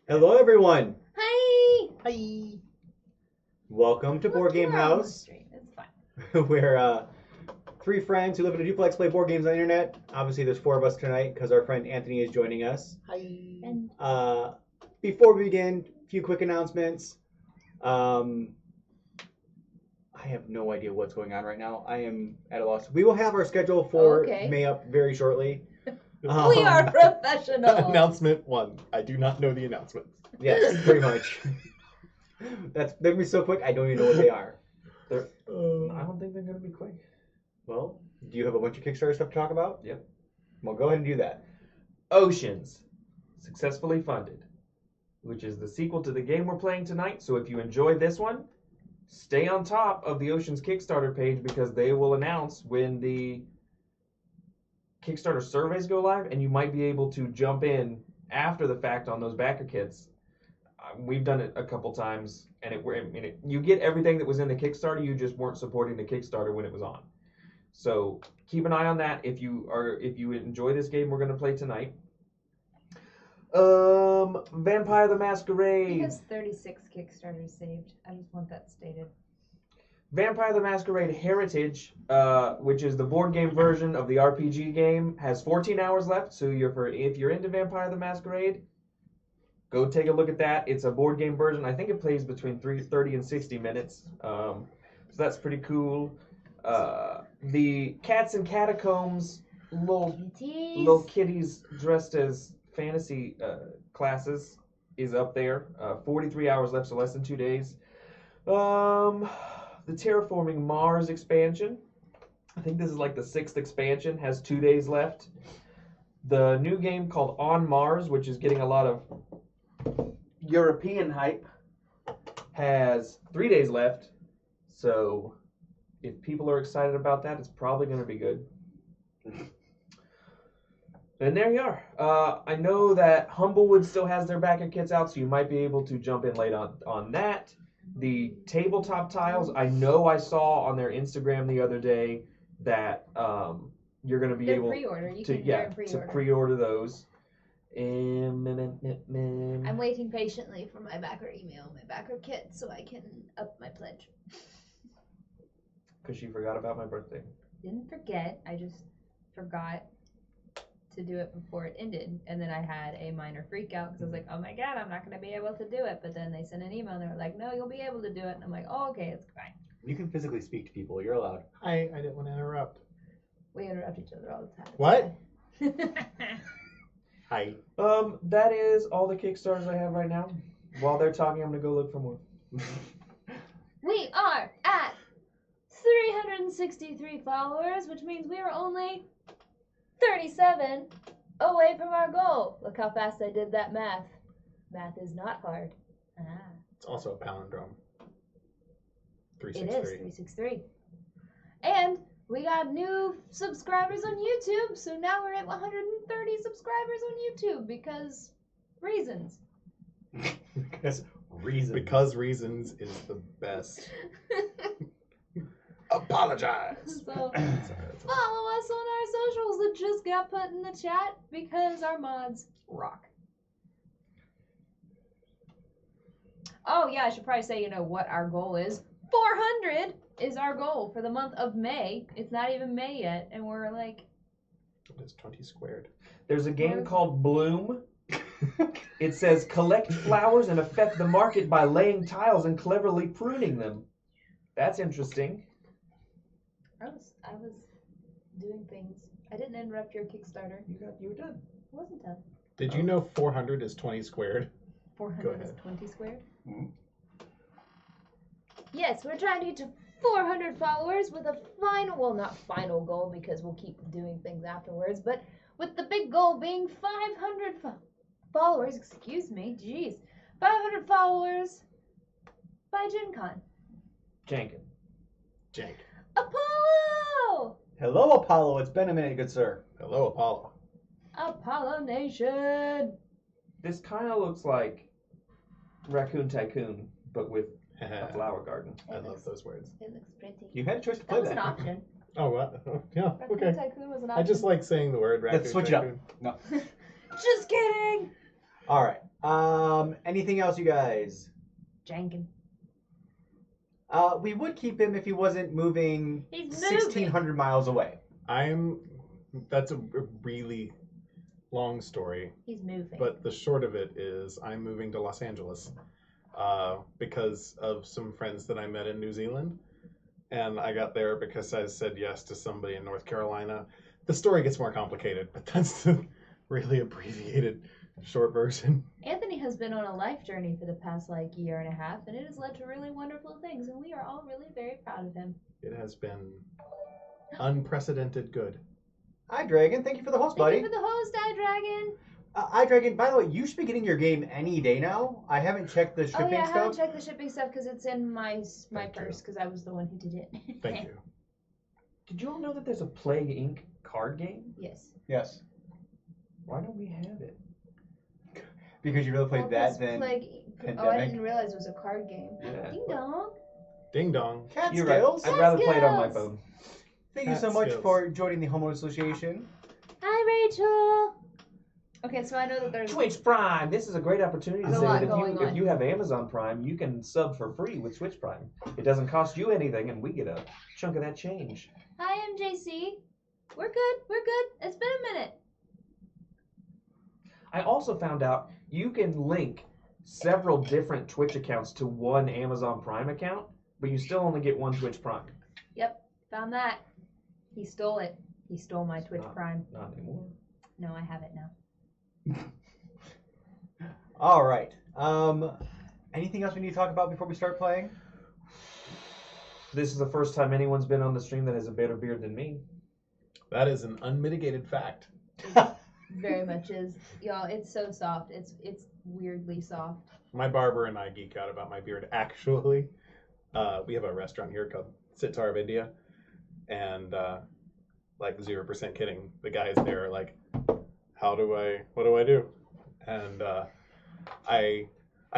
Hello, everyone. Hi. Hi. Welcome to Board Game House. It's fine. We're three friends who live in a duplex, play board games on the internet. Obviously, there's four of us tonight because our friend Anthony is joining us. Hi. And Before we begin, a few quick announcements. I have no idea what's going on right now. I am at a loss. We will have our schedule for May up very shortly. We are professional. Announcement 1. I do not know the announcements. Yes, pretty much. They're gonna be so quick. I don't even know what they are. I don't think they're going to be quick. Well, do you have a bunch of Kickstarter stuff to talk about? Yep. Well, go ahead and do that. Oceans, successfully funded, which is the sequel to the game we're playing tonight. So if you enjoyed this one, stay on top of the Oceans Kickstarter page because they will announce when the Kickstarter surveys go live, and you might be able to jump in after the fact on those backer kits. We've done it a couple times, and you get everything that was in the Kickstarter. You just weren't supporting the Kickstarter when it was on. So keep an eye on that if you enjoy this game we're going to play tonight. Vampire the Masquerade. He has 36 Kickstarters saved. I just want that stated. Vampire the Masquerade Heritage, which is the board game version of the RPG game, has 14 hours left. So if you're into Vampire the Masquerade, go take a look at that. It's a board game version. I think it plays between 30 and 60 minutes. So that's pretty cool. The Cats and Catacombs, little kitties dressed as fantasy classes is up there. 43 hours left, so less than 2 days. The Terraforming Mars expansion, I think this is like the 6th expansion, has 2 days left. The new game called On Mars, which is getting a lot of European hype, has 3 days left. So if people are excited about that, it's probably going to be good. And there you are. I know that Humblewood still has their backer kits out, so you might be able to jump in late on that. The tabletop tiles, I know I saw on their Instagram the other day that you're going to be able to pre-order those. I'm waiting patiently for my backer kit, so I can up my pledge. Because she forgot about my birthday. Didn't forget, I just forgot to do it before it ended, and then I had a minor freak out because I was like, oh my god, I'm not going to be able to do it. But then they sent an email and they were like, no, you'll be able to do it. And I'm like, oh, okay, it's fine. You can physically speak to people. You're allowed. I didn't want to interrupt. We interrupt each other all the time. What? Hi. That is all the Kickstarters I have right now. While they're talking, I'm going to go look for more. We are at 363 followers, which means we are only 37 away from our goal. Look how fast I did that math. Math is not hard. It's also a palindrome. It is 363. And we got new subscribers on YouTube, so now we're at 130 subscribers on YouTube because reasons. Because reasons is the best. Apologize. So follow us on our socials that just got put in the chat because our mods rock. Oh yeah, I should probably say, what our goal is. 400 is our goal for the month of May. It's not even May yet, and we're like... What is 20 squared? There's a game called Bloom. It says, collect flowers and affect the market by laying tiles and cleverly pruning them. That's interesting. I was doing things. I didn't interrupt your Kickstarter. You were done. I wasn't done. Did you know 400 is 20 squared? 400 is 20 squared? Mm-hmm. Yes, we're trying to get to 400 followers with a not final goal because we'll keep doing things afterwards, but with the big goal being 500 followers, 500 followers my Gen Con? Jankin. Jake. Apollo! Hello, Apollo. It's been a minute, good sir. Hello, Apollo. Apollo Nation! This kind of looks like Raccoon Tycoon, but with a I flower garden. love those words. It looks pretty. You had a choice to That play was that. an option. Oh, what? Yeah, Raccoon okay. Tycoon was an I option. just like saying the word raccoon. Let's switch it up. tycoon. No. Just kidding! All right. Anything else, you guys? Jankin. We would keep him if he wasn't moving He's 1,600 miles away. That's a really long story, He's moving. but the short of it is I'm moving to Los Angeles because of some friends that I met in New Zealand. And I got there because I said yes to somebody in North Carolina. The story gets more complicated, but that's the really abbreviated short version. Anthony has been on a life journey for the past year and a half, and it has led to really wonderful things, and we are all really very proud of him. It has been unprecedented good. Hi, Dragon. Thank you for the host, buddy. Thank you for the host, iDragon. Hi, Dragon. By the way, you should be getting your game any day now. I haven't checked the shipping Oh yeah, I haven't stuff. checked the shipping stuff because it's in my Thank you. purse because I was the one who did it. Thank you. Did you all know that there's a Plague Inc. card game? Yes. Yes. Why don't we have it? Because you really played Well, that, 'cause then Oh, I Pandemic. didn't realize it was a card game. Yeah. Ding dong. Ding dong. Cat You're right. skills. I'd rather play it on my Skills. phone. Thank you so Cat much skills. for joining the Homeowner Association. Hi, Rachel. Okay, so I know that there's. Twitch Prime. This is a great opportunity to There's a say lot that going if on. you have Amazon Prime, you can sub for free with Twitch Prime. It doesn't cost you anything, and we get a chunk of that change. Hi, MJC. We're good. We're good. It's been a minute. I also found out you can link several different Twitch accounts to one Amazon Prime account, but you still only get one Twitch Prime. Yep, found that. He stole it. He stole my Twitch Prime. Not anymore. No, I have it now. All right. Anything else we need to talk about before we start playing? This is the first time anyone's been on the stream that has a better beard than me. That is an unmitigated fact. Very much is. Y'all, it's so soft. It's weirdly soft. My barber and I geek out about my beard. Actually, we have a restaurant here called Sitar of India, and 0% kidding, the guys there are like, what do I do? And I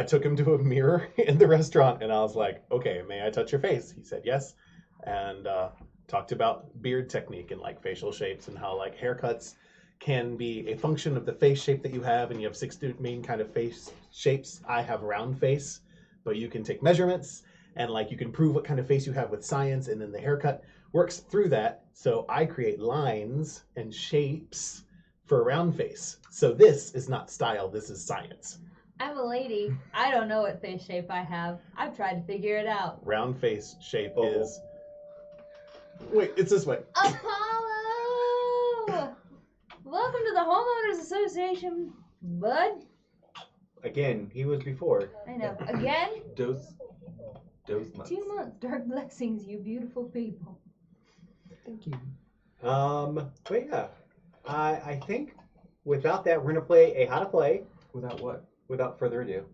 took him to a mirror in the restaurant, and I was like, okay, may I touch your face? He said yes, and talked about beard technique and facial shapes and how haircuts can be a function of the face shape that you have, and you have 6 main kind of face shapes. I have round face, but you can take measurements and you can prove what kind of face you have with science, and then the haircut works through that. So I create lines and shapes for a round face. So this is not style, this is science. I'm a lady. I don't know what face shape I have. I've tried to figure it out. Round face shape is... Wait, it's this way. Apollo! Welcome to the Homeowners Association, bud. Again, he was before. I know. Again? Those months. 2 months. Dark blessings, you beautiful people. Thank you. But yeah, I think without that, we're gonna play a how to play. Without what? Without further ado.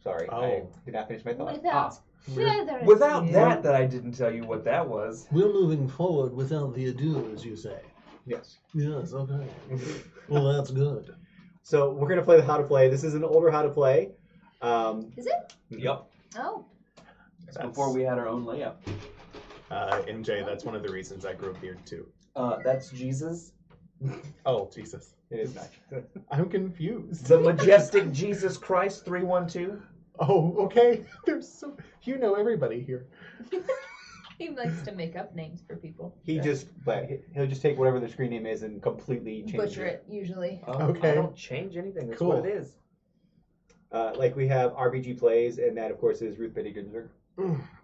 Sorry, I Oh. did not finish my thought. Without further Without ado. that I didn't tell you what that was. We're moving forward without the ado, as you say. Yes. Yes, okay. Well, that's good. So we're gonna play the how to play. This is an older how to play. Is it? Yep. Oh. That's before we had our own layout. MJ, that's one of the reasons I grew a beard too. That's Jesus. Oh, Jesus. It is not. I'm confused. The majestic Jesus Christ 312. Oh, okay. There's so... You know everybody here. He likes to make up names for people. He'll just take whatever the screen name is and completely change Butcher it, usually. Okay. I don't change anything. That's Cool. what it is. We have RPG Plays, and that, of course, is Ruth Betty Ginsburg.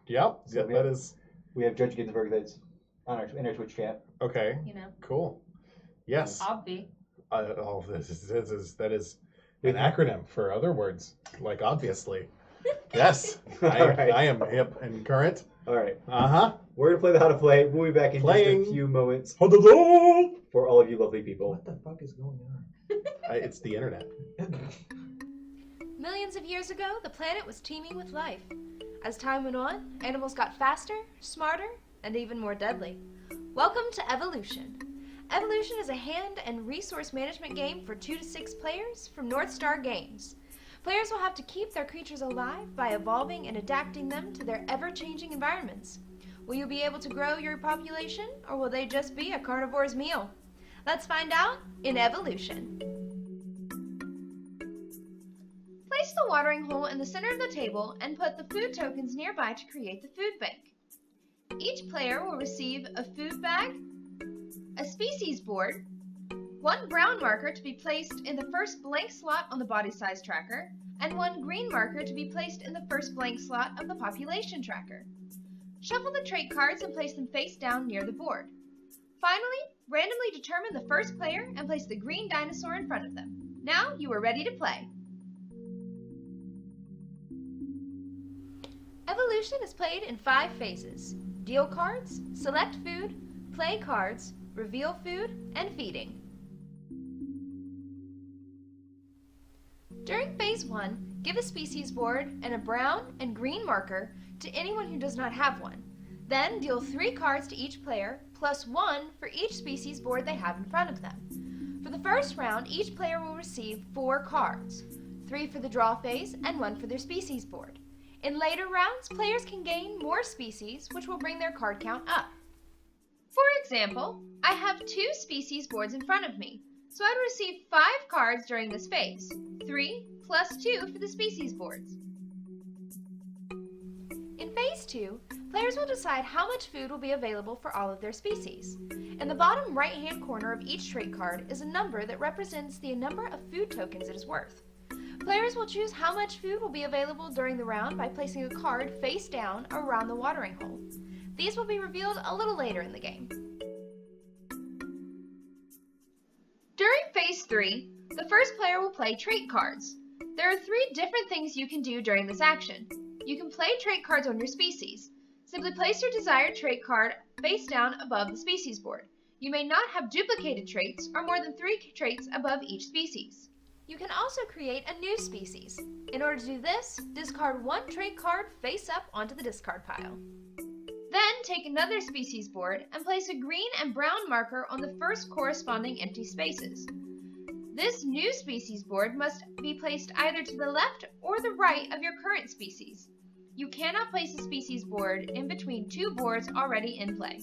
Yep. So Yep, that is... We have Judge Ginsburg that's in our Twitch chat. Okay. You know. Cool. Yes. Obvi. That is an acronym for other words, obviously. Yes. I am hip and current. All right. Uh-huh. We're going to play the how to play. We'll be back in Playing. just a few moments It's for all of you lovely people. What the fuck is going on? the internet. Millions of years ago, the planet was teeming with life. As time went on, animals got faster, smarter, and even more deadly. Welcome to Evolution. Evolution is a hand and resource management game for 2 to 6 players from North Star Games. Players will have to keep their creatures alive by evolving and adapting them to their ever-changing environments. Will you be able to grow your population, or will they just be a carnivore's meal? Let's find out in Evolution. Place the watering hole in the center of the table and put the food tokens nearby to create the food bank. Each player will receive a food bag, a species board, 1 brown marker to be placed in the first blank slot on the body size tracker, and 1 green marker to be placed in the first blank slot of the population tracker. Shuffle the trait cards and place them face down near the board. Finally, randomly determine the first player and place the green dinosaur in front of them. Now you are ready to play. Evolution is played in 5 phases: deal cards, select food, play cards, reveal food, and feeding. During phase 1, give a species board and a brown and green marker to anyone who does not have one. Then deal 3 cards to each player, plus 1 for each species board they have in front of them. For the first round, each player will receive 4 cards, 3 for the draw phase and 1 for their species board. In later rounds, players can gain more species, which will bring their card count up. For example, I have 2 species boards in front of me, so I would receive 5 cards during this phase, 3 plus 2 for the species boards. In phase 2, players will decide how much food will be available for all of their species. In the bottom right-hand corner of each trait card is a number that represents the number of food tokens it is worth. Players will choose how much food will be available during the round by placing a card face down around the watering hole. These will be revealed a little later in the game. During phase 3, the first player will play trait cards. There are 3 different things you can do during this action. You can play trait cards on your species. Simply place your desired trait card face down above the species board. You may not have duplicated traits or more than 3 traits above each species. You can also create a new species. In order to do this, discard 1 trait card face up onto the discard pile. Then take another species board and place a green and brown marker on the first corresponding empty spaces. This new species board must be placed either to the left or the right of your current species. You cannot place a species board in between 2 boards already in play.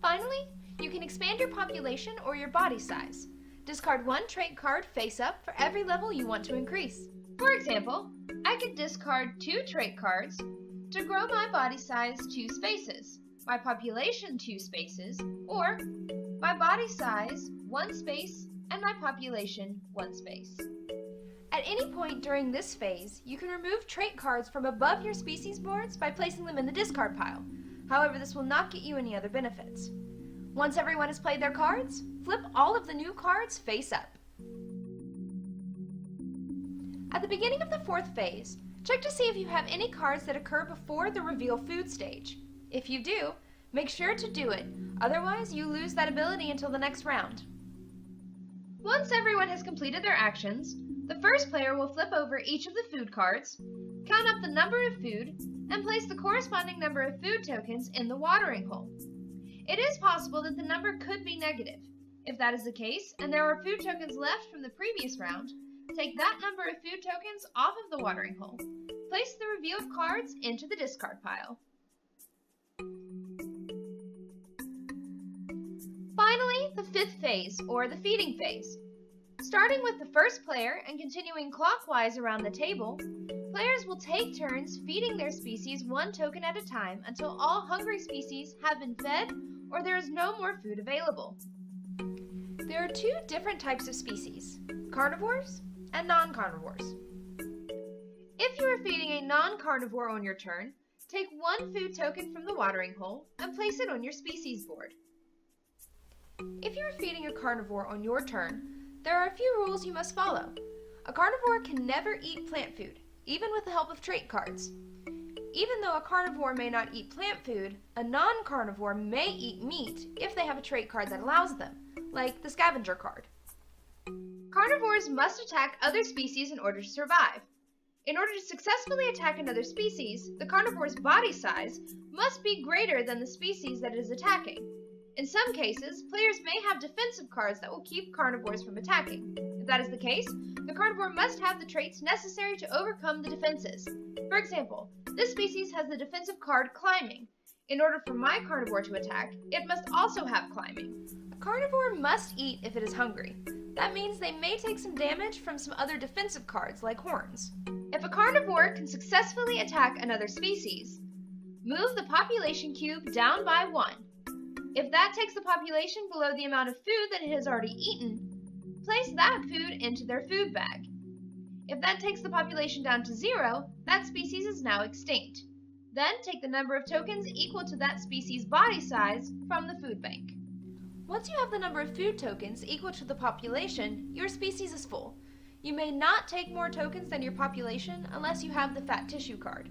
Finally, you can expand your population or your body size. Discard 1 trait card face up for every level you want to increase. For example, I could discard 2 trait cards to grow my body size 2 spaces, my population 2 spaces, or my body size 1 space and my population 1 space. At any point during this phase, you can remove trait cards from above your species boards by placing them in the discard pile. However, this will not get you any other benefits. Once everyone has played their cards, flip all of the new cards face up. At the beginning of the 4th phase, check to see if you have any cards that occur before the reveal food stage. If you do, make sure to do it, otherwise you lose that ability until the next round. Once everyone has completed their actions, the first player will flip over each of the food cards, count up the number of food, and place the corresponding number of food tokens in the watering hole. It is possible that the number could be negative. If that is the case, and there are food tokens left from the previous round, take that number of food tokens off of the watering hole. Place the revealed cards into the discard pile. Finally, the 5th phase, or the feeding phase. Starting with the first player and continuing clockwise around the table, players will take turns feeding their species 1 token at a time until all hungry species have been fed or there is no more food available. There are 2 different types of species, carnivores and non-carnivores. If you are feeding a non-carnivore on your turn, take 1 food token from the watering hole and place it on your species board. If you are feeding a carnivore on your turn, there are a few rules you must follow. A carnivore can never eat plant food, even with the help of trait cards. Even though a carnivore may not eat plant food, a non-carnivore may eat meat if they have a trait card that allows them, like the scavenger card. Carnivores must attack other species in order to survive. In order to successfully attack another species, the carnivore's body size must be greater than the species that it is attacking. In some cases, players may have defensive cards that will keep carnivores from attacking. If that is the case, the carnivore must have the traits necessary to overcome the defenses. For example, this species has the defensive card Climbing. In order for my carnivore to attack, it must also have Climbing. A carnivore must eat if it is hungry. That means they may take some damage from some other defensive cards like horns. If a carnivore can successfully attack another species, move the population cube down by 1. If that takes the population below the amount of food that it has already eaten, place that food into their food bag. If that takes the population down to 0, that species is now extinct. Then take the number of tokens equal to that species' body size from the food bank. Once you have the number of food tokens equal to the population, your species is full. You may not take more tokens than your population unless you have the fat tissue card.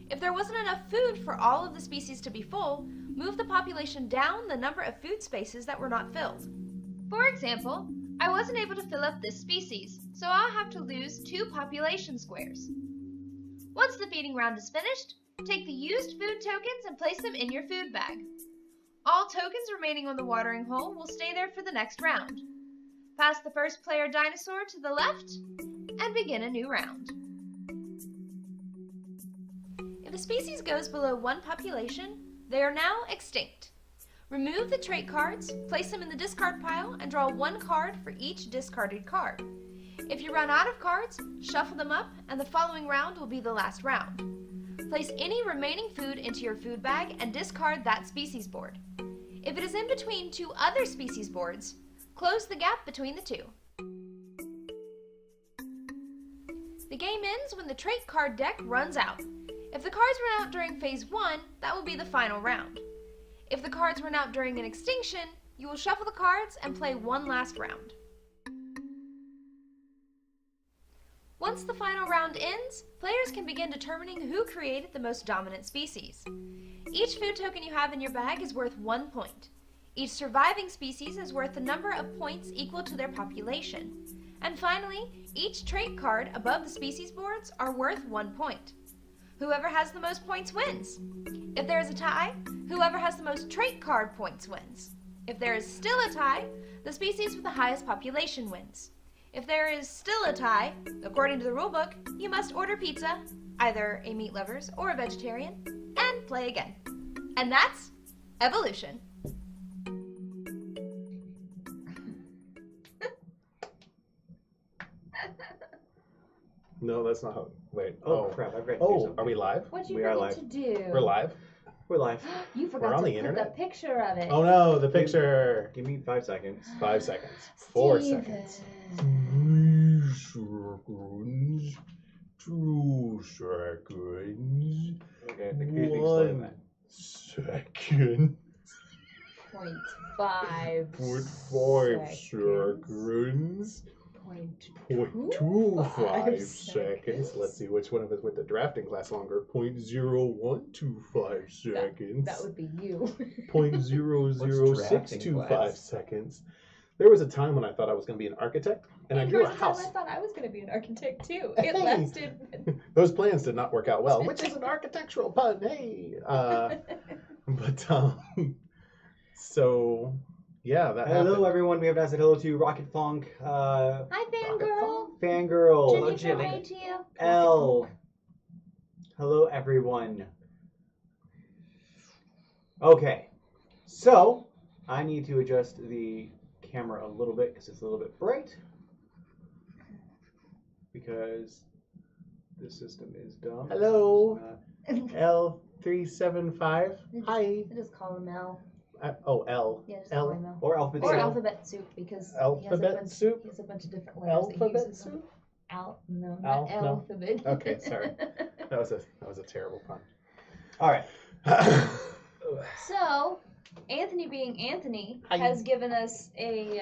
If there wasn't enough food for all of the species to be full, move the population down the number of food spaces that were not filled. For example, I wasn't able to fill up this species, so I'll have to lose 2 population squares. Once the feeding round is finished, take the used food tokens and place them in your food bag. All tokens remaining on the watering hole will stay there for the next round. Pass the first player dinosaur to the left and begin a new round. If a species goes below 1 population, they are now extinct. Remove the trait cards, place them in the discard pile, and draw 1 card for each discarded card. If you run out of cards, shuffle them up, and the following round will be the last round. Place any remaining food into your food bag and discard that species board. If it is in between 2 other species boards, close the gap between the 2. The game ends when the trait card deck runs out. If the cards run out during phase 1, that will be the final round. If the cards run out during an extinction, you will shuffle the cards and play 1 last round. Once the final round ends, players can begin determining who created the most dominant species. Each food token you have in your bag is worth 1 point. Each surviving species is worth the number of points equal to their population. And finally, each trait card above the species boards are worth 1 point. Whoever has the most points wins. If there is a tie, whoever has the most trait card points wins. If there is still a tie, the species with the highest population wins. If there is still a tie, according to the rulebook, you must order pizza, either a meat lovers or a vegetarian, and play again. And that's evolution. No, that's not how. Wait. Oh crap! I've got. Oh, are we live? What you We are forget live. to do? We're live. We're live. You forgot We're on to the put internet? the picture of it. Oh no, the picture. Give me 5 seconds. 5 seconds. 4 Steven. seconds. 3 seconds. 2 seconds. Okay, the computer's being slow in 1 that. second. 0.5 0.5 seconds. 0.25 seconds. Let's see which one of us with the drafting class longer. 0.0125 seconds. That would be you. 0.00625 class? seconds. There was a time when I thought I was going to be an architect, and I There drew was a a time house. I thought I was going to be an architect too. Hey. It lasted. Those plans did not work out well, which is an architectural pun. Hey, so yeah, that Hello, happened. everyone. We have to say hello to Rocket Funk, Hi, fangirl. Fangirl, Jennifer, hi to you. L. Hello, everyone. Okay, so I need to adjust the camera a little bit because it's a little bit bright. Because this system is dumb. Hello. It's not- L375. Hi. Just call him L. L. Yeah, just call him L. L. Or alphabet Or soup. alphabet soup because Alphabet soup? he has a bunch of different letters that he Alphabet uses. soup. No, Al- not no. alphabet. Okay, sorry. That was a terrible pun. All right. So, Anthony being Anthony Hi. has given us a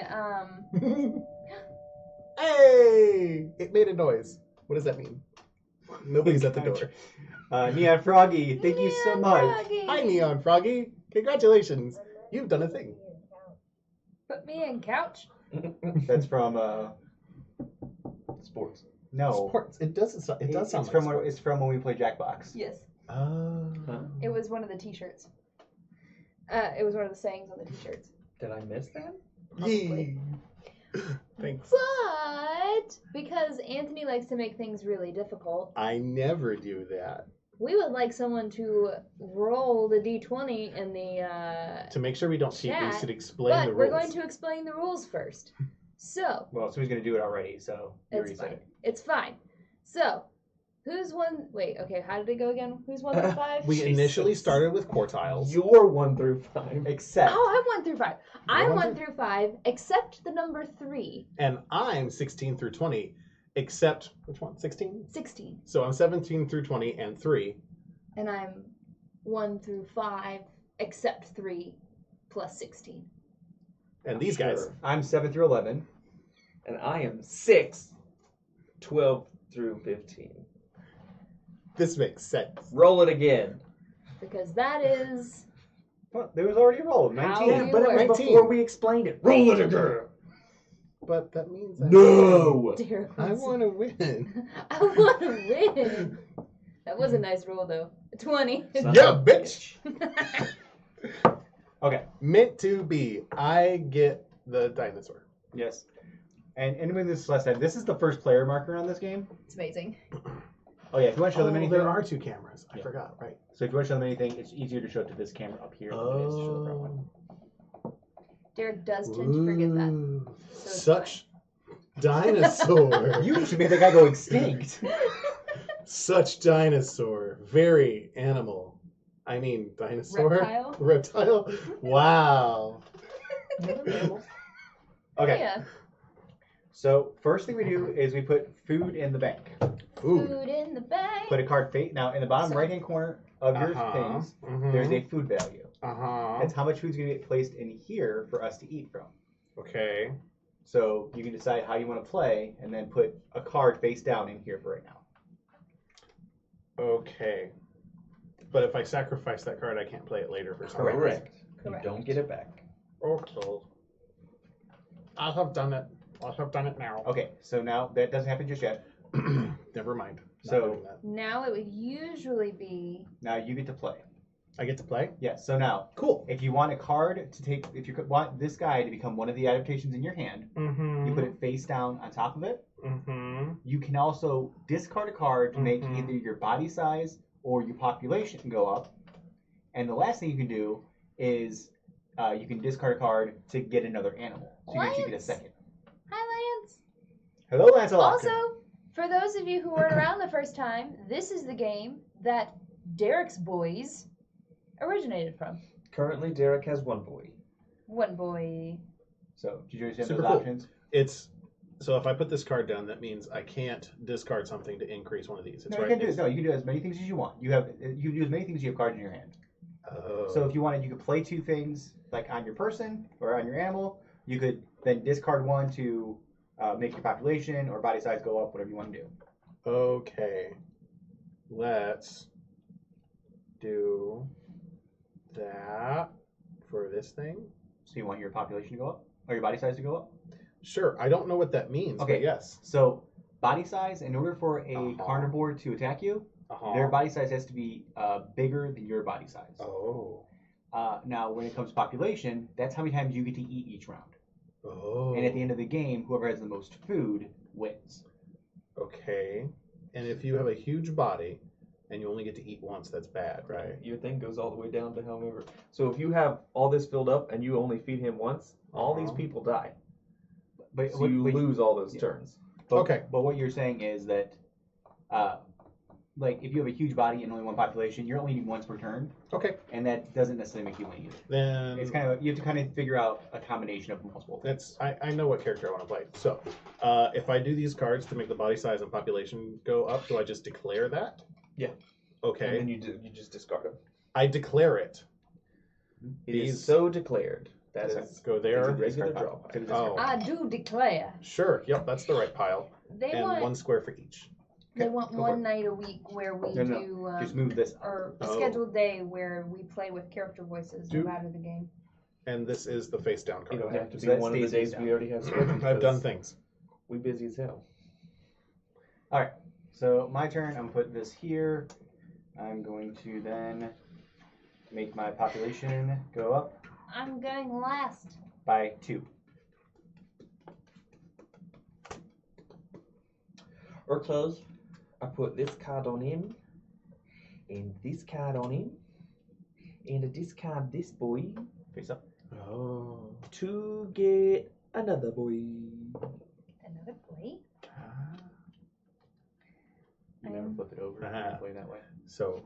Hey! It made a noise. What does that mean? Nobody's at the door. Neon Froggy, thank you so much. Hi, Neon Froggy. Congratulations. You've done a thing. Put me in couch. That's from Sports. No. Sports. It does sound It's like from sports. it's from when we played Jackbox. Yes. It was one of the T-shirts. It was one of the sayings on the T-shirts. Did I miss that? Probably. Thanks. But because Anthony likes to make things really difficult, I never do that. we would like someone to roll the d20 in the To make sure we don't cheat, we chat, should explain but the rules. we're going to explain the rules first. So Well, somebody's gonna do it already, so you already it's said fine. it. It's fine. So who's won? Wait, okay. How did it go again? Who's 1 through 5? We initially started with quartiles. You're 1 through 5. Except Oh, I'm 1 through 5. I'm You're 1 through 5, except the number 3. And I'm 16 through 20, except, which one? 16? 16. So I'm 17 through 20 and 3. And I'm 1 through 5, except 3 plus 16. And these guys. Sure. I'm 7 through 11. And I am 6, 12 through 15. This makes sense. Roll it again. Because that is Well, there was already a roll. 19. How Yeah, you but it was work. 19. before we explained it. Roll it again. But that means No. Derek. I want to win. I want to win. That was a nice roll, though. 20. Son Yeah, of a bitch. Okay. Meant to be. I get the dinosaur. Yes. And anyone this last time, this is the first player marker on this game. It's amazing. Oh yeah, if you want to show them anything, there are 2 cameras. I Yeah. forgot. Right. So if you want to show them anything, it's easier to show it to this camera up here than it is to show the front one. Derek does tend to forget that. Ooh, So it's such dinosaur. You actually made that guy go extinct. Such dinosaur. Very animal. I mean, dinosaur. Reptile? Reptile. Wow. Okay. Yeah. So first thing we do is we put food in the bank. Food. Food in the bag. Put a card now in the bottom So- right hand corner of your things. There's a food value. That's how much food's gonna get placed in here for us to eat from. Okay. So you can decide how you want to play, and then put a card face down in here for right now. Okay. But if I sacrifice that card, I can't play it later for some reason. Correct. You Correct. don't get it back. Okay. I have done it. I have done it now. Okay, so now that doesn't happen just yet. Never mind. Not So- doing that. Now it would usually be. Now you get to play. I get to play? Yes. So now, Cool. if you want a card to take, if you want this guy to become one of the adaptations in your hand, Mm-hmm. you put it face down on top of it. Mm-hmm. You can also discard a card to make Mhm. either your body size or your population go up. And the last thing you can do is you can discard a card to get another animal. So you can get a Lance. second. Hi, Lance. Hello, Lancelot. Also, for those of you who weren't around the first time, this is the game that Derek's boys originated from. Currently, Derek has 1 boy. One boy. So, did you understand Super those cool. options? It's so if I put this card down, that means I can't discard something to increase one of these. It's No, right. you can do this. No, you can do as many things as you want. You can do as many things as you have cards in your hand. Oh. So if you wanted, you could play 2 things like on your person or on your animal. You could then discard 1 to make your population or body size go up, whatever you want to do. Okay. Let's do that for this thing. So you want your population to go up or your body size to go up. Sure. I don't know what that means. Okay. But yes. So body size, in order for a Uh-huh. carnivore to attack you, Uh-huh. their body size has to be bigger than your body size. Oh. Now, when it comes to population, that's how many times you get to eat each round. Oh. And at the end of the game, whoever has the most food wins. Okay. And if you have a huge body and you only get to eat once, that's bad, right? Your thing goes all the way down to however. So if you have all this filled up and you only feed him once, all these people die. But So you lose all those yeah. turns. But, Okay. But what you're saying is that, like, if you have a huge body and only 1 population, you're only eating once per turn, Okay. and that doesn't necessarily make you win either. Then It's kind of you have to kind of figure out a combination of multiple things. I know what character I want to play. So, if I do these cards to make the body size and population go up, do I just declare that? Yeah. Okay. And then you just discard them. I declare it. It These- is so declared. That That's is Go a there. regular Discard draw pile. pile. Oh, I do declare. sure. Yep, that's the right pile. They And want 1 square for each. they want go for one it. night a week where we No, no, do Just move this. or a Oh. scheduled day where we play with character voices no Do- matter the game. And this is the face down card. It'll have to So be that one of the stays days down. we already have scheduled. I've done because things. We busy as hell. All right. So my turn. I'm putting this here. I'm going to then make my population go up I'm going last. by 2. Okay. I put this card on him, and this card on him, and I discard this boy Face up. Oh. to get another boy. Another boy? You never flip it over. Uh-huh. Play that way. So,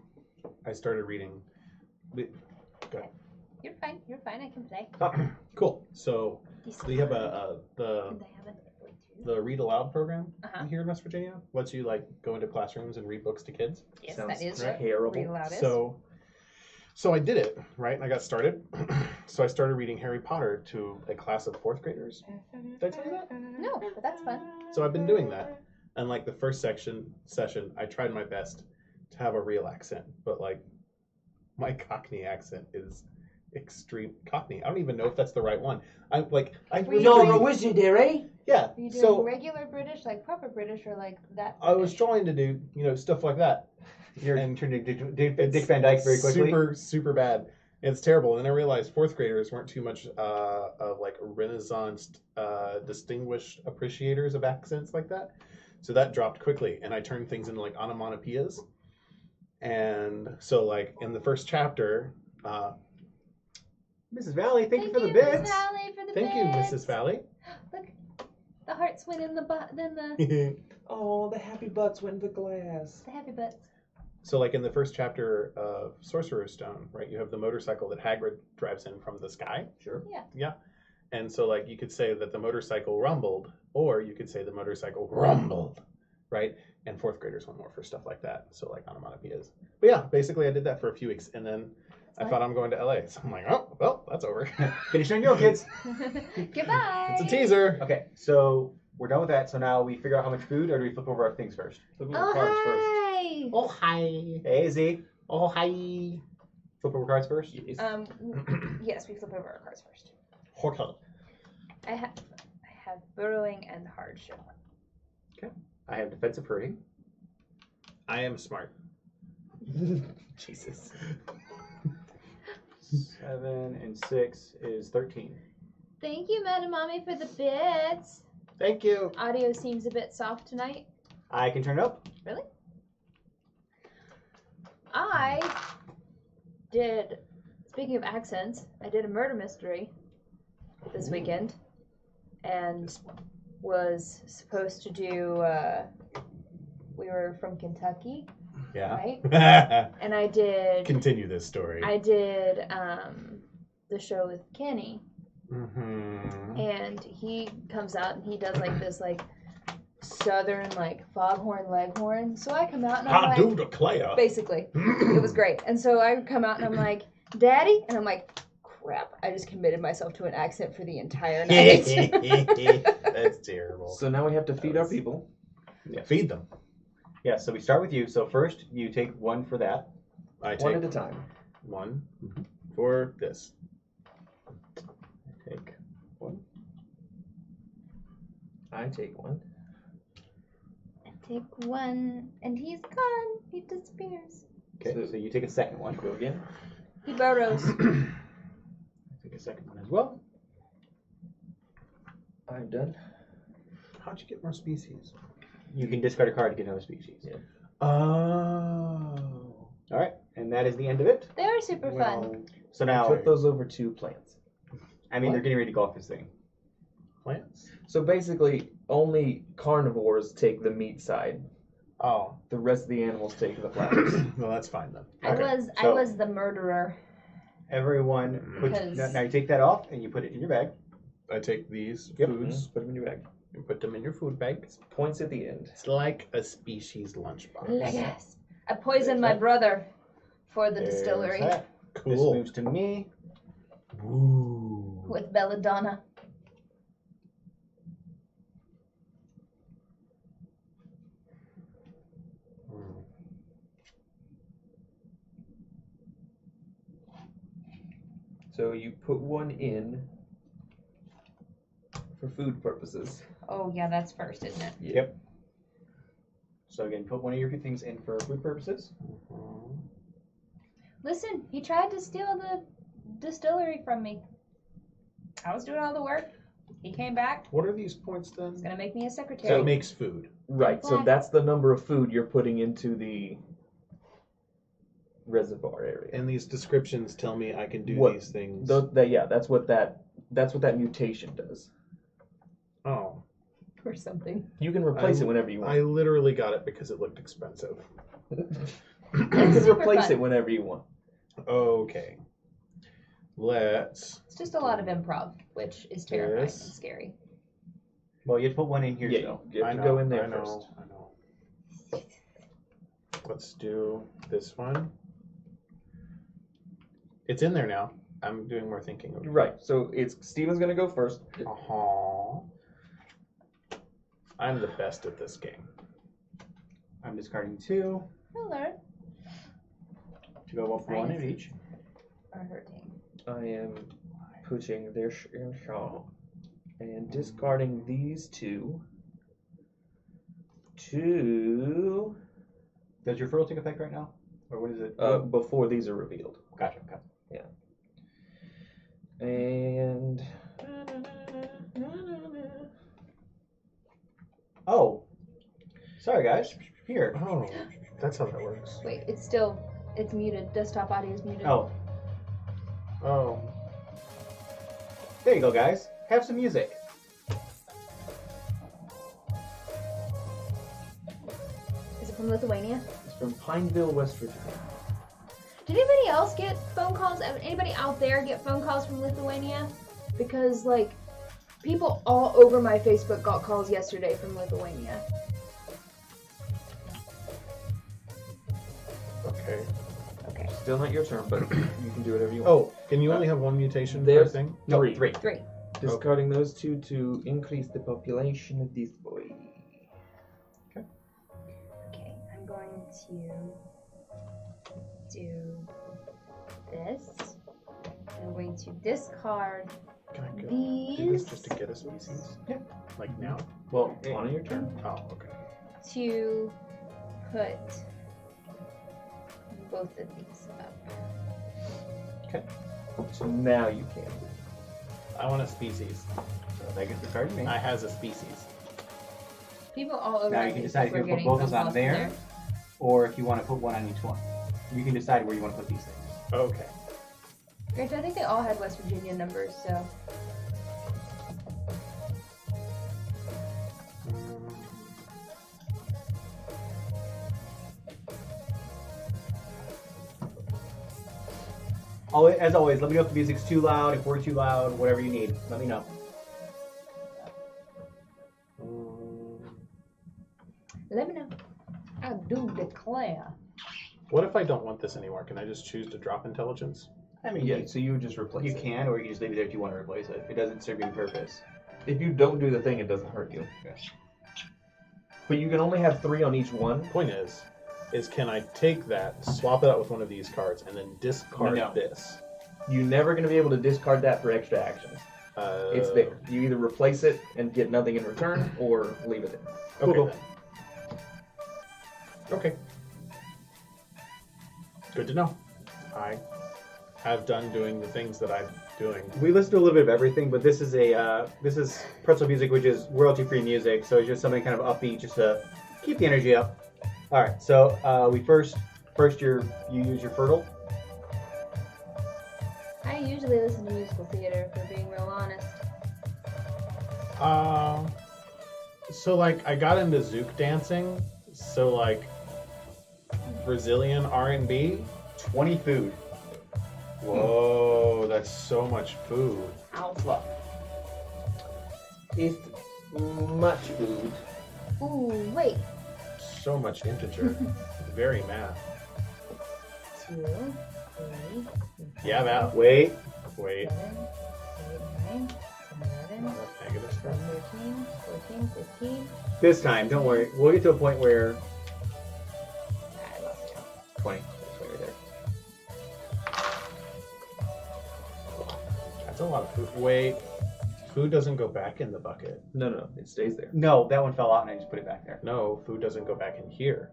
I started reading. You're fine. You're fine. I can play. Cool. So, we have the Can I have another boy too? the read aloud program Uh-huh. here in West Virginia. Lets you like go into classrooms and read books to kids. Yes, Sounds that is terrible. read aloud is. So I did it, right? And I got started. So I started reading Harry Potter to a class of 4th graders. Did I tell you that? No, but that's fun. So I've been doing that. And like the first session, I tried my best to have a real accent, but like my Cockney accent is extreme Cockney. I don't even know if that's the right one. I really You're a wizard, eh? yeah. Are you doing So regular British, like proper British, or like that? I was British? trying to do stuff like that. You're And turning Dick It's Van Dyke very quickly. super bad. It's terrible. And then I realized 4th graders weren't too much of like Renaissance distinguished appreciators of accents like that. So that dropped quickly, and I turned things into like onomatopoeias. And so like in the first chapter, Mrs. Valley, thank you for the Mrs. bits. Valley, for the thank you, bits. Mrs. Valley. Look, the hearts went in the then the Oh, the happy butts went in the glass. happy butts. So like in the first chapter of Sorcerer's Stone, right, you have the motorcycle that Hagrid drives in from the sky. Sure. Yeah. And so like you could say that the motorcycle rumbled, or you could say the motorcycle rumbled, right? And 4th graders went more for stuff like that. So like onomatopoeias. But yeah, basically I did that for a few weeks, and then I thought I'm going to LA. So I'm like, oh, well, that's over. Finish on your own, kids. Goodbye. It's a teaser. Okay, so we're done with that. So now we figure out how much food, or do we flip over our things first? Flip over Oh cards first. hi. Oh, hi. Hey, Z. Oh, hi. Flip over cards first. Yes. Yes, we flip over our cards first. Okay. I have burrowing and hardship. I have defensive hurting. I am smart. Jesus. 7 and 6 is 13. Thank you, Madam Mommy, for the bits. Thank you. Audio seems a bit soft tonight. I can turn it up. Really? I did, speaking of accents, I did a murder mystery this weekend and was supposed to do, we were from Kentucky, Yeah. right? And I did, Continue this story. I did the show with Kenny, Mm-hmm. and he comes out and he does like this like southern like foghorn leghorn. So I come out and I'm I like, do declare. basically, it was great. And so I come out and I'm like, Daddy, and I'm like, crap, I just committed myself to an accent for the entire night. That's terrible. So now we have to feed our people. Yeah, feed them. Yeah, so we start with you. So first, you take 1 for that. I One take at a time. 1 for this. I take 1. I take 1. I take 1, and he's gone. He disappears. Okay, so you take a second one. Go again. He burrows. I take a second one as well. I'm done. How'd you get more species? You can discard a card to get another species. Yeah. Oh. All right, and that is the end of it. They were super fun. So I now, flip those over to plants. I mean, What? they're getting ready to go off this thing. Plants? So basically, only carnivores take the meat side. Oh. The rest of the animals take the flowers. Well, that's fine then. I Okay, I so- was the murderer. Everyone, put, Because- now you take that off and you put it in your bag. I take these Yep. foods Put them in your bag. and put them in your food bag. Points at the end. It's like a species lunchbox. Yes. I poisoned my brother for the There's distillery that. This Cool. moves to me. Ooh. with belladonna. Mm. So you put 1 in for food purposes. Oh yeah, that's first, isn't it? Yep. So again, put one of your things in for food purposes. Listen, he tried to steal the distillery from me. I was doing all the work. He came back. What are these points then? He's gonna make me a secretary. So it makes food. Right, so Flag. that's the number of food you're putting into the reservoir area. And these descriptions tell me I can do What- these things. That's what that mutation does. Oh. Or something. You can replace it whenever you want. I literally got it because it looked expensive. You can Super replace fun. it whenever you want. Okay. Let's. It's just a lot of improv, which is terrifying Yes. and scary. Well, you have to put one in here Yeah, still. you have to go in there I know, first. I know. Let's do this one. It's in there now. I'm doing more thinking. Right, so Steven's gonna go first. Uh-huh. I'm the best at this game. I'm discarding 2 He'll learn. to go up 1 of each. Or hurting. I am putting this in shot and discarding these two to Does your fertile take effect right now? Or what is it? before these are revealed. Gotcha. Okay. And Oh. Sorry, guys. Here. Oh, that's how that works. Wait, it's muted. Desktop audio is muted. Oh. Oh. There you go, guys. Have some music. Is it from Lithuania? it's from Pineville, West Virginia. Did anybody else get phone calls? Anybody out there get phone calls from Lithuania? Because, like, people all over my Facebook got calls yesterday from Lithuania. Okay. Okay. Still not your turn, but you can do whatever you want. Oh, can you only have one mutation per There's thing? No, three. 3. 3. Discarding those two to increase the population of this boy. Okay, I'm going to do this. I'm going to discard Can I go do this these just to get a species? Yeah. Like now? Well, On your turn. Oh, okay. to put both of these up. So now you can. I want a species. so that gets discarded me. I has a species. People all over Now my you can Facebook decide if were you put getting both phone those on calls from there, or if you want to put one on each one. You can decide where you want to put these things. Okay. Granted, I think they all had West Virginia numbers, so. As always, let me know if the music's too loud, if we're too loud, whatever you need. Let me know. Let me know. I do declare. What if I don't want this anymore? Can I just choose to drop intelligence? I mean, Yeah, so you would just replace you it. can, or you can just leave it there if you want to replace it. It doesn't serve you a purpose. If you don't do the thing, it doesn't hurt you. But you can only have 3 on each one. Point is can I take that, swap it out with one of these cards, and then discard No. this? You're never going to be able to discard that for extra actions. It's there. You either replace it and get nothing in return, or leave it there. Okay. Cool. Then. Okay. Good to know. I have done doing the things that I'm doing. We listen to a little bit of everything, but this is pretzel music, which is royalty-free music, so it's just something kind of upbeat, just to keep the energy up. All right, so we first you use your fertile. I usually listen to musical theater, if we're being real honest. So like I got into zouk dancing, so like Brazilian R&B. 20 food. Whoa, that's so much food. Alpha. It's much food. Ooh, wait. So much integer. Very math. 2, 3, Yeah, that. Wait. Wait. 7, 8, 9, 11, Negative stuff. 13, 14, 15. This time, don't worry. We'll get to a point where I lost count. 20. That's right there. That's a lot of food. Wait. Food doesn't go back in the bucket. No, it stays there. No, that one fell out and I just put it back there. No, food doesn't go back in here.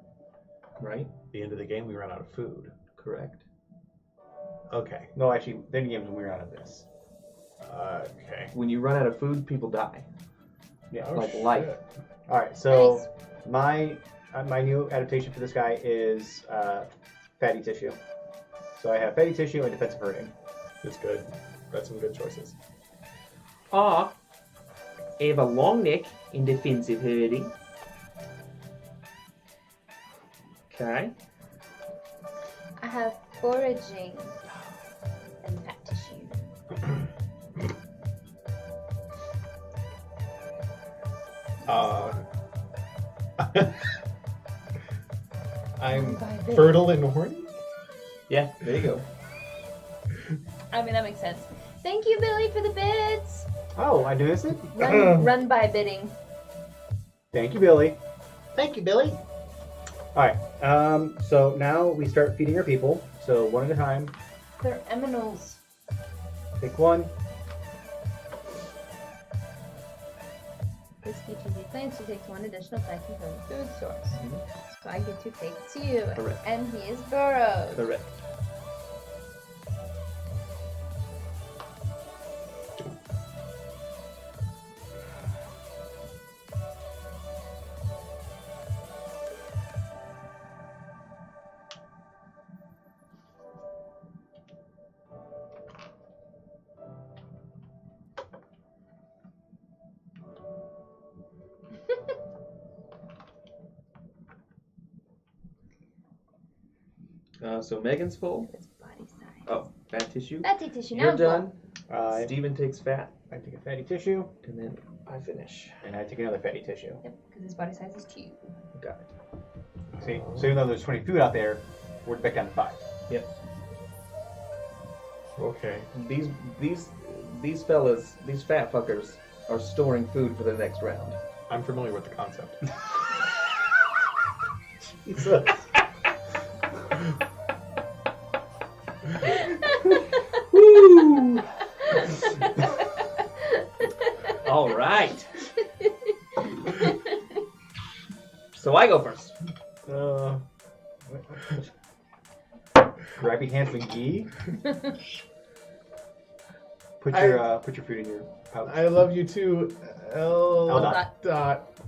Right? At the end of the game, we run out of food. Correct. Okay. No, actually, then games when we were out of this. Okay. When you run out of food, people die. Yeah. Oh, Like life. shit. All right, so my new adaptation for this guy is fatty tissue. So I have fatty tissue and defensive hurting. It's good. That's some good choices. I have a long neck in defensive herding. Okay. I have foraging and fat tissue. I'm fertile and horny? Yeah, there you go. I mean, that makes sense. Thank you, Billy, for the bits. Oh, I noticed it? Run by bidding. Thank you, Billy. Thank you, Billy. All right, so now we start feeding our people. So one at a time. They're eminals. Pick one. This teaches you plants to take one additional faction from the food source. So I get to take 2. Correct. And he is burrowed. Correct. So Megan's full. His body size. Oh, fat tissue. Fatty tissue. Now You're I'm full. done. I Steven takes fat, take a fatty tissue, and then I finish. and I take another fatty tissue. Yep, because his body size is 2. Got it. See, so even though there's 20 food out there, we're back down to 5. Okay. These fellas, these fat fuckers, are storing food for the next round. I'm familiar with the concept. Jesus. Woo! All right. So I go first. Grab your hands with ghee. Put your food in your pouch. I love you too, L. Dot. Dot.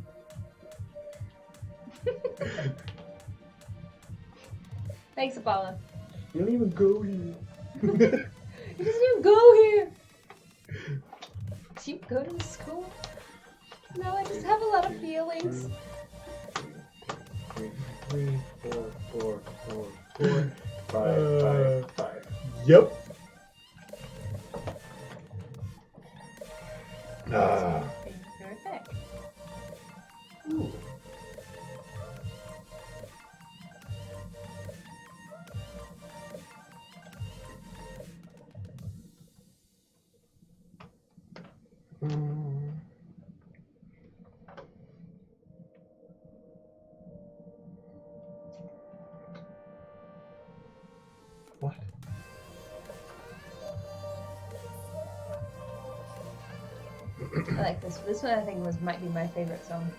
Thanks, Apollo. You don't even go here. He doesn't even go here. Do you go to the school? No, I just have a lot of feelings. 3, 4, 5. Yep. Perfect. Ooh. What? I like this. This one I think might be my favorite song.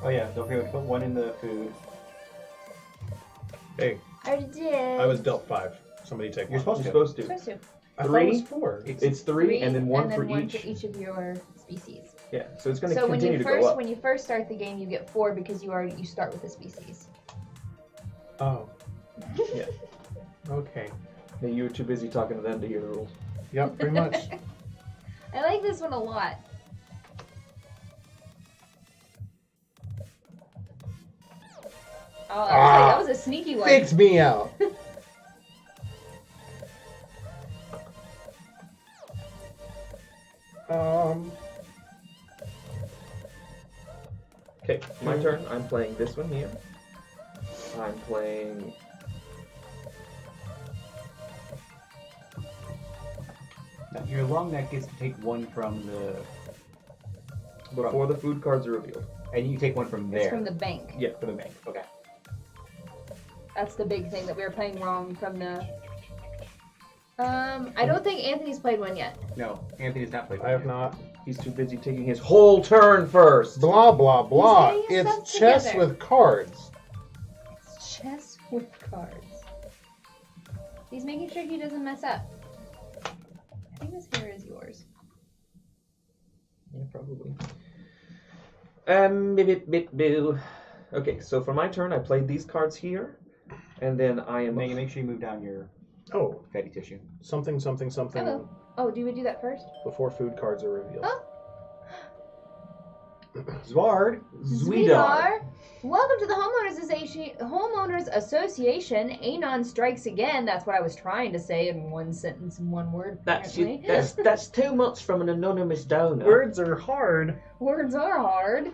Oh yeah, don't forget to put one in the food. Hey, I already did. I was dealt 5. Somebody take You're one. supposed You're to. supposed to. Supposed to. I thought it was 3. 4. It's 3 and then one for each. for each of your species. Yeah, so it's going to So continue to go up. when you first start the game, you get 4 because you start with a species. Oh. Yeah. Okay. Hey, you were too busy talking to them to hear the rules. Yep, pretty much. I like this one a lot. Oh, that was a sneaky one. Faked me out. Okay, my turn. I'm playing this one here. I'm playing... Now, your long neck gets to take one from the Before the food cards are revealed. And you take one from there. It's from the bank. Yeah. From the bank. Okay. That's the big thing that we were playing wrong from the... I don't think Anthony's played one yet. No, Anthony's not played. I have not. He's too busy taking his whole turn first. Blah, blah, blah. He's getting his It's stuff chess together. with cards. It's chess with cards. He's making sure he doesn't mess up. I think this here is yours. Yeah, probably. Boo. Okay, so for my turn, I played these cards here, and then I am. Megan, make sure you move down your Oh, fatty tissue. something, something, something. Hello. Oh, do we do that first? Before food cards are revealed. Oh. Zward. Zwidar. Welcome to the Homeowners Association. Anon strikes again. That's what I was trying to say in one sentence in one word. Apparently. That's too much from an anonymous donor. Words are hard. Words are hard.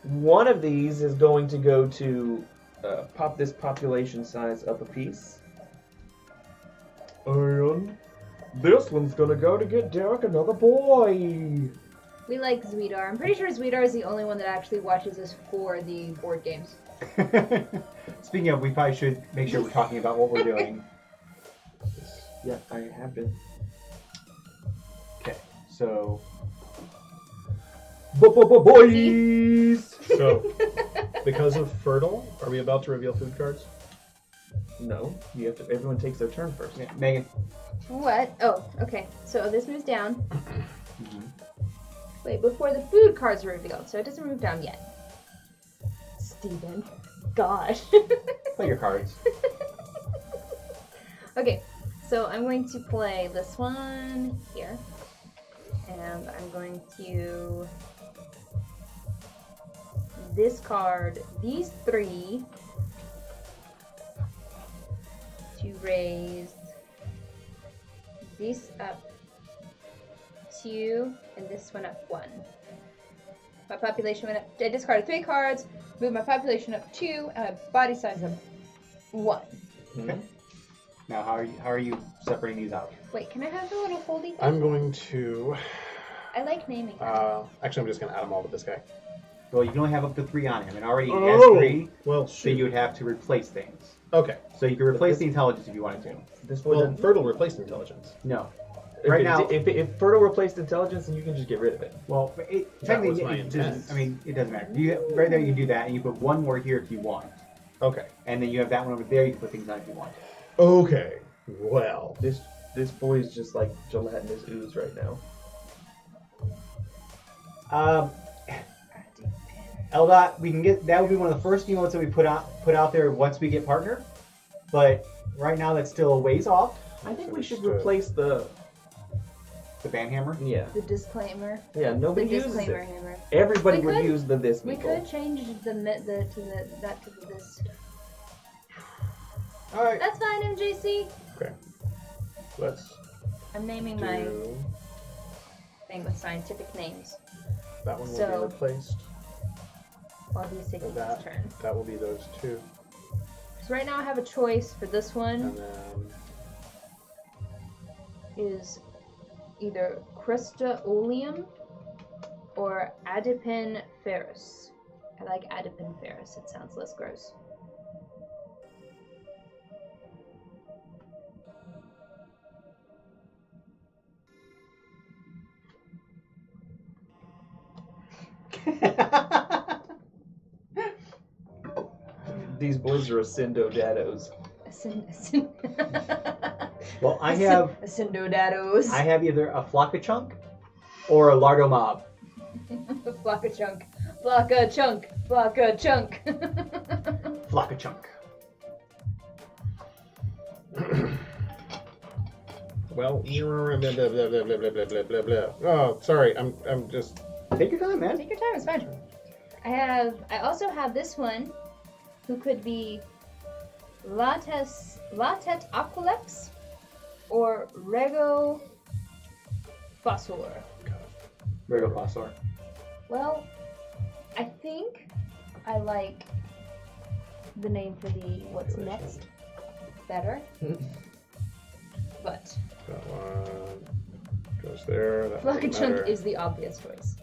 One of these is going to go to pop this population size up a piece. And this one's gonna go to get Derek another boy. We like Zwidar. I'm pretty sure Zwidar is the only one that actually watches us for the board games. Speaking of, we probably should make sure we're talking about what we're doing. Yeah, I have been. Okay, so Boys! So, because of Fertile, are we about to reveal food cards? No, you have to. Everyone takes their turn first. yeah, Megan. What? Oh, okay. So this moves down. Mhm. Wait, before the food cards are revealed, so it doesn't move down yet. Steven. Gosh. Play your cards. Okay, so I'm going to play this one here. And I'm going to discard these three to raise this up 2 and this one up 1. My population went up. I discarded 3 cards, moved my population up 2, and my body size up 1. Okay. Now, how are you separating these out? Wait, can I have the little foldy thing? I'm going to. I like naming them. Actually, I'm just going to add them all to this guy. Well, you can only have up to 3 on him, and already he has Oh! 3, Well, so shoot. you would have to replace things. Okay. So you can replace the intelligence if you wanted to. This one. Well, Fertile replaced intelligence. No. if right it- now- if Fertile replaced intelligence, then you can just get rid of it. Well, That technically, was my it doesn't, intent. I mean, it doesn't matter. Right there, you can do that, and you put one more here if you want. Okay. And then you have that one over there, you can put things on if you want. Okay. Well. This boy is just like gelatinous ooze right now. Eldot, we can get that would be one of the first emotes that we put out there once we get partner. But right now, that's still a ways off. I think So we should just, replace the. The banhammer. Yeah. The disclaimer. Yeah. The Nobody uses disclaimer it. hammer. Everybody We would could- use the this. We Meeple. could change that to this. All right. That's fine, MJC. Let's I'm naming my do. thing with scientific names That one will So- be replaced. while he's taking his That. turn. That will be those two. So right now I have a choice for this one And then. is either Crista oleum or Adipin ferus. I like Adipin ferus. It sounds less gross. These boys are Acindo-dados. Well, I have Acindodados. I have either a Flockachunk or a Lardo Mob. Flocka chunk. Flocka chunk. Flocka chunk. Flockachunk. Well, blah, blah, blah, blah, blah, blah, blah, blah, blah. Oh, sorry. I'm just. Take your time, man. Take your time, it's fine. I also have this one who could be Latet Aqualex or Rego Fossor. Rhodoposaur. Well, I think I like the name for the what's next better. But Got one. goes there. That Flock and doesn't chunk matter. is the obvious choice.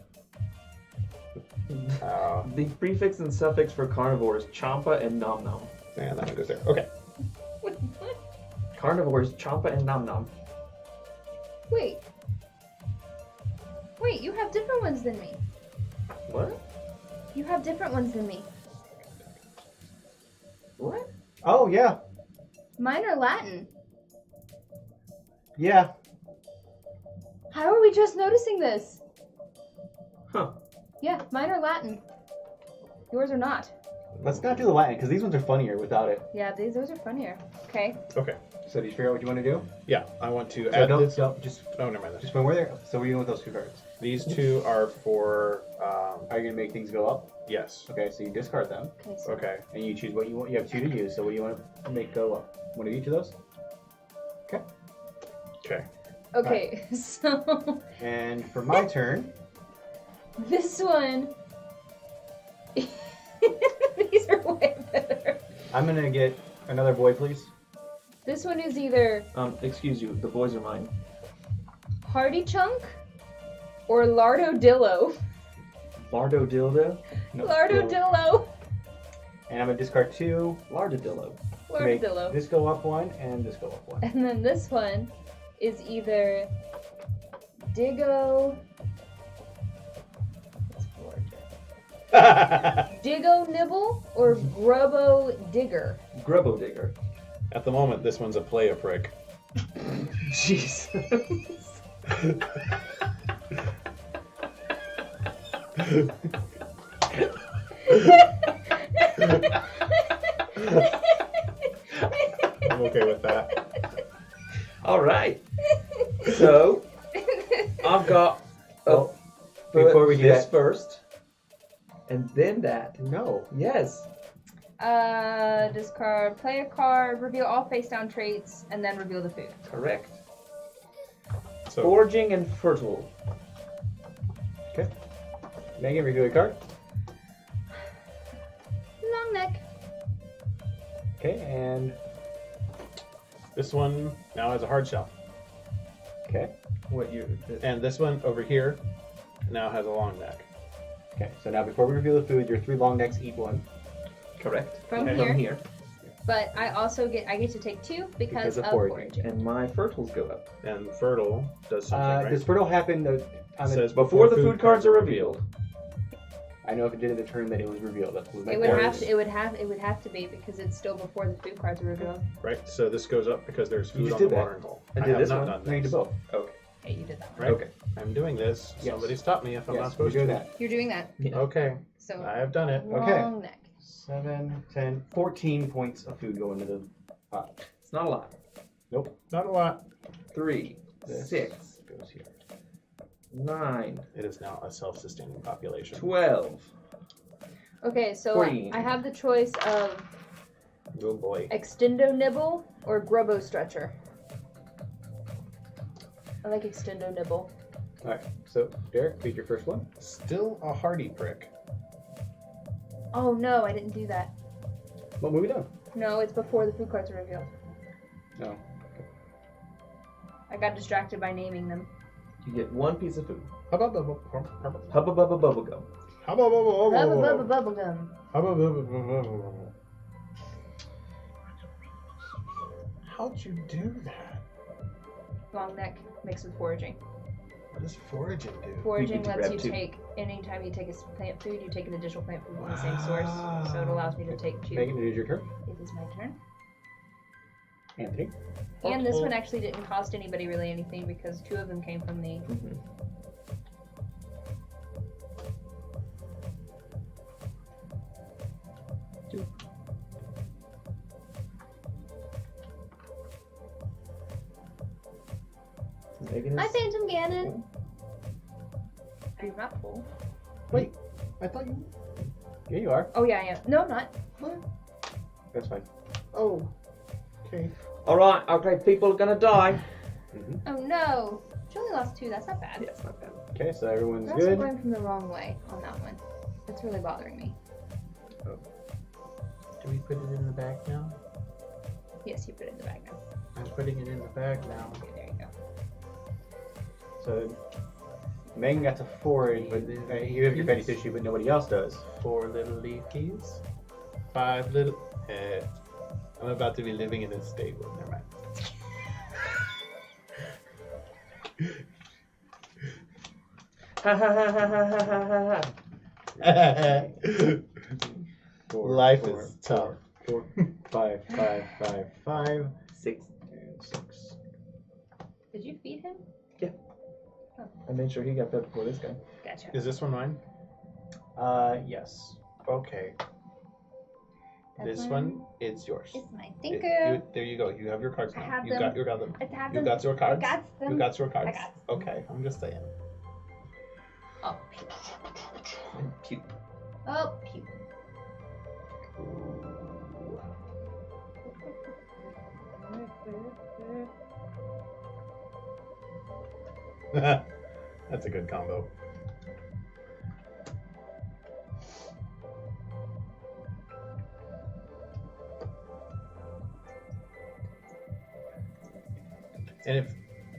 The prefix and suffix for carnivore is champa and nom nom. And that one goes there. Okay. What? Carnivore is champa and nom nom. Wait. Wait, you have different ones than me. What? You have different ones than me. What? Oh, yeah. Mine are Latin. Yeah. How are we just noticing this? Huh. Yeah, mine are Latin. Yours are not. Let's not do the Latin, because these ones are funnier without it. Yeah, those are funnier. Okay. Okay. So do you figure out what you want to do? Yeah, I want to So add don't, this. don't, just, Oh, never mind. just when we're there. So what are you doing with those 2 cards? These 2 are for. Are you going to make things go up? Yes. Okay, so you discard them, Okay. So Okay. and you choose what you want. You have 2 to use, so what do you want to make go up? One of each of those? Okay. Okay. So And for my turn, this one. These are way better. I'm going to get another boy, please. This one is either Excuse you, the boys are mine. Hardy Chunk or Lardodillo. Lardo dildo? No, Lardodillo. And I'm going to discard 2 Lardodillo. to make Lardodillo. this go up 1 and this go up 1. And then this one is either Diggo. Let's forge it. Diggo Nibble or Grubbo Digger. Grubbo digger. At the moment, this one's a play a prick. Jeez. I'm okay with that. All right. So I've got Well, before we do this that- first, and then that. No. Yes. Discard, play a card, reveal all face down traits, and then reveal the food. Correct. So Foraging and fertile. Megan, reveal your card. Long neck. Okay, and this one now has a hard shell, okay. What you? and this one over here now has a long neck. Okay, so now before we reveal the food, your 3 long necks eat 1. Correct. From Okay. here. But I also get to take 2 because Because of of foraging. foraging. And my fertiles go up. And fertile does something, right? Does fertile happen on the, Says Before the food cards are revealed. I know if it did at the turn that it was revealed. That was my It would point. have to. It would have to be because it's still before the food cards are revealed. Right? So this goes up because there's You food just on the did that. watering hole. I did have this not one? done No, you did this. both. Okay. Hey, you did that one. Right? Okay. I'm doing this. Yes. Somebody stop me if I'm not Yes, we supposed do to. that. You're doing that. Okay. So I have done it. Okay. long neck. 7, 10, 14 points of food go into the pot. It's not a lot. Not a lot. 3, This 6, goes here. 9, It is now a self-sustaining population. 12. Okay, so 14. I have the choice of Oh boy. Extendo Nibble or Grubbo Stretcher. I like Extendo Nibble. Alright, so Derek, pick your first one. Still a hardy prick. Oh no, I didn't do that. What movie done? No, it's before the food cards are revealed. No. I got distracted by naming them. You get 1 piece of food. Hubba bubba Hubba bubba bubble gum. hubba bubba Bubba bubba bubba bubblegum. hubba bubba bubba. How'd you do that? Long neck mixed with foraging. What does foraging do? Foraging to lets grab you 2. take, anytime you take a plant food, you take an additional plant food from the same source. So it allows me to take 2. Megan, it is your turn. It is my turn. Anthony. And this one actually didn't cost anybody really anything because 2 of them came from the. Mhm. Megan Hi, is Phantom Ganon. I'm not full. I thought you. Yeah, you are. Oh yeah, I am. No, I'm not. That's fine. Oh. Okay. Alright, okay, people are gonna die. Oh no. She only lost 2. That's not bad. Yeah, it's not bad. Okay, so everyone's We're also good. going from the wrong way on that one. That's really bothering me. Do we put it in the bag now? Yes, you put it in the bag now. I'm putting it in the bag now. Okay, there you go. So Megan got to forage, but you have your petty fishy, but nobody else does. 4 little leafies. 5 little. I'm about to be living in a stable. Never mind. Ha ha ha ha ha ha ha ha. Life is tough. 4, 5, 5, 5, 5, 6, and 6. Did you feed him? I made sure he got fed before this guy. Gotcha. Is this one mine? Yes. Okay. That's This mine. one is yours. It's mine. Thank It- you. There you go. You have your cards I now. have You them. got them. I have You them. got your cards. I got them. You got your cards. I got them. Okay, I'm just saying. Oh, Cute. oh, pew. That's a good combo. And if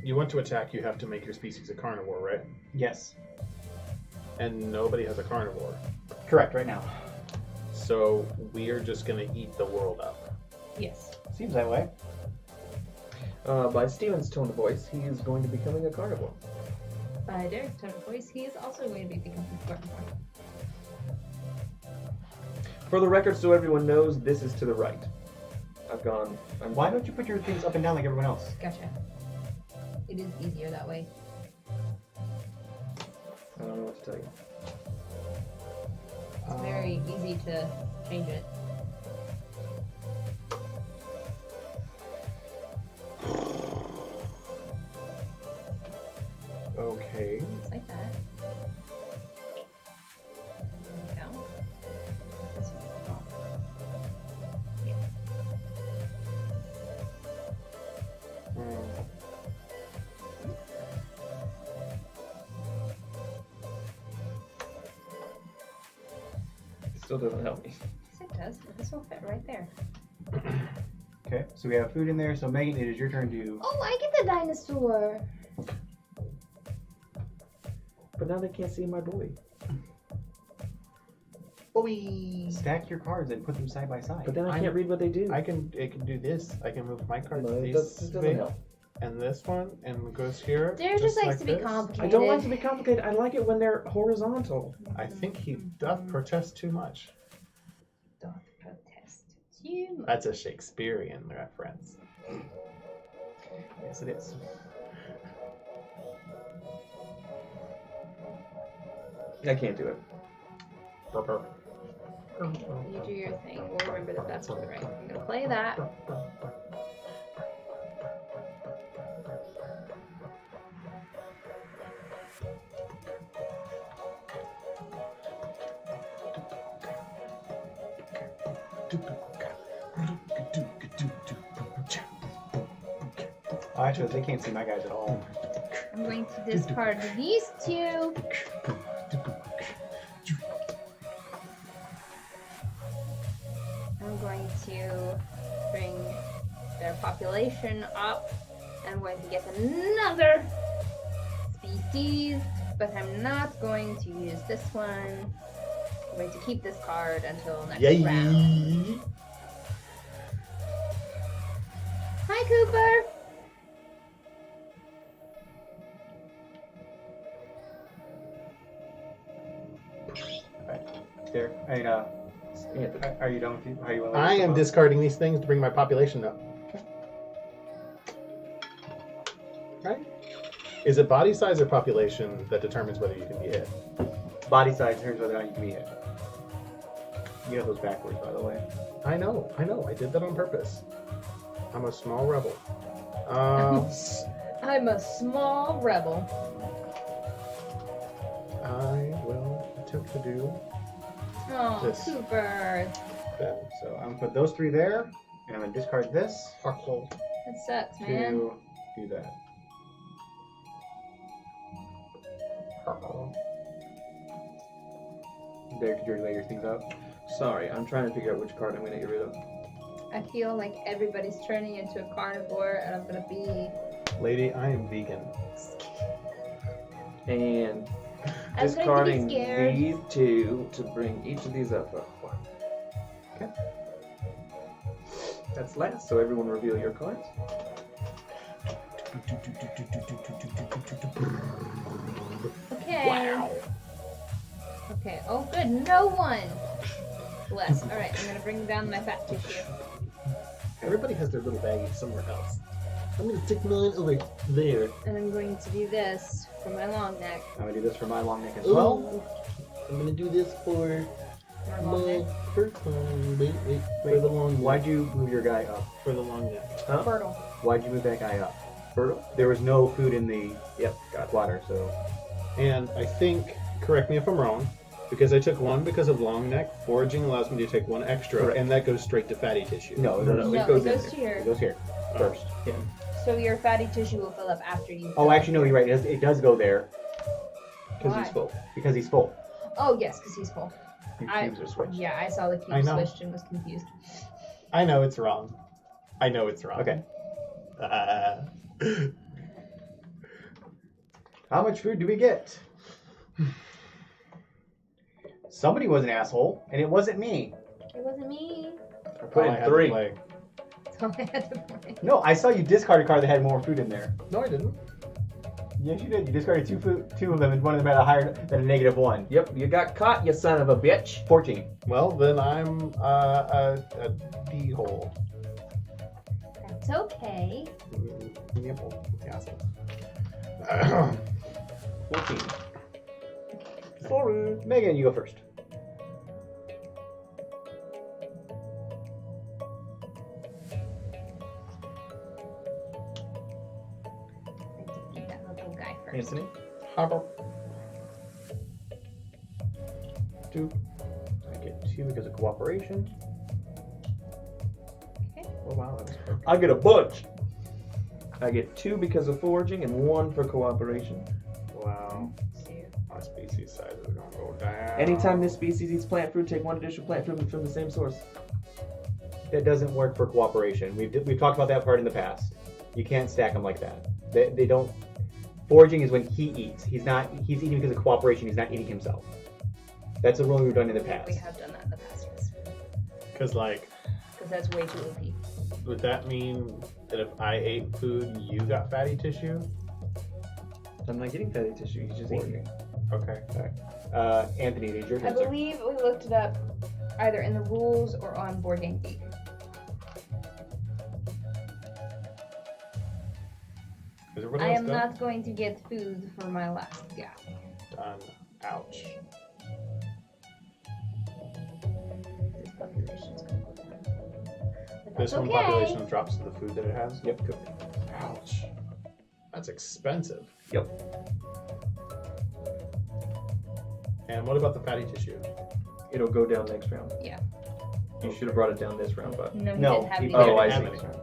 you want to attack, you have to make your species a carnivore, right? Yes. And nobody has a carnivore. Correct, right now. So we are just going to eat the world up. Yes. Seems that way. By Steven's tone of voice, he is going to be becoming a carnivore. By Derek's tone of voice, he is also going to be becoming a carnivore. For the record, so everyone knows, this is to the right. Why don't you put your things up and down like everyone else? Gotcha. It is easier that way. I don't know what to tell you. It's very easy to change it. Okay. It's like that. Down. This one. Oh. Yeah. Still doesn't help me. Yes, it does. This will fit right there. Okay, so we have food in there. So Megan, it is your turn to. Oh, I get the dinosaur. But now they can't see my boy. Stack your cards and put them side by side. But then I can't read what they do. It can do this. I can move my cards No, it this doesn't way, help. and this one, and it goes here. Derek just likes to be this. complicated. I don't like to be complicated. I like it when they're horizontal. I think he doth protest too much. Doth protest too much. That's a Shakespearean reference. Yes, it is. I can't do it. You do your thing. We'll remember that that's what right. I'm gonna play that. Oh, actually, they can't see my guys at all. I'm going to discard these two. I'm going to bring their population up. I'm going to get another species, but I'm not going to use this one. I'm going to keep this card until next round. Hi, Cooper. There. Are you done with you? How you want to I am discarding these things to bring my population up. Right? Is it body size or population that determines whether you can be hit? Body size determines whether or not you can be hit. You have those backwards, by the way. I know. I did that on purpose. I'm a small rebel. I'm a small rebel. I will attempt to do Oh, This. Cooper. that. So I'm gonna put those three there, and I'm gonna discard this That sucks, man. to do that. Derek, did you lay your things out? Sorry, I'm trying to figure out which card I'm going to get rid of. I feel like everybody's turning into a carnivore, and I'm gonna be. Lady, I am vegan. and I'm going to be discarding scared. these two to bring each of these up. Okay. That's last, so everyone reveal your cards. Okay. Wow. Okay. Oh, good. No one. Bless. All right. I'm gonna bring down my fat tissue. Everybody has their little baggie somewhere else. I'm gonna stick mine over there. And I'm going to do this for my long neck. I'm gonna do this for my long neck as well. I'm gonna do this for My long neck. first wait, for the long neck. Why'd you move your guy up? For the long neck. Huh? Fertile. Why'd you move that guy up? Fertile? There was no food in the water, so And I think, correct me if I'm wrong, because I took one because of long neck, foraging allows me to take one extra, Correct. and that goes straight to fatty tissue. no, No, it goes in to there. your. It goes here first. So your fatty tissue will fill up after you. Oh, actually, no, you're right. It does go there Because Why? he's full. because he's full. Oh yes, because he's full. Your I- cubes are switched. Yeah, I saw the cube I know. switched and was confused. I know it's wrong. I know it's wrong. Okay. Uh, How much food do we get? Somebody was an asshole, and it wasn't me. It wasn't me. I put all I in had to 3. play. That's all I had to play. No, I saw you discard a card that had more food in there. No, I didn't. Yes, you did. You discarded two of them, and one of them had a higher than a -1. Yep, you got caught, you son of a bitch. 14. Well, then I'm a D-hole. That's okay. Nipple. Asshole. 14. Sorry. Megan, you go first. I defeat that little guy first. Anthony. Hopper. 2. I get 2 because of cooperation. Oh, wow, that was quick. I get a bunch. I get 2 because of foraging and 1 for cooperation. Wow. My species size is gonna go down. Anytime this species eats plant food, take 1 additional plant food from the same source. That doesn't work for cooperation. We've talked about that part in the past. You can't stack them like that. They don't. Foraging is when he eats. He's eating because of cooperation. He's not eating himself. That's a rule we've done in the past. We have done that in the past, yes. Because, like, Because that's way too OP. would that mean that if I ate food, you got fatty tissue? I'm not getting fatty tissue, he's just eating it. Okay. Anthony, it is your I turn, sir. believe we looked it up either in the rules or on Board Game Geek. Is everybody I else am done? not going to get food for my last guy. Done. Ouch. This population's gonna go down. But This that's one okay. population drops to the food that it has? Yep. Ouch. That's expensive. Yep. And what about the fatty tissue? It'll go down next round. Yeah. You should have brought it down this round, but. No, he No, didn't have he any. didn't. Oh, I have see. any.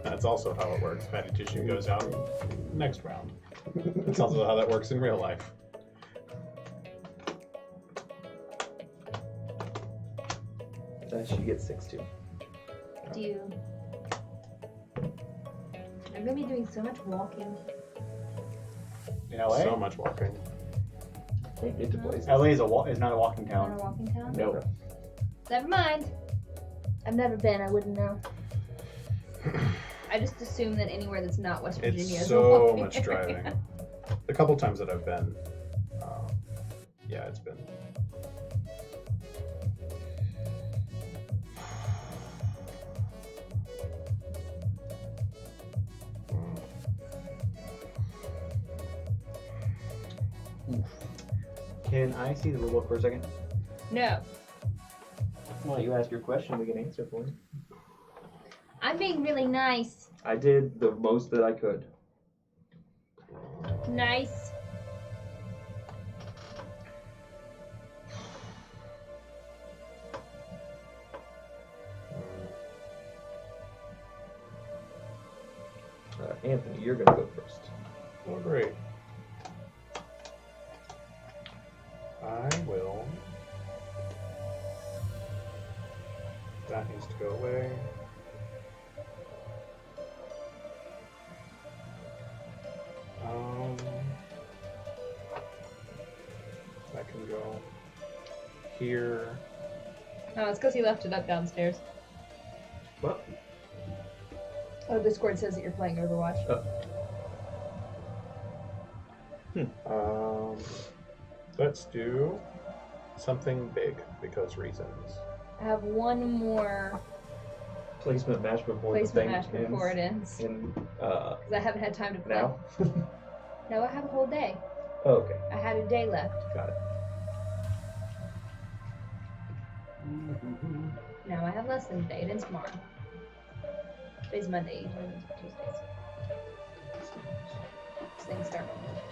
That's also how it works. Fatty tissue goes out next round. That's also how that works in real life. She gets 6 too. Do you? I'm gonna be doing so much walking. In LA? So much walking. Can't get to places. LA is not a walking Not town. a walking town? No. Never mind. I've never been. I wouldn't know. I just assume that anywhere that's not West Virginia It's is a so walking much area. driving. The couple times that I've been, yeah, it's been. Can I see the rulebook for a second? No. Well, you ask your question, we can answer for you. I'm being really nice. I did the most that I could. Nice. Anthony, you're gonna go first. Oh, great. I will. That needs to go away. here. Oh, it's because he left it up downstairs. What? Oh, Discord says that you're playing Overwatch. Let's do something big because reasons. I have one more Placement match before placement the thing match before ends. it ends. Because Because I haven't had time to play. now? No, I have a whole day. Oh, okay. I had a day left. Got it. Now I have less than a day. It ends tomorrow. Today's Monday. Usually it's Tuesdays. These things start on Monday.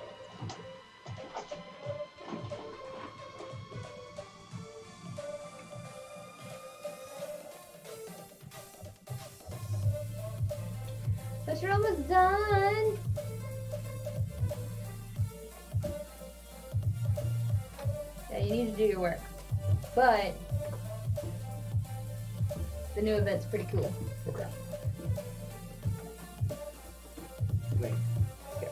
But you're almost done. Yeah, you need to do your work. But the new event's pretty cool. Okay. Wait. Yeah.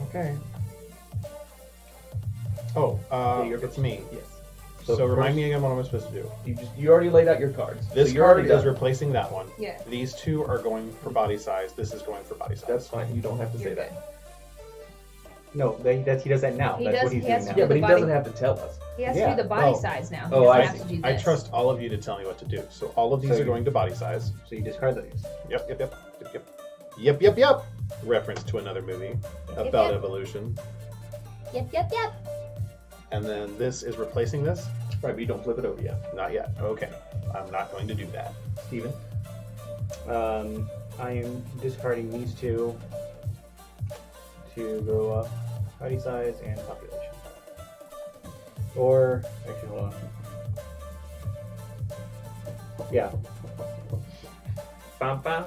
Okay. Oh, you're it's me. Yes. So remind first- me again what I'm supposed to do. You already laid out your cards. This so you're already card is done. replacing that one. Yeah. These two are going for body size. This is going for body size. That's fine. You don't have to say You're that. No, he does that now. He That's does- what he's he has doing to now. Yeah, but he body- doesn't have to tell us. He has Yeah. to do the body Oh. size now. Oh, He I doesn't have to do I this. trust all of you to tell me what to do. So all of these So are you- going to body size. So you discard those. Yep. Reference to another movie about yep. evolution. Yep. And then this is replacing this? Right, but you don't flip it over yet. Not yet. Okay. I'm not going to do that. Steven? I am discarding these two to go up body size and population. Or, actually, hold on. Yeah. Bam, bam.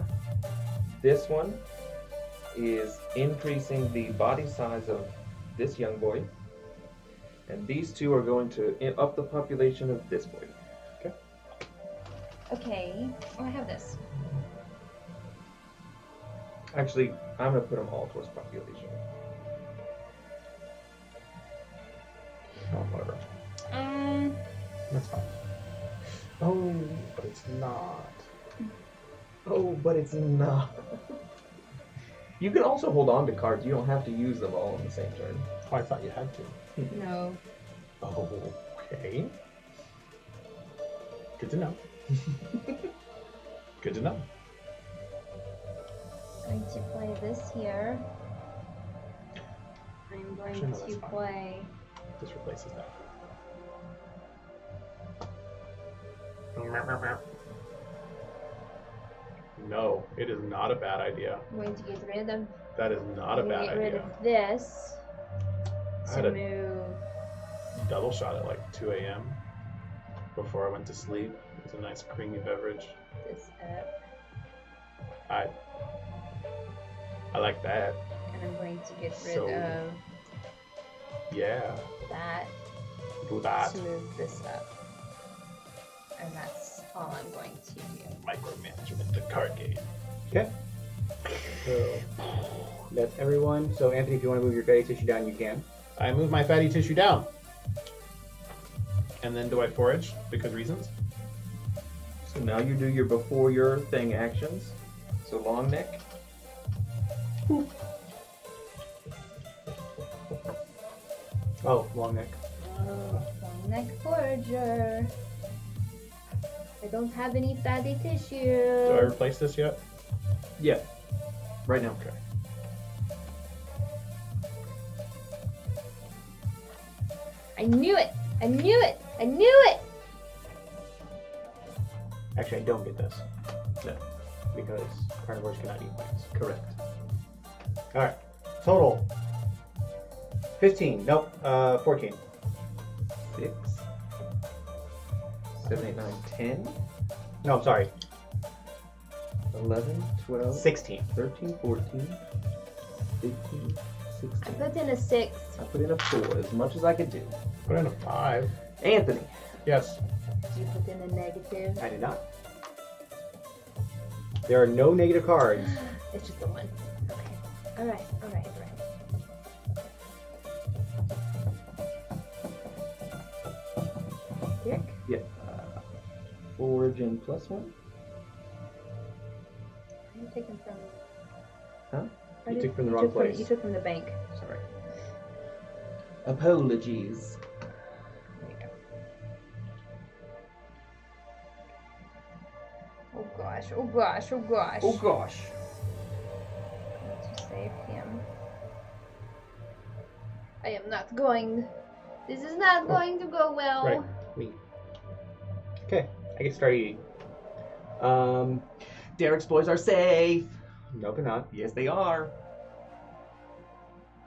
This one is increasing the body size of this young boy. And these two are going to up the population of this boy. Okay. Oh, I have this. Actually, I'm going to put them all towards population. Oh, whatever. That's fine. Oh, but it's not. Oh, but it's not. You can also hold on to cards. You don't have to use them all in the same turn. Oh, I thought you had to. No. Oh, okay. Good to know. Good to know. I'm going to play this here. I'm going Actually, no, that's to fine. play. This replaces that. No, it is not a bad idea. I'm going to get rid of. That is not a I'm going bad to get rid idea. of this I had to a move. double shot at like 2 a.m. before I went to sleep. It was a nice creamy beverage. This up, I like that. and I'm going to get rid So- of Yeah, that do that. to move this up, and that's all I'm going to do. Micromanagement, the card game. Okay. So, that's everyone. So, Anthony, if you want to move your fatty tissue down, you can. I move my fatty tissue down. And then do I forage? Because reasons? So now you do your before your thing actions. So long neck. Oh, long neck. Long neck forager. I don't have any fatty Do I tissue. replace this yet? Yeah. Right now. Okay. I knew it! I knew it! I knew it! Actually, I don't get this. No. Because carnivores cannot eat plants. Correct. Alright. Total. 15. Nope. 14. 6, 7, 8, 9, 10, No, I'm sorry. 11, 12, 16. 13, 14, 15, I 16. put in a 6. I put in a 4, as much as I could do. Put in a 5. Anthony. Yes. Did you put in a negative? I did not. There are no negative cards. It's just the one. Okay. Alright. Dick? Yeah. Origin +1. I'm taking from... Huh? You took from the wrong place. You took from the bank. Sorry. Apologies. There you go. Oh gosh. Oh gosh. To save him. I am not going. This is not going to go well. Right. Me. Okay, I get started eating. Derek's boys are safe. No, they're not. Yes, they are.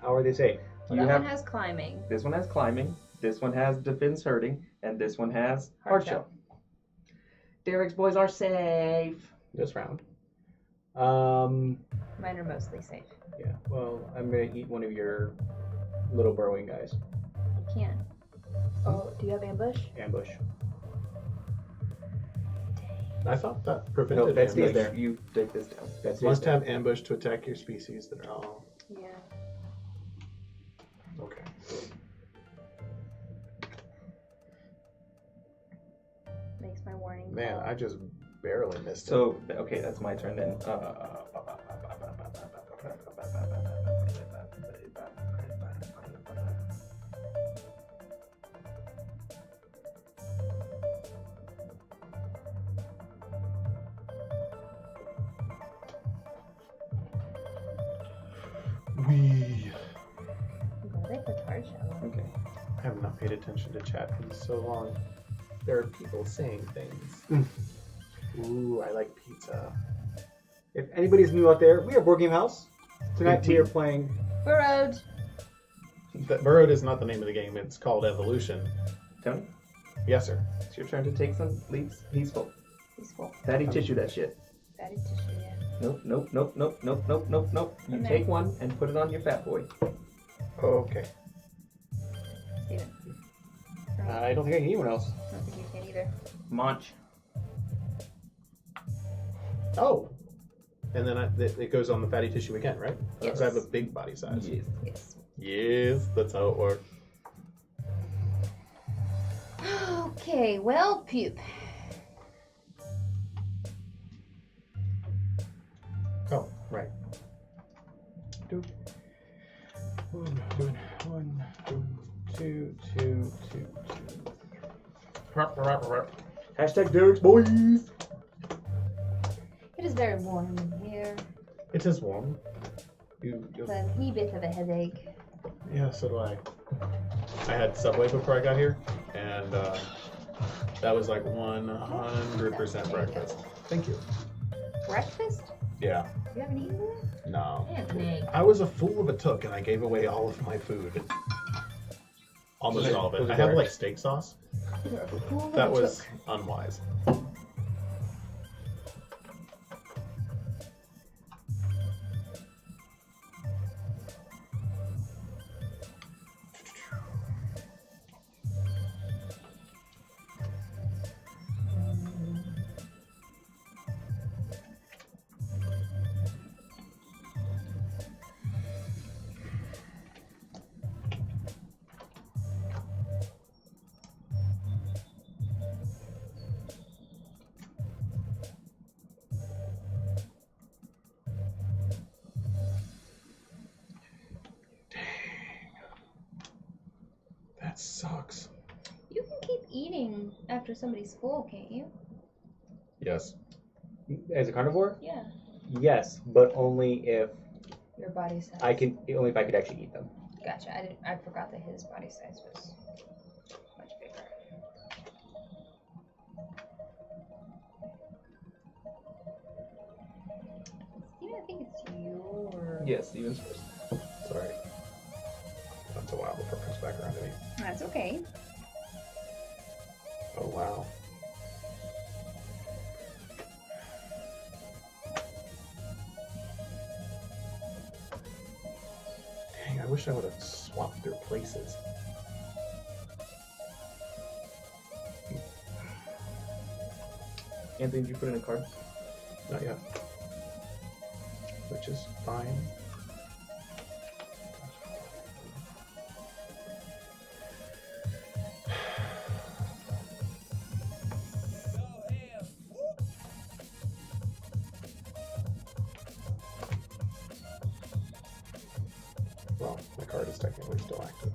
How are they safe? Well, that one has climbing. This one has climbing. This one has defense hurting, and this one has Hard hard shell. Derek's boys are safe. This round. Mine are mostly safe. Yeah. Well, I'm gonna eat one of your little burrowing guys. You can. Oh, do you have ambush? Ambush. I thought that prevented No, that stays ambush. there. You take this down. That's Must it. have ambush to attack your species that are all... Yeah. Okay. Makes my warning. Man, call. I just barely missed it. So, okay, that's my turn then. Oh, they put hard shell. Okay. I have not paid attention to chat in so long. There are people saying things. Ooh, I like pizza. If anybody's new out there, we are Board Game House. Tonight we are playing. Burrowed. Burrowed is not the name of the game. It's called Evolution. Tony, Yes, sir. it's your turn to take some leaps. Peaceful. Peaceful. Fatty tissue that shit. Fatty tissue, yeah. Nope. You Okay. take one and put it on your fat boy. Okay. Steven. I don't think I can eat anyone else. I don't think you can either. Munch. Oh. And then it goes on the fatty tissue again, right? Yes. Because I have a big body size. Yes. Yes. Yes, that's how it works. Okay, well, poop. Oh, right. Doing 1, 2, 2. Hashtag Derek's boys. It is very warm in here. It is warm. It's a wee bit of a headache. Yeah, so do I. I had Subway before I got here, and that was like 100% breakfast. Thank you. Breakfast? Yeah. You haven't eaten that? No. Anthony. I was a fool of a took, and I gave away all of my food. Almost all of it. Was it I have dark? like steak sauce. You're a fool of That a was took. unwise. That sucks. You can keep eating after somebody's full, can't you? Yes. As a carnivore? Yeah. Yes, but only if Your body size. only if I could actually eat them. Gotcha. I forgot that his body size was much bigger. Steven, I think it's you or... Yes, Steven's first. Sorry. That's a while before it comes back around to me. That's okay. Oh, wow. Dang, I wish I would have swapped their places. Anthony, did you put in a card? Not yet. Which is fine. card is technically still active.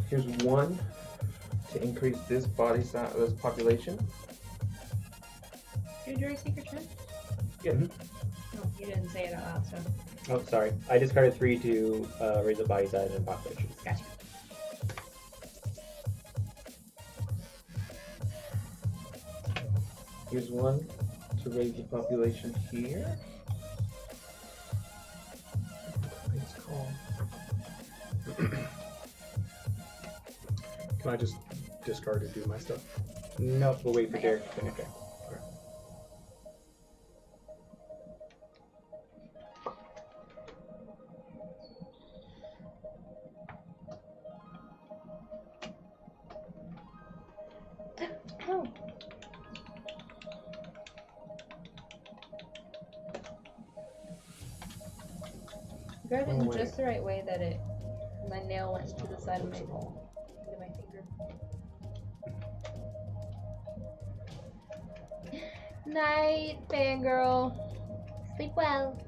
Here's 1 to increase this body size, this population. Did you already take your turn? Yeah. No, you didn't say it out loud, so. Oh, sorry. I discarded 3 to raise the body size and population. Gotcha. Here's 1 to raise the population here. It's called. Can I just discard and do my stuff? Nope, we'll wait for Derek to finish. Okay. Oh. I grabbed it in just the right way that my nail went to the side of my finger. Night, fangirl. Sleep well.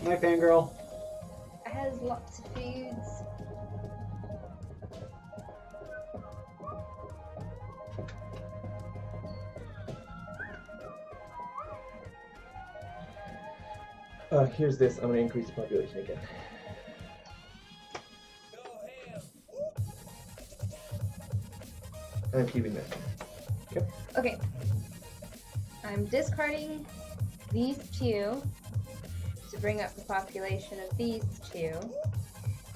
My fangirl. It has lots of foods. Here's this. I'm going to increase the population again. I'm keeping that. Yep. Okay. I'm discarding these 2 to bring up the population of these 2.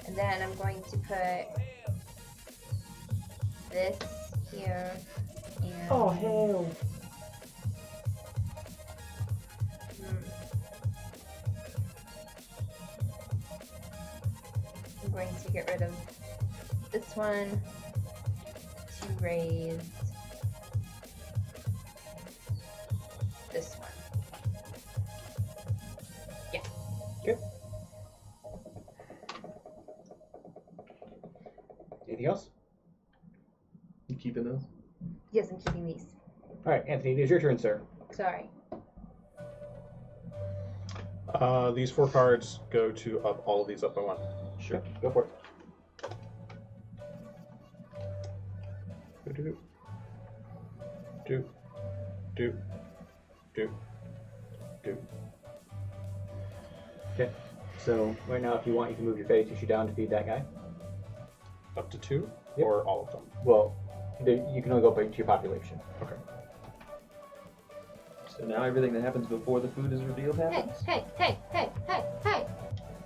And then I'm going to put this here and... Oh, hell. I'm going to get rid of this one to raise this one. Yeah. Okay. Anything else? You keeping those? Yes, I'm keeping these. All right, Anthony, it is your turn, sir. Sorry. These 4 cards go to up all of these up by 1. Sure. Go for it. Do. Okay. So right now, if you want, you can move your face issue down to feed that guy. Up to 2, Yep. or all of them? Well, you can only go up to your population. Okay. So now everything that happens before the food is revealed Hey, happens. hey.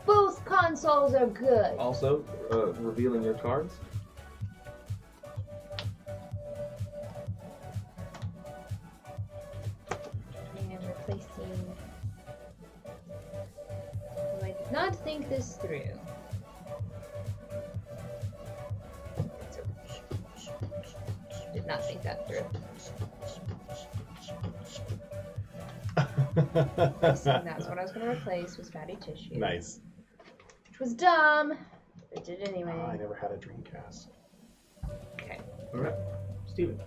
Both consoles are good. Also, revealing your cards. And replacing... I did not think this through. Did not think that through. That's what I was going to replace was fatty tissue. Nice. Which was dumb. But did anyway. I never had a Dreamcast. Okay. All right. Steven.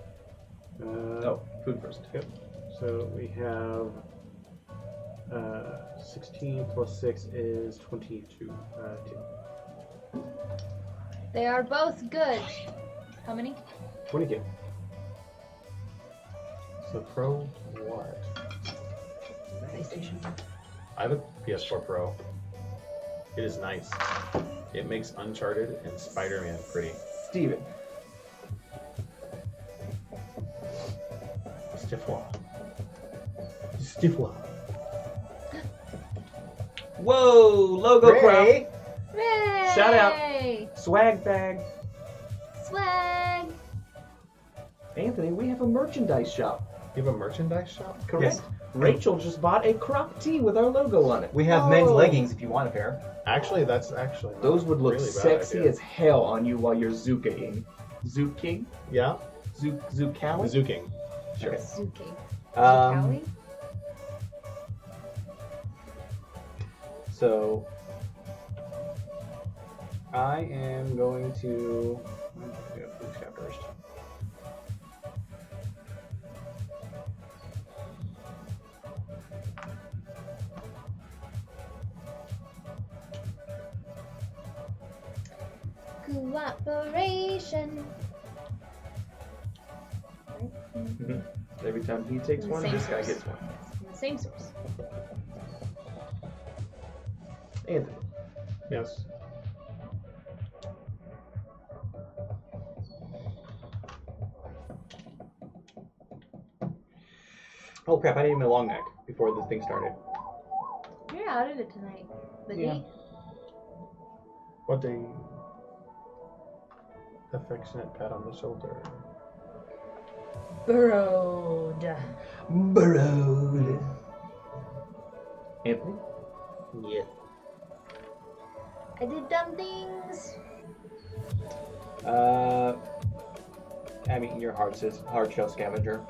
Oh, Food first. Yep. So we have 16 plus 6 is 22. 2. They are both good. How many? 22. So Pro what? PlayStation. I have a PS4 Pro. It is nice. It makes Uncharted and Spider-Man pretty. Steven. Stifwa. Whoa! Logo crop. Ray! Hooray! Shout out. Swag bag. Swag! Anthony, we have a merchandise shop. You have a merchandise shop? Correct. Yes. Rachel just bought a crop tee with our logo on it. We have men's leggings if you want a pair. Actually, that's actually not Those would look really bad sexy idea. as hell on you while you're zooking. Zooking? Yeah, Zookowing? Zooking. Sure. Suki. Um, Zookowing? So I am going to Blue Sky first. Cooperation. Every time he takes From the one, same this guy source. gets one. Yes, from the same source. Anthony. Yes. Oh crap! I didn't even long neck before this thing started. You're out of it tonight, buddy. Yeah. What a affectionate pat on the shoulder. Burrowed. Burrowed. Anthony? Yeah. I did dumb things. I'm eating your hard shell scavenger.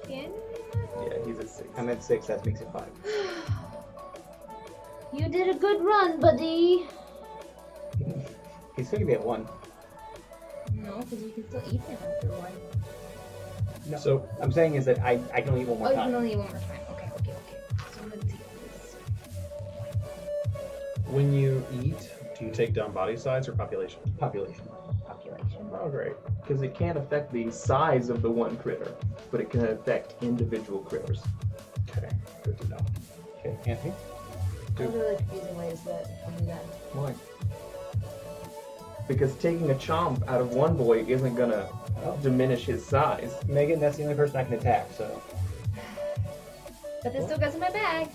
Again? Yeah, he's at 6. I'm at 6. That makes it 5. You did a good run, buddy. He's still gonna be at 1. No, because you can still eat him after one. No. So I'm saying is that I can only eat one more Oh, you time. can only eat one more time. Okay. So I'm gonna take this. when you eat, do you take down body size or population? Population. Population. Oh, great. Because it can't affect the size of the one critter, but it can affect individual critters. Okay, good to know. Okay, Anthony. Those are really confusing ways that I do that. Why? Because taking a chomp out of one boy isn't gonna diminish his size. Megan, that's the only person I can attack. So. But this still goes in my bag.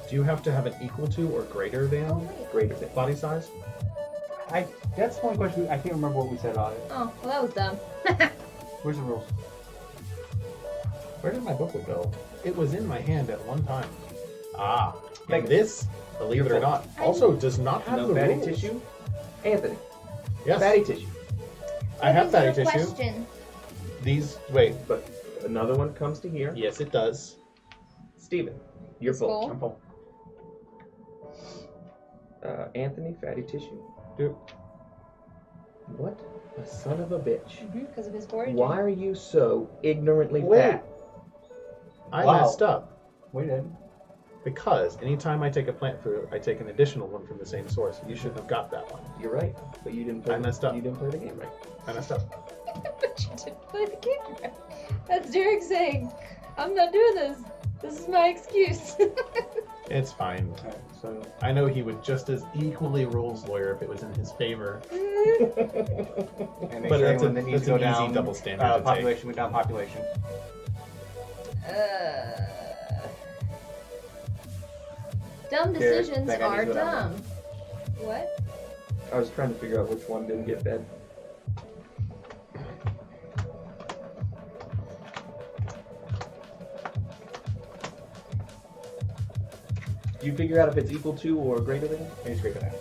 Do you have to have an equal to or greater than Oh, wait. Greater than. body size? That's one question. I can't remember what we said about it. Oh, well, that was dumb. Where's the rules? Where did my booklet go? It was in my hand at one time. Ah, Like and this, believe it or not, also does not have No the fatty rules. tissue? Anthony, Yes, fatty tissue. I have fatty What is your tissue. question? These, wait, But another one comes to here. yes, it does. Steven, you're full. Full. I'm full. Anthony, fatty tissue. Dude. What a son of a bitch. Because of his origin. Why are you so ignorantly Wait. fat? I Wow. messed up We did. because anytime I take a plant food, I take an additional one from the same source. You shouldn't have got that one. You're right, but you didn't play. I messed up. You didn't play the game right. I messed up. But you didn't play the game right. That's Derek saying, I'm not doing this. This is my excuse. It's fine. Alright, so. I know he would just as equally rules lawyer if it was in his favor. And But sure that's anyone that needs an to go easy down, double standard to take. population went down population. Dumb Derek, decisions that guy are needs to go down. dumb. What? I was trying to figure out which one didn't get fed. Do you figure out if it's equal to or greater than? It's greater than.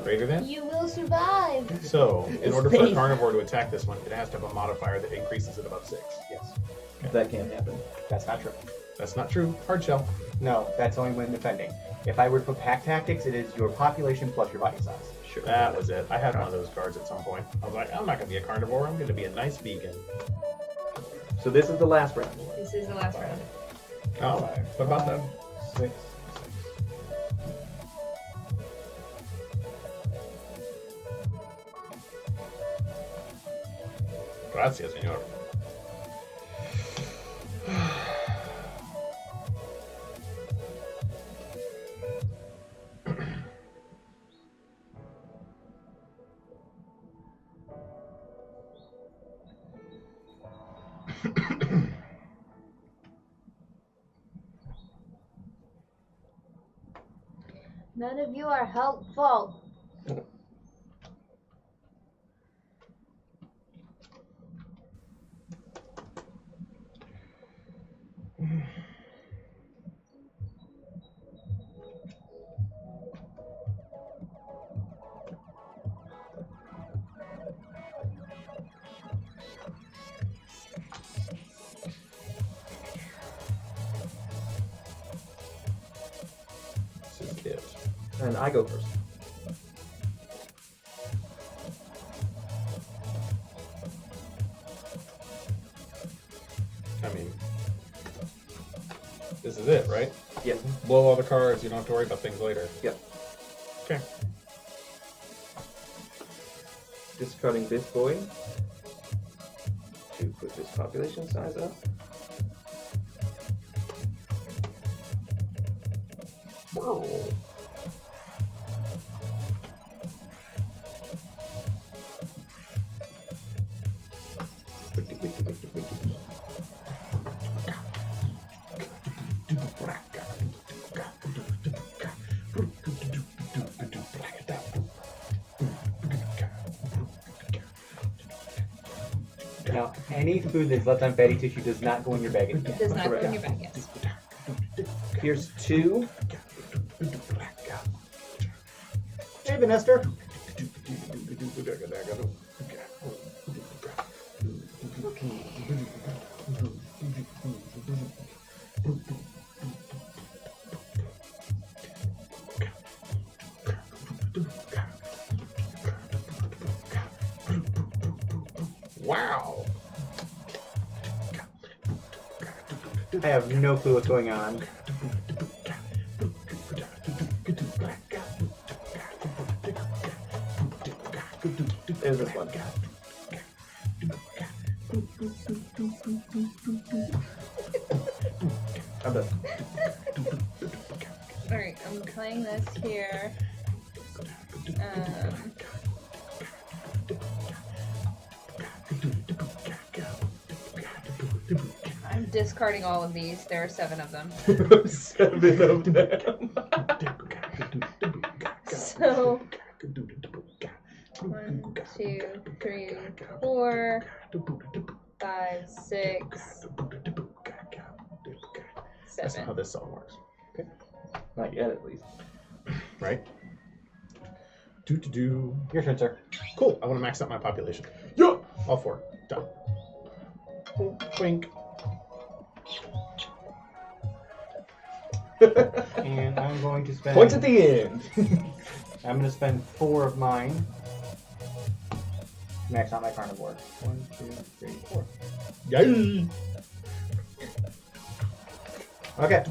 Greater than? You will survive. So, in order for a Space. carnivore to attack this one, it has to have a modifier that increases it above 6. Yes. That can't happen. That's not true. That's not true. Hard shell. No, that's only when defending. If I were to put pack tactics, it is your population plus your body size. Sure. That was it. I had one of those cards at some point. I was like, I'm not going to be a carnivore. I'm going to be a nice vegan. So this is the last round. This is the last round. Oh, what about that? 6. Gracias, señor. None of you are helpful. And I go first. I mean, this is it, right? Yep. Blow all the cards. You don't have to worry about things later. Yep. Okay. Discarding this boy to put this population size up. Wow. Now, any food that's left on fatty tissue does not go in your bag. It does not go in your bag, yes. Here's 2. Hey, Vanessa. Wow. I have no clue what's going on. There's this one. I'm done. Alright, I'm playing this here. I'm discarding all of these. There are 7 of them. 7 of them. So 1, 2, 3, 4, 5, 6, That's not how 7. this song works, Not yet, at least. right? Do. Your turn, sir. Cool. I want to max out my population. Yeah. All 4. Done. Wink. And I'm going to spend. Points at the end. I'm going to spend 4 of mine. Max out my carnivore. 1, 2, 3, 4. Yay. Okay.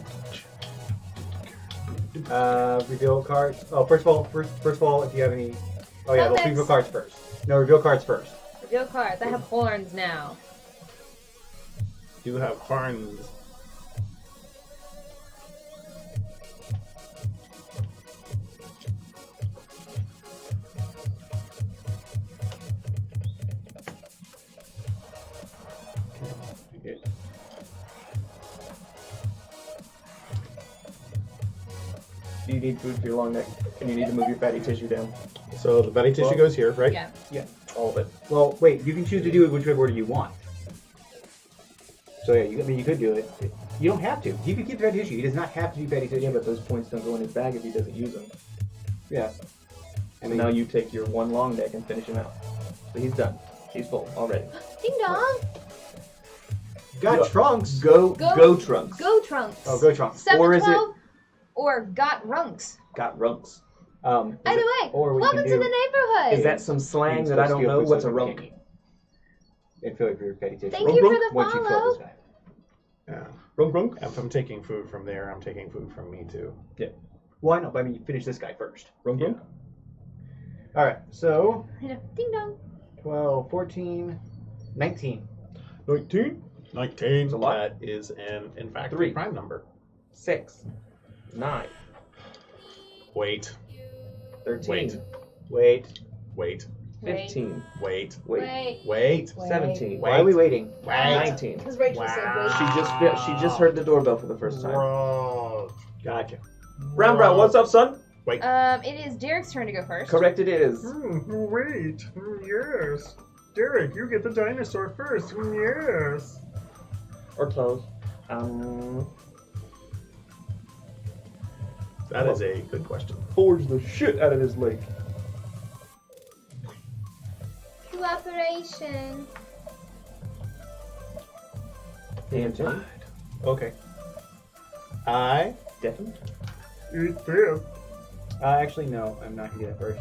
Reveal cards. Oh, first of all, if you have any. Oh yeah, let's reveal cards first. No, reveal cards first. Reveal cards. I have horns now. You have horns. You need food for your long neck, and you need to move your fatty tissue down. So the fatty tissue goes here, right? Yeah. Yeah, all of it. Well, wait. You can choose to do it whichever order you want. So yeah, you could do it. You don't have to. He can keep the fatty tissue. He does not have to do fatty tissue. Yeah, but those points don't go in his bag if he doesn't use them. Yeah. And now you take your 1 long neck and finish him out. So he's done. He's full already. Ding dong. Got Go. trunks. Go Trunks. Go Trunks. Oh, go trunks. 712 or Got Runks. Got runks. Either way, or we welcome can to do- the neighborhood. Is that some slang Means that I go don't steal know? food What's so a we runk? can't eat. And fill up your fatty tissue. Thank you for the Once you kill follow. this guy. Yeah. Runk runk. If I'm taking food from there, I'm taking food from me too. Why not? I mean, you finish this guy first. Runk runk. All right. So Ding dong. 12, 14, 19. 19. 19. It's a lot. That is in fact, 3. a prime number. 6. 9. Wait. 13. Wait. Wait. 15. Wait. Wait. 17. Why are we waiting? 19. Because Rachel said wait. She just heard the doorbell for the first time. Wrong. Gotcha. Brown Brown, what's up, son? It is Derek's turn to go first. Correct, it is. Wait. Yes. Derek, you get the dinosaur first. Yes. Or close. That is a good question. Forge the shit out of his leg. Cooperation. And Jim. Okay. I Devin. eat this. Actually, no. I'm not going to do that first.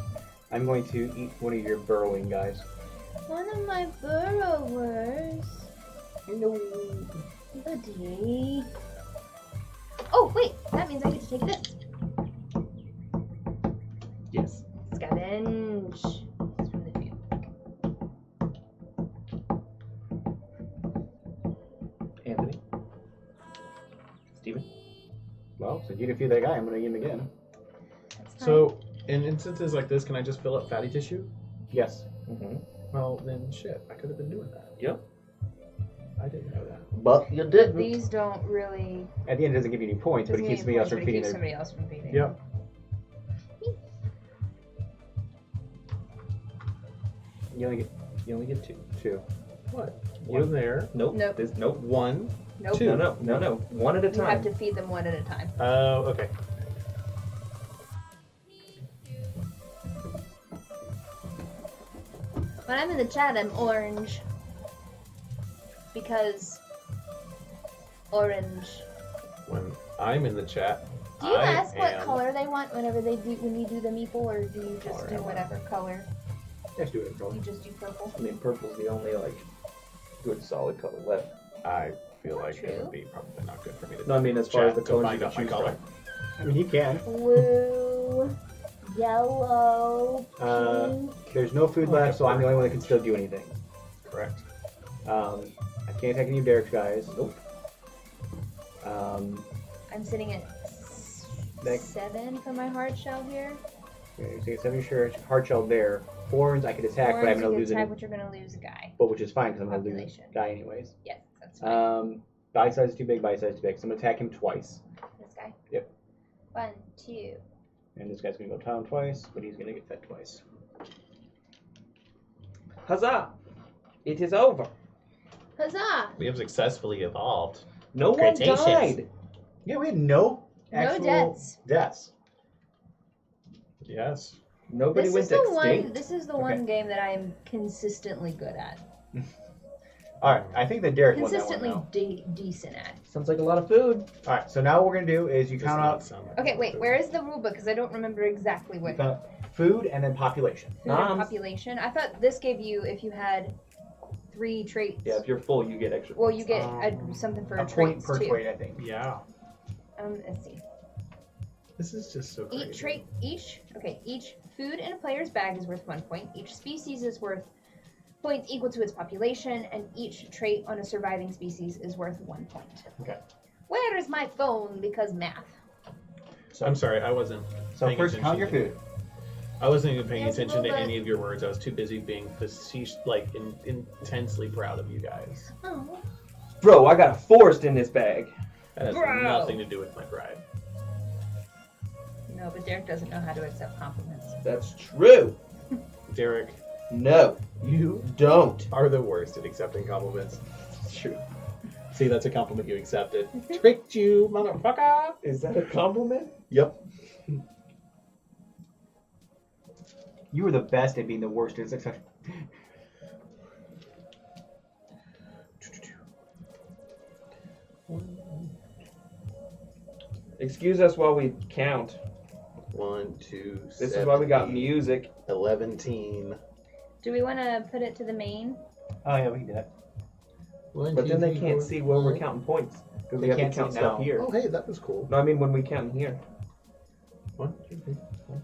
I'm going to eat one of your burrowing guys. One of my burrowers. No. Buddy. Oh, wait. That means I get to take this. Yes. Scavenge. It's from the view. Anthony. Steven. Well, since you defeat that guy, I'm going to eat him again. That's fine. So, in instances like this, can I just fill up fatty tissue? Yes. Mm-hmm. Well, then shit, I could have been doing that. Yep. I didn't know that. But you didn't. These don't really. At the end, it doesn't give you any points, but it keeps somebody else from feeding their... somebody else from feeding. Yep. You only get two. two. What? One there. Nope. Nope. Nope. One. Nope. Two. No. One at a You have time. to feed them one at a time. Oh, okay. When I'm in the chat, I'm orange. Because orange. When I'm in the chat, Do you I ask what am- color they want whenever they do when you do the meeple, or do you just Color do I want. whatever color? Let's do it, You just do purple. I mean, purple's the only good solid color left. I feel like it True. would be probably not good for me to. No, I mean as far as chat the to colors you find can out my choose color. from. I mean, you can. Blue, yellow, pink. There's no food left, so I'm the only one that can still do anything. Correct. I can't attack any of Derek's guys. Nope. I'm sitting at Next. 7 for my hard shell here. Okay, so you get 7 sure hard shell there. Horns I could attack, but I'm Orange, going to you lose can it. attack, but you're going to lose a guy. But which is fine because I'm going to lose Population. a guy anyways. Yes, that's fine. Body size is too big, body size is too big. So I'm going to attack him twice. This guy? Yep. 1, 2. And this guy's going to go down twice, but he's going to get fed twice. Huzzah! It is over. Huzzah! We have successfully evolved. No one Cretaceous. died. Yeah, we had no No actual deaths. Yes. Nobody This went is the extinct. one. This is the Okay. one game that I am consistently good at. Alright, I think that Derek won that one Consistently now. decent at. Sounds like a lot of food. Alright, so now what we're going to do is you Does count not out sound like Okay, a wait. food. Where is the rule book? Because I don't remember exactly what. food and then population. Food and Noms. population. I thought this gave you if you had 3 traits. Yeah, if you're full, you get extra. Well, you get Um, something for A point traits per too. trait, I think. Yeah. Let's see. This is just so crazy. Each food in a player's bag is worth 1 point. Each species is worth points equal to its population, and each trait on a surviving species is worth 1 point. Okay. Where is my phone? Because math. So, I'm sorry, I wasn't. so paying first count your attention. food. I wasn't even paying Yes, attention to but- any of your words. I was too busy being facetious, intensely proud of you guys. Oh. Bro, I got a forest in this bag. That has Bro. nothing to do with my pride. No, but Derek doesn't know how to accept compliments. That's true. Derek, No, you don't. are the worst at accepting compliments. It's true. See, that's a compliment you accepted. Tricked you, motherfucker! Is that a compliment? Yep. You were the best at being the worst at success. Excuse us while we count. 1, 2, This is why we got music. 11. -teen. Do we want to put it to the main? Oh yeah, we can do that. But then they can't see where we're counting points. Because They we have to can't see count it stuff now. here. Oh, hey, that was cool. No, I mean when we count in here. 1, 2, 3, 4.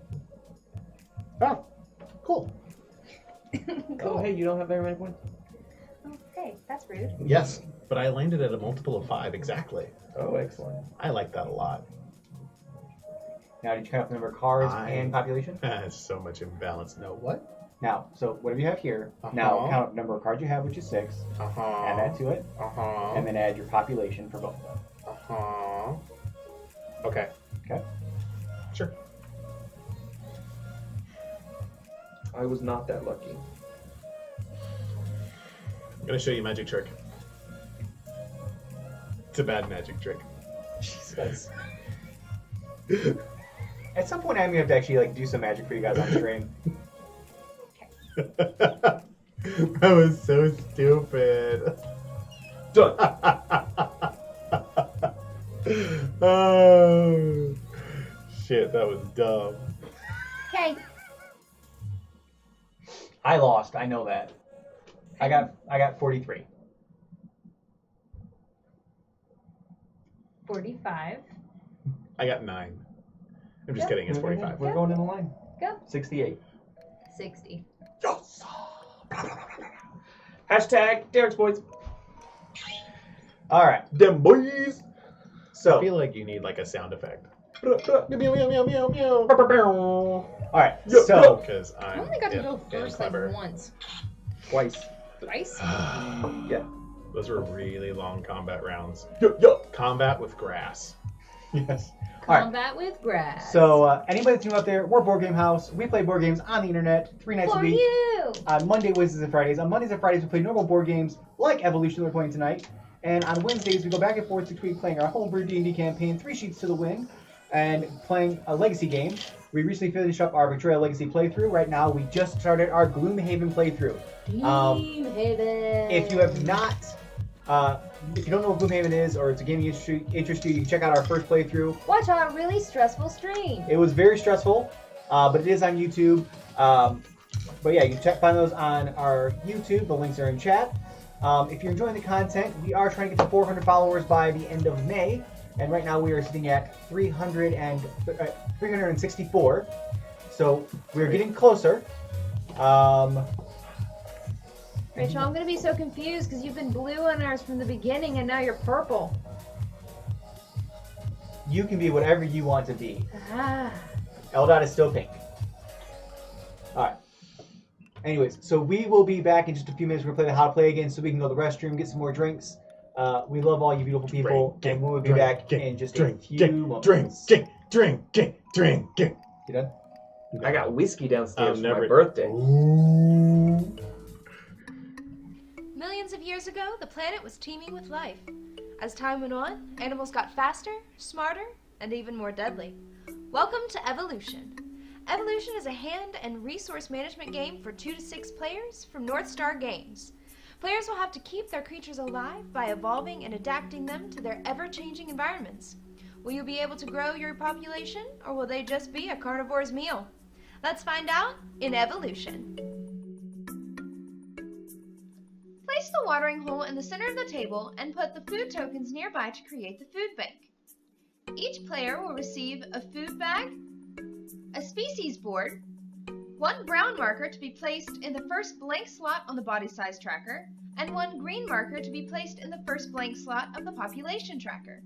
Oh, cool. Oh, hey, you don't have very many points. Okay, that's rude. Yes, but I landed at a multiple of 5 exactly. Oh, excellent. I like that a lot. Now, did you count the number of cars I- and population? So much imbalance. No, what? Now, so whatever you have here, Uh-huh. now count the number of cards you have, which is 6. Uh-huh. Add that to it, Uh-huh. and then add your population for both of them. Uh-huh. Okay. Okay. Sure. I was not that lucky. I'm gonna show you a magic trick. It's a bad magic trick. Jesus. At some point, I'm gonna have to actually do some magic for you guys on stream. That was so stupid. Done. Oh shit, that was dumb. I lost. I know that. I got 43. 45. I got 9. I'm just kidding. It's 45. We're going in the line. Go. 68. 60. Yes. Hashtag Derek's Boys. All right. Them boys. I So, feel like you need like a sound effect. all right. So, Because I I'm only got to hip go and first clever. like once. twice. Twice? Yeah. Those were really long combat rounds. Combat with grass. Yes. All right. Combat with grass. So, anybody that's new out there, we're Board Game House. We play board games on the internet 3 nights a For week. you! On Monday, Wednesdays, and Fridays. On Mondays and Fridays, we play normal board games like Evolution we're playing tonight. And on Wednesdays, we go back and forth between playing our homebrew D&D campaign, 3 Sheets to the Wind, and playing a legacy game. We recently finished up our Betrayal Legacy playthrough. Right now, we just started our Gloomhaven playthrough. Gloomhaven. If you have not, if you don't know what Gloomhaven is, or it's a game you interest you, you can check out our first playthrough. Watch our really stressful stream. It was very stressful, but it is on YouTube. But yeah, you can find those on our YouTube. The links are in chat. If you're enjoying the content, we are trying to get to 400 followers by the end of May. And right now we are sitting at 364. So we're getting closer. Rachel, I'm going to be so confused because you've been blue on ours from the beginning and now you're purple. You can be whatever you want to be. Ah. Eldad is still pink. Alright. Anyways, so we will be back in just a few minutes. We're going to play the How to Play again so we can go to the restroom, get some more drinks. We love all you beautiful people, and we will be back in just a few moments. Drink. You done? I got whiskey downstairs for my never- birthday. Millions of years ago, the planet was teeming with life. As time went on, animals got faster, smarter, and even more deadly. Welcome to Evolution. Evolution is a hand and resource management game for 2 to 6 players from North Star Games. Players will have to keep their creatures alive by evolving and adapting them to their ever-changing environments. Will you be able to grow your population, or will they just be a carnivore's meal? Let's find out in Evolution. Place the watering hole in the center of the table and put the food tokens nearby to create the food bank. Each player will receive a food bag, a species board, 1 brown marker to be placed in the first blank slot on the body size tracker, and 1 green marker to be placed in the first blank slot of the population tracker.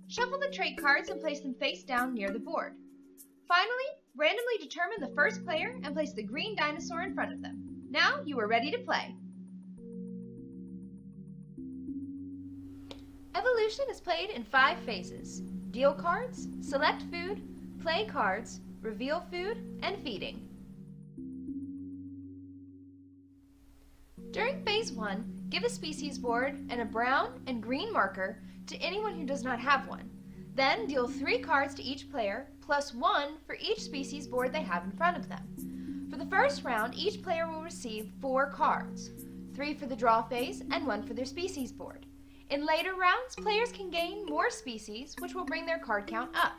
Shuffle the trait cards and place them face down near the board. Finally, randomly determine the first player and place the green dinosaur in front of them. Now you are ready to play. Evolution is played in 5 phases: deal cards, select food, play cards, reveal food, and feeding. During phase 1, give a species board and a brown and green marker to anyone who does not have one. Then deal 3 cards to each player, plus 1 for each species board they have in front of them. For the first round, each player will receive 4 cards, 3 for the draw phase and 1 for their species board. In later rounds, players can gain more species, which will bring their card count up.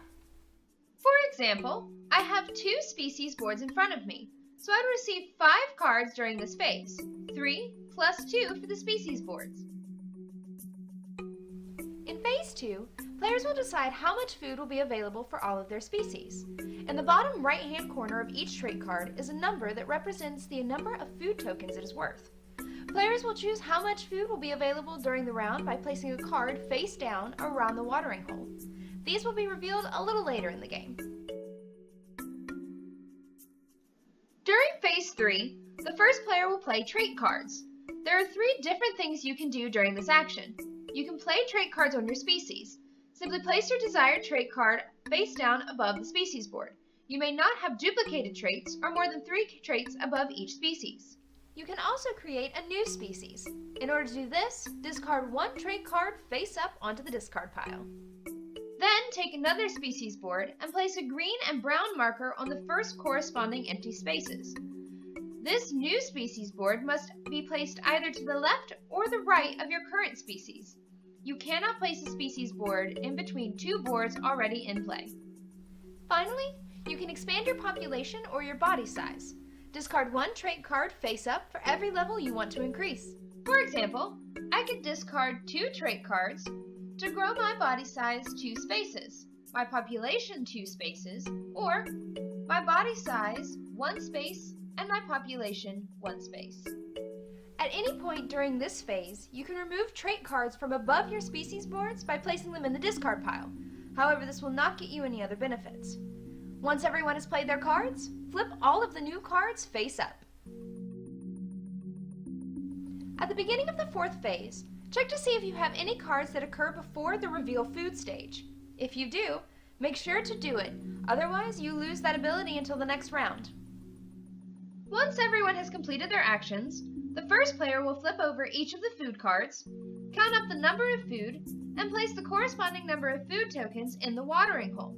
For example, I have 2 species boards in front of me, so I would receive 5 cards during this phase, 3 plus 2 for the species boards. In phase 2, players will decide how much food will be available for all of their species. In the bottom right-hand corner of each trait card is a number that represents the number of food tokens it is worth. Players will choose how much food will be available during the round by placing a card face down around the watering hole. These will be revealed a little later in the game. During phase 3, the first player will play trait cards. There are 3 different things you can do during this action. You can play trait cards on your species. Simply place your desired trait card face down above the species board. You may not have duplicated traits or more than 3 traits above each species. You can also create a new species. In order to do this, discard 1 trait card face up onto the discard pile. Then take another species board and place a green and brown marker on the first corresponding empty spaces. This new species board must be placed either to the left or the right of your current species. You cannot place a species board in between 2 boards already in play. Finally, you can expand your population or your body size. Discard one trait card face up for every level you want to increase. For example, I could discard 2 trait cards to grow my body size 2 spaces, my population 2 spaces, or my body size 1 space and my population 1 space. At any point during this phase, you can remove trait cards from above your species boards by placing them in the discard pile. However, this will not get you any other benefits. Once everyone has played their cards, flip all of the new cards face up. At the beginning of the 4th phase, check to see if you have any cards that occur before the reveal food stage. If you do, make sure to do it, otherwise you lose that ability until the next round. Once everyone has completed their actions, the first player will flip over each of the food cards, count up the number of food, and place the corresponding number of food tokens in the watering hole.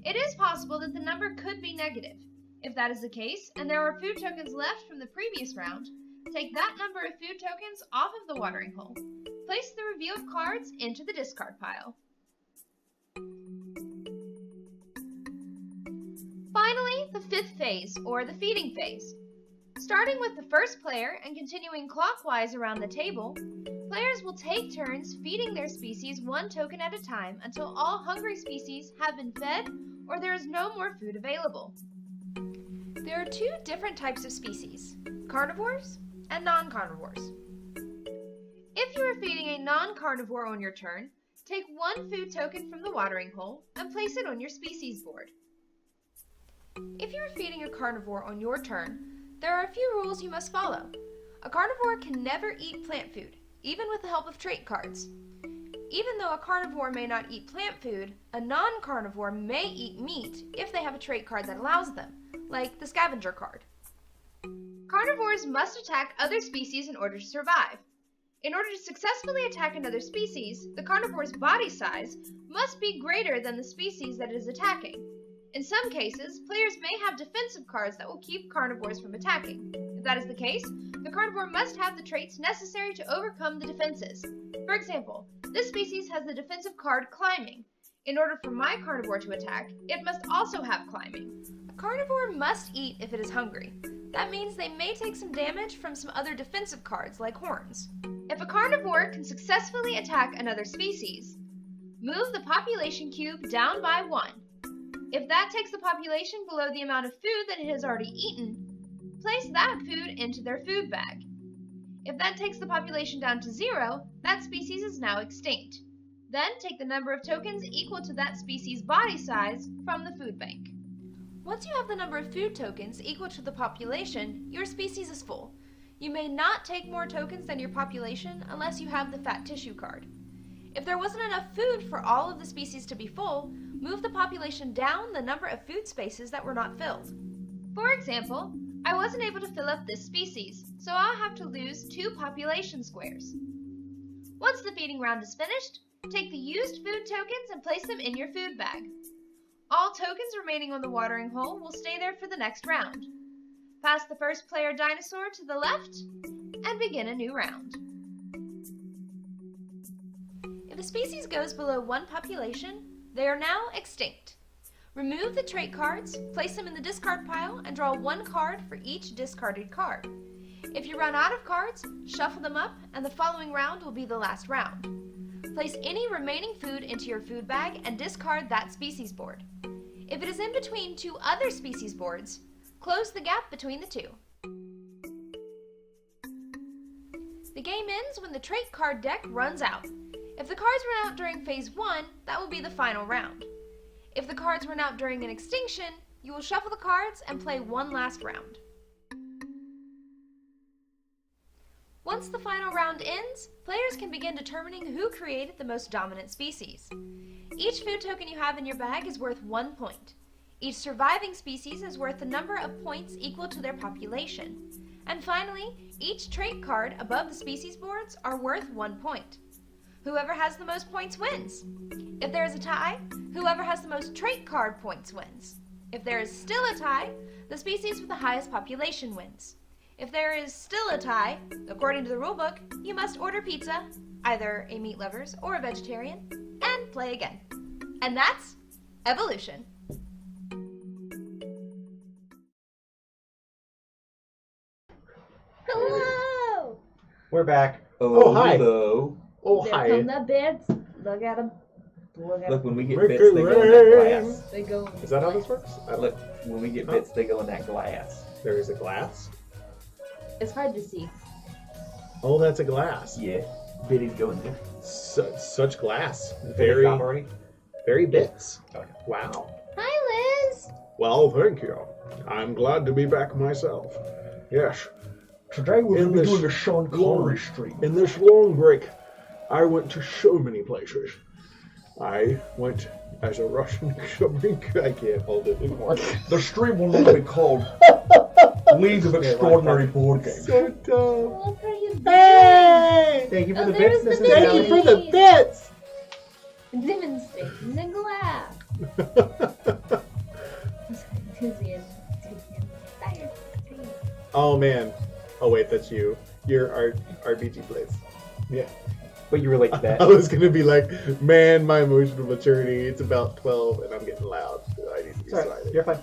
It is possible that the number could be negative. If that is the case, and there are food tokens left from the previous round, take that number of food tokens off of the watering hole. Place the revealed cards into the discard pile. Finally, the 5th phase, or the feeding phase. Starting with the first player and continuing clockwise around the table, players will take turns feeding their species 1 token at a time until all hungry species have been fed or there is no more food available. There are 2 different types of species, carnivores and non-carnivores. If you are feeding a non-carnivore on your turn, take 1 food token from the watering hole and place it on your species board. If you are feeding a carnivore on your turn, there are a few rules you must follow. A carnivore can never eat plant food, even with the help of trait cards. Even though a carnivore may not eat plant food, a non-carnivore may eat meat if they have a trait card that allows them, like the scavenger card. Carnivores must attack other species in order to survive. In order to successfully attack another species, the carnivore's body size must be greater than the species that it is attacking. In some cases, players may have defensive cards that will keep carnivores from attacking. If that is the case, the carnivore must have the traits necessary to overcome the defenses. For example, this species has the defensive card Climbing. In order for my carnivore to attack, it must also have Climbing. A carnivore must eat if it is hungry. That means they may take some damage from some other defensive cards like horns. If a carnivore can successfully attack another species, move the population cube down by 1. If that takes the population below the amount of food that it has already eaten, place that food into their food bag. If that takes the population down to 0, that species is now extinct. Then take the number of tokens equal to that species' body size from the food bank. Once you have the number of food tokens equal to the population, your species is full. You may not take more tokens than your population unless you have the fat tissue card. If there wasn't enough food for all of the species to be full, move the population down the number of food spaces that were not filled. For example, I wasn't able to fill up this species, so I'll have to lose 2 population squares. Once the feeding round is finished, take the used food tokens and place them in your food bag. All tokens remaining on the watering hole will stay there for the next round. Pass the first player dinosaur to the left and begin a new round. If a species goes below 1 population, they are now extinct. Remove the trait cards, place them in the discard pile, and draw 1 card for each discarded card. If you run out of cards, shuffle them up, and the following round will be the last round. Place any remaining food into your food bag and discard that species board. If it is in between 2 other species boards, close the gap between the 2. The game ends when the trait card deck runs out. If the cards run out during phase 1, that will be the final round. If the cards run out during an extinction, you will shuffle the cards and play 1 last round. Once the final round ends, players can begin determining who created the most dominant species. Each food token you have in your bag is worth 1 point. Each surviving species is worth the number of points equal to their population. And finally, each trait card above the species boards are worth 1 point. Whoever has the most points wins. If there is a tie, whoever has the most trait card points wins. If there is still a tie, the species with the highest population wins. If there is still a tie, according to the rulebook, you must order pizza, either a meat lovers or a vegetarian, and play again. And that's evolution. We're back. Oh, hi. Hello. Oh, There hi. come the bits. Look at them. Look, when we get Make bits, it they go in that rain. glass. They go. Is that how this works? Look, when we get bits, they go in that glass. There is a glass. It's hard to see. Oh, that's a glass. Yeah. Bitties go in there. Such glass. Bitties Very, operate. very bits. Okay. Wow. Hi, Liz. Well, thank you. I'm glad to be back myself. Yes. Today we're In going to be this doing a Sean Connery stream. In this long break, I went to so many places. I went as a Russian submarine. I can't hold it anymore. The stream will now be called League of Extraordinary Board Games. So dumb. What are you doing? Hey! Thank you for Oh, the there's bits, the Mrs. bits. Thank you Kelly. for the bits! Demonstrating the glass. Oh man. Oh wait, that's you. You're RBG plays. Yeah. But you relate to that. I was gonna be like, man, my emotional maturity, it's about 12 and I'm getting loud. I need to be Sorry, silent. you're fine.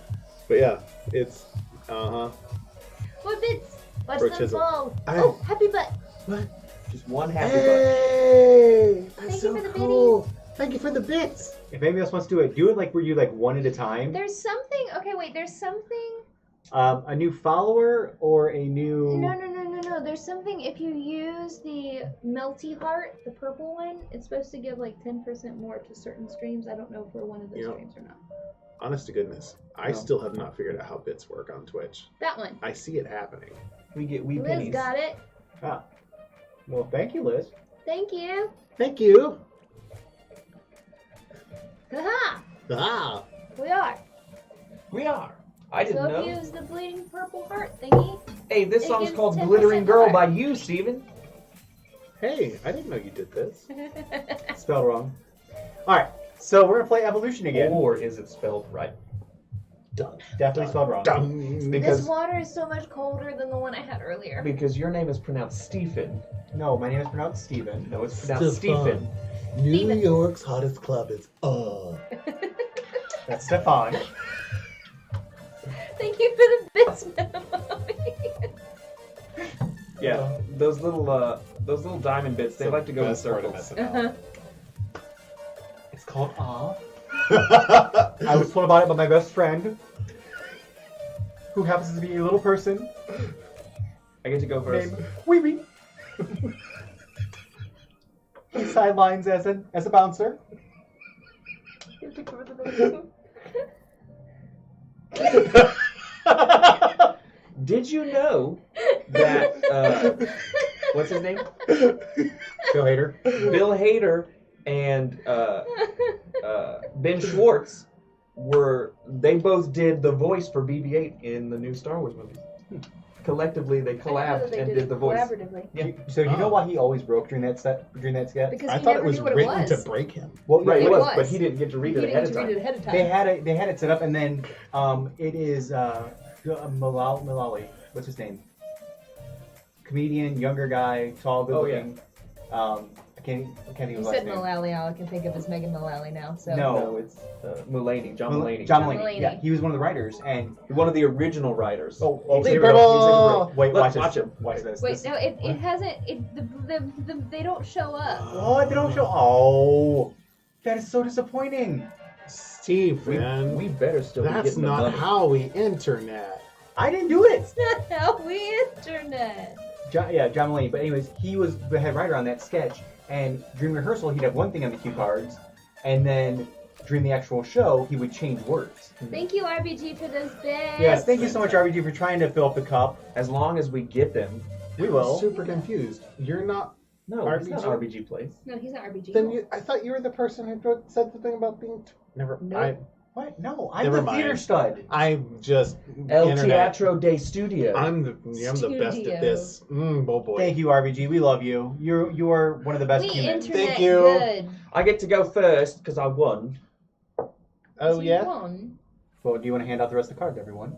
But yeah, it's What bits? Watch For them chisel. fall. I- Oh, happy butt. Just one happy bunch. Hey! That's Thank you so for the cool. Thank you for the bits. If anybody else wants to do it like where you like one at a time. There's something. Okay, wait. There's something. A new follower or a new. No. There's something. If you use the melty heart, the purple one, it's supposed to give like 10% more to certain streams. I don't know if we're one of those streams or not. Honest to goodness, I No. still have not figured out how bits work on Twitch. That one. I see it happening. We get wee Liz pennies. got it. Ah. Well, thank you, Liz. Thank you. Thank you. Haha. Ah. We are. We are. I So didn't if you know. use the bleeding purple heart thingy. Hey, this it song's gives called 10% Glittering Girl more. by you, Steven. Hey, I didn't know you did this. Spelled wrong. Alright, so we're going to play Evolution again. Or is it spelled right? Done. Definitely spelled wrong. Done. This Because water is so much colder than the one I had earlier. your name is pronounced Stephen. No, my name is pronounced Steven. No, it's pronounced Stephen. New Steven. York's hottest club is That's Stefan. Thank you for the bits, Memo. Yeah, those little diamond bits, they like to go in circles. It's called Aw. I was told about it by my best friend, who happens to be a little person I get to go first. named Wee Wee. He sidelines as a bouncer. Did you know that what's his name? Bill Hader. Bill Hader and Ben Schwartz they both did the voice for BB-8 in the new Star Wars movies. Collectively, they collabed and did the voice. Collaboratively. Yeah. So you know why he always broke during that sketch? Because I he thought never it was knew what written it was. to break him. Well, Right, yeah, it it was, was. but he didn't get to read He it didn't ahead get of to read time. it ahead of time. they had it set up, and then it is Malali. What's his name? Comedian, younger guy, tall, good Oh, yeah. looking. I can't think You of his said last name. Mullally. All I can think of is Megan Mullally now. So No. it's Mulaney, John Mulaney. John John Mulaney. Mulaney. Yeah, he was one of the writers, and One of the original writers. oh, Hey, here we go. Bubba! He's a great- Wait, Look, watch watch this. him. Watch this. wait, This- no, it hasn't. They don't show up. What? They don't show. Oh, that is so disappointing. Steve, We man. better still be That's getting the not money. how we internet. I didn't do it. It's not how we internet. John Mulaney. But anyways, he was the head writer on that sketch. And during rehearsal, he'd have one thing on the cue cards, and then during the actual show, he would change words. Thank you, RBG, for those bits. Yes, thank you so much, RBG, for trying to fill up the cup. As long as we get them. We will. I'm super confused. You're not. No, it's not RBG? RBG plays. No, he's not RBG. Then I thought you were the person who said the thing about being. Never. Nope. What? No, I'm Never the mind. theater stud. I'm just. El internet. Teatro de Studio. I'm the best Studio. at this. Oh boy. Thank you, RBG. We love you. You are one of the best We humans. internet Thank you. good. I get to go first because I won. Oh So you yeah. won. Well, do you want to hand out the rest of the cards, everyone?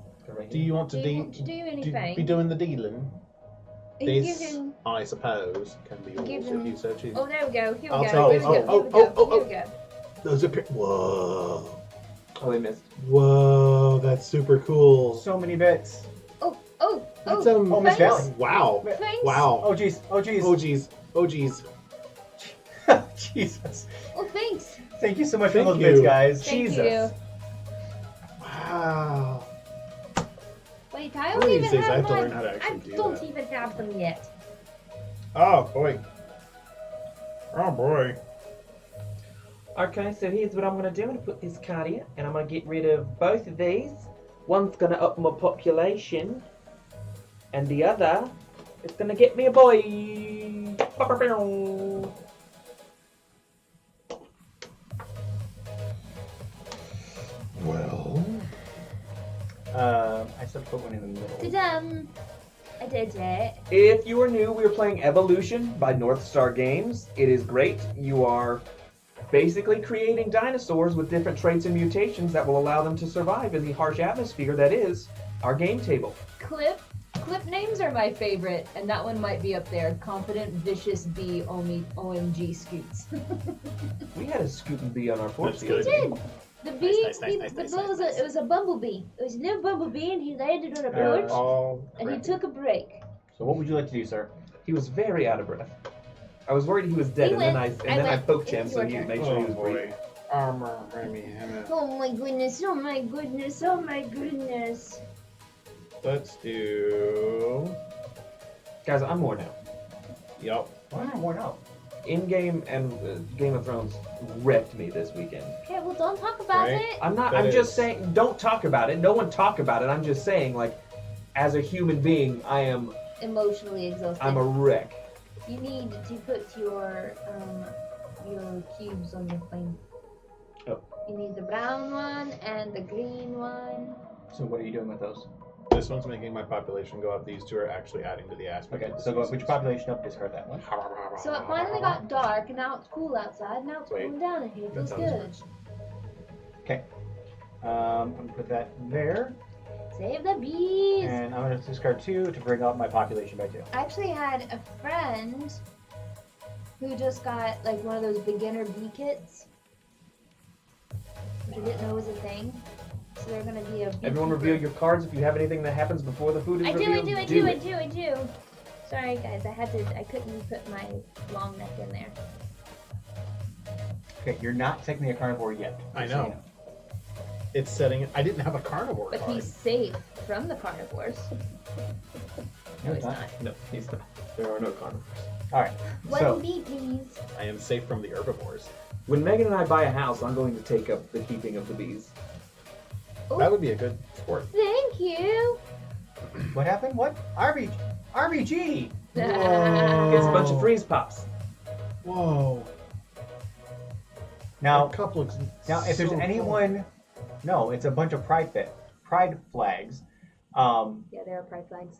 Do you want Do to you want to do anything? be doing the dealing? You This, can- I suppose, can be Give yours him- if you so choose. Oh, there we go. Here we I'll go. take Here we it. go. Here we Oh, go. oh, Here we go. Those are. Whoa. Oh, they missed. Whoa, that's super cool. So many bits. Oh, That's Oh, Miss thanks. Valley. Wow. Thanks. Wow. Oh jeez. Oh jeez. Oh geez. Oh geez. Jesus. Oh, thanks. Thank you so much Thank for those you. bits, guys. Thank Jesus. you. Wow. Wait, I One don't of these even days I have have to my. learn how to I actually do don't that. even have them yet. Oh boy. Oh boy. Okay, so here's what I'm going to do. I'm going to put this card here, and I'm going to get rid of both of these. One's going to up my population, and the other is going to get me a boy. Well. I still put one in the middle. Ta-dum! I did it. If you are new, we are playing Evolution by North Star Games. It is great. You are basically creating dinosaurs with different traits and mutations that will allow them to survive in the harsh atmosphere that is our game table. Clip names are my favorite, and that one might be up there. Confident, vicious, bee, OMG, scoots. We had a scoot and bee on our porch. That's the good. other We day. did. The bee, nice, it was a bumblebee. It was a little bumblebee, and he landed on a porch, All and he right. took a break. So what would you like to do, sir? He was very out of breath. I was worried he was dead, He and then went- I went. poked him It's so your he turn. made sure he Oh was breathing. boy. Armor, Remy, Oh my goodness! Oh my goodness! Oh my goodness! Let's do. Guys, I'm more now. Yup. Why am I worn out? In-game and Game of Thrones wrecked me this weekend. Okay, well, don't talk about Right. it. I'm not. That I'm just is- saying. Don't talk about it. No one talk about it. I'm just saying, like, as a human being, Emotionally exhausted. I'm a wreck. You need to put your cubes on your plane. Oh. You need the brown one and the green one. So what are you doing with those? This one's making my population go up. These two are actually adding to the aspect. Okay, of the so go put species. your population up, discard that one. So it finally got dark, and now it's cool outside. Now it's Wait. cooling down in here. It That feels sounds good. Okay. I'm gonna put that there, Save the bees. and I'm gonna discard 2 to bring up my population by 2. I actually had a friend who just got like one of those beginner bee kits, which I didn't know was a thing. So they're gonna be a. Everyone beekeeper. reveal your cards if you have anything that happens before the food is I do, revealed. I do. Sorry guys, I couldn't put my long neck in there. Okay, you're not technically a carnivore yet. I just so you know. It's setting. I didn't have a carnivore But card. he's safe from the carnivores. No, it's not. No, he's not. There are no carnivores. All right. One So bee, please. I am safe from the herbivores. When Megan and I buy a house, I'm going to take up the keeping of the bees. That would be a good sport. Thank you. what happened? What? RBG. It's a bunch of Oh. freeze pops. Whoa. Now, That cup looks. now, if there's so anyone, no, it's a bunch of pride flags. Yeah, there are pride flags.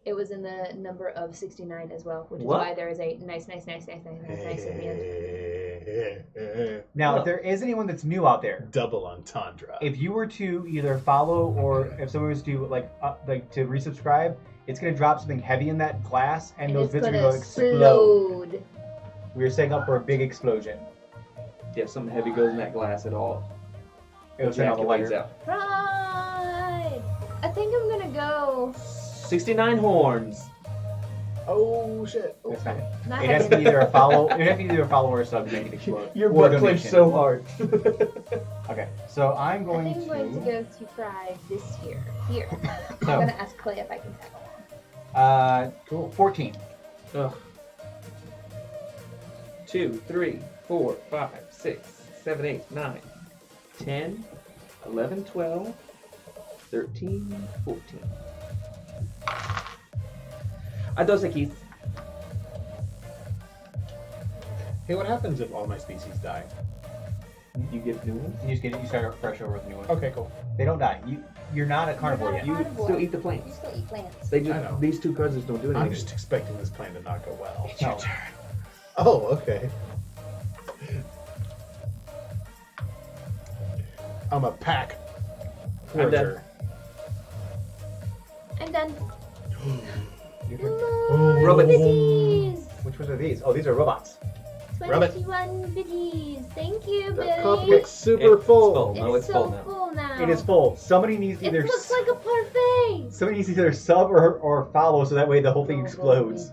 It was in the number of 69 as well, which is What? why there is a nice at the end. Now, Oh. if there is anyone that's new out there, Double entendre. if you were to either follow or if someone was to like to resubscribe, it's gonna drop something heavy in that glass, and those it's bits are gonna gonna explode. explode. We're setting up for a big explosion. If something heavy goes in that glass at all, It'll turn all the lights out. out. Pride. I think I'm gonna go. 69 horns. Oh shit. That's fine. Not It has to be either a follow. It has to be either a follow or a sub to make it explode. Your Or butt clenched donation. so hard. Okay, so I'm I going think I'm going to go to Pride this year. Here. I'm So, gonna ask Clay if I can tag along. cool. 14. Ugh. 2, 3, 4, 5, 6, 7, 8, 9, 10, 11, 12, 13, 14. A 12, Keith. Hey, what happens if all my species die? You get new ones? You just get it. You start fresh over with a new one. Okay, cool. They don't die. You're not a carnivore You're yet. not a You carnivore. still eat the You plants. still eat plants. They I know. just, these two cards just don't do anything. I'm just expecting this plan to not go well. No. Oh, okay. I'm a pack. I'm done. Forger. I'm done. Your turn. More Robots. biddies. Which ones are these? Oh, these are robots. Rabbit. 21 biddies. Thank you, The Billy. cup looks super It's full. full. No, it's so full now. full now. It is full. Somebody needs to It either. looks like a parfait. Somebody needs to either sub or follow so that way the whole thing explodes.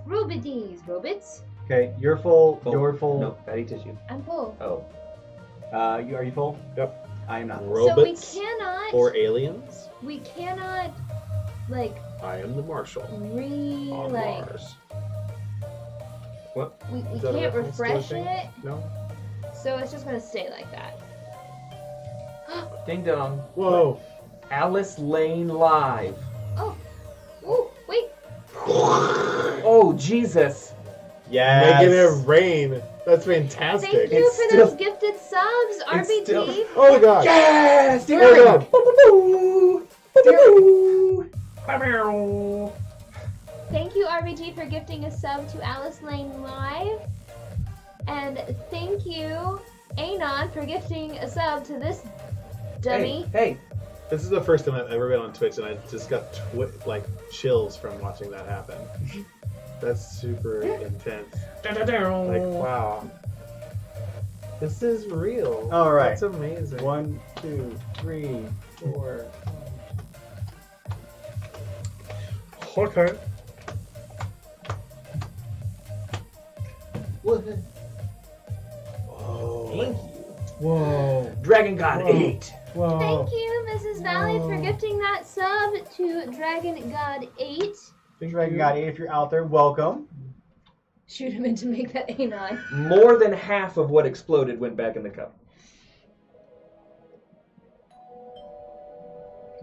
Rubidies. Robits? Okay, you're full. Full. You're full. No, fatty tissue. I'm full. Oh. Are you full? Yep. I am not. Robots So we cannot. or aliens? We cannot, like, I am the Marshal on like. Mars. What? We Is that a can't reference to a refresh thing? it, No. so it's just gonna stay like that. Ding dong. Whoa. Alice Lane Live. Oh, ooh, wait. Oh, Jesus. Yes. Negative rain. That's fantastic. Thank you It's for still- those gifted subs, it's RBT. still- Oh my god. Yes! Oh my god. Thank you, RBT, for gifting a sub to Alice Lane Live. And thank you, Anon, for gifting a sub to this dummy. Hey, This is the first time I've ever been on Twitch, and I just got like chills from watching that happen. That's super intense. Like, wow. This is real. All right. That's amazing. 1, 2, 3, 4. Okay. What? Whoa. Thank you. Whoa. Dragon God Whoa. 8. Whoa. Thank you, Mrs. Valley, for Whoa. gifting that sub to Dragon God 8. Dragon God 8, if you're out there, welcome. Shoot him in to make that Anon. More than half of what exploded went back in the cup.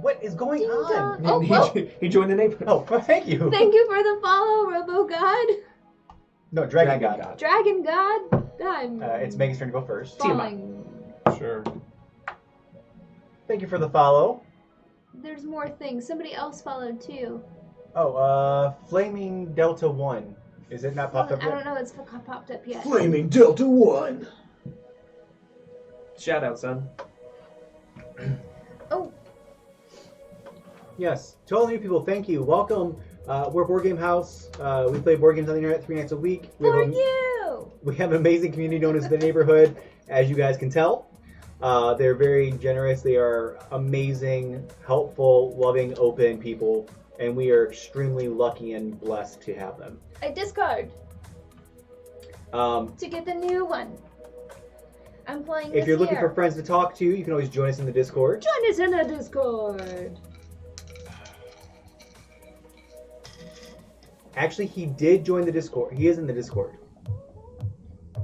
What is going Ding on? dong. Oh, whoa. He joined the neighborhood. Oh, thank you. Thank you for the follow, RoboGod. No, Dragon God. Dragon God. I'm It's Megan's turn to go first. falling. Sure. Thank you for the follow. There's more things. Somebody else followed too. Oh, Flaming Delta 1. Is it not popped up I yet? don't know. It's popped up yet. Flaming Delta 1. Shout out, son. Oh, Yes. To all new people, thank you. Welcome. We're Board Game House. We play board games on the internet 3 nights a week. We for have, you. we have an amazing community known as The Neighborhood, as you guys can tell. They're very generous. They are amazing, helpful, loving, open people. And we are extremely lucky and blessed to have them. I discard to get the new one. I'm playing. If you're looking for friends to talk to, you can always join us in the Discord. join us in the Discord. Actually, he did join the Discord. He is in the Discord.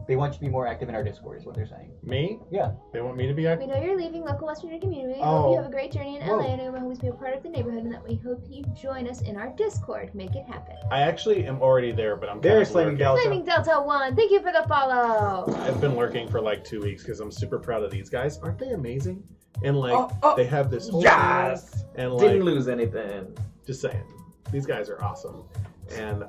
They want you to be more active in our Discord, is what they're saying. Me? Yeah. They want me to be We active? know you're leaving local West Virginia community. Oh. Hope you have a great journey in Whoa. LA, and I will always be a part of the neighborhood, and that we hope you join us in our Discord. Make it happen. I actually am already there, but I'm There's kind Flaming of Delta. Flaming Delta 1, thank you for the follow. I've been lurking for like 2 weeks because I'm super proud of these guys. Aren't they amazing? And like, Oh, they have this whole yes! thing, and like, Didn't lose anything. just saying, these guys are awesome, and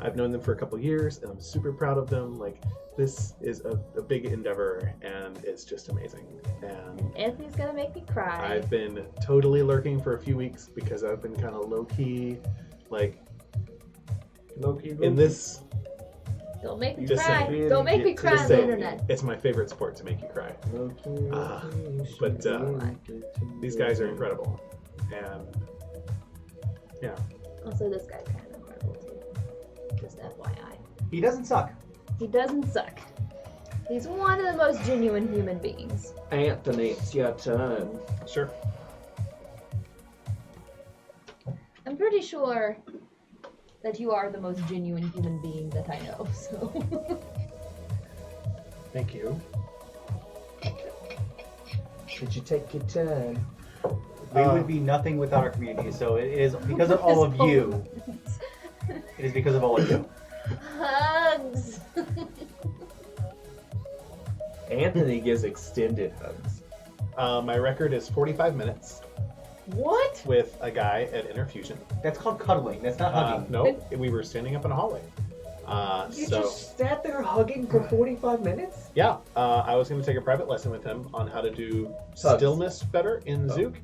I've known them for a couple years, and I'm super proud of them. Like, this is a big endeavor, and it's just amazing. And Anthony's gonna make me cry. I've been totally lurking for a few weeks because I've been kind of low key, like Loki. in this. Don't make me Just cry. saying. Don't make me Just cry on the saying. internet. It's my favorite sport to make you cry. But these guys are incredible, and yeah. Also, this guy's kind of incredible too. Just FYI. He doesn't suck. He doesn't suck. He's one of the most genuine human beings. Anthony, it's your turn. Sure. I'm pretty sure that you are the most genuine human being that I know, so. Thank you. Did you take your turn? We would be nothing without our community, so it is because of all of you. It is because of all of you. Hugs! Anthony gives extended hugs. My record is 45 minutes What? with a guy at Interfusion. That's called cuddling. That's not hugging. No, we were standing up in a hallway. You So just sat there hugging for 45 minutes? yeah, I was going to take a private lesson with him on how to do Hugs. stillness better in Oh. Zook,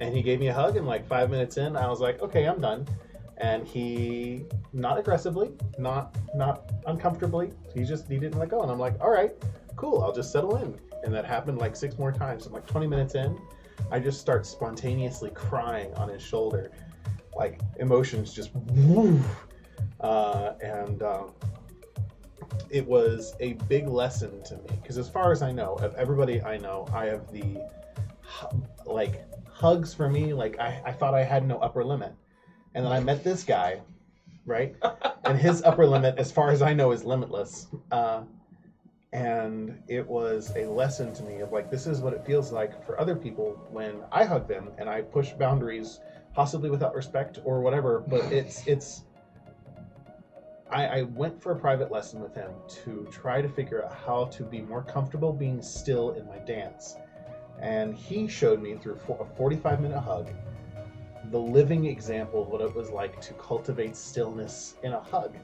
and he gave me a hug. And like 5 minutes in, I was like, okay, I'm done. And he, not aggressively, not uncomfortably, he didn't let go. And I'm like, all right, cool, I'll just settle in. And that happened like 6 more times. I'm like 20 minutes in, I just start spontaneously crying on his shoulder, like emotions just woof. It was a big lesson to me because as far as I know, of everybody I know, I have the like hugs for me. Like I thought I had no upper limit, and then I met this guy, right? And his upper limit, as far as I know, is limitless. And it was a lesson to me of like, this is what it feels like for other people when I hug them and I push boundaries, possibly without respect or whatever. But I went for a private lesson with him to try to figure out how to be more comfortable being still in my dance. And he showed me through a 45-minute hug the living example of what it was like to cultivate stillness in a hug,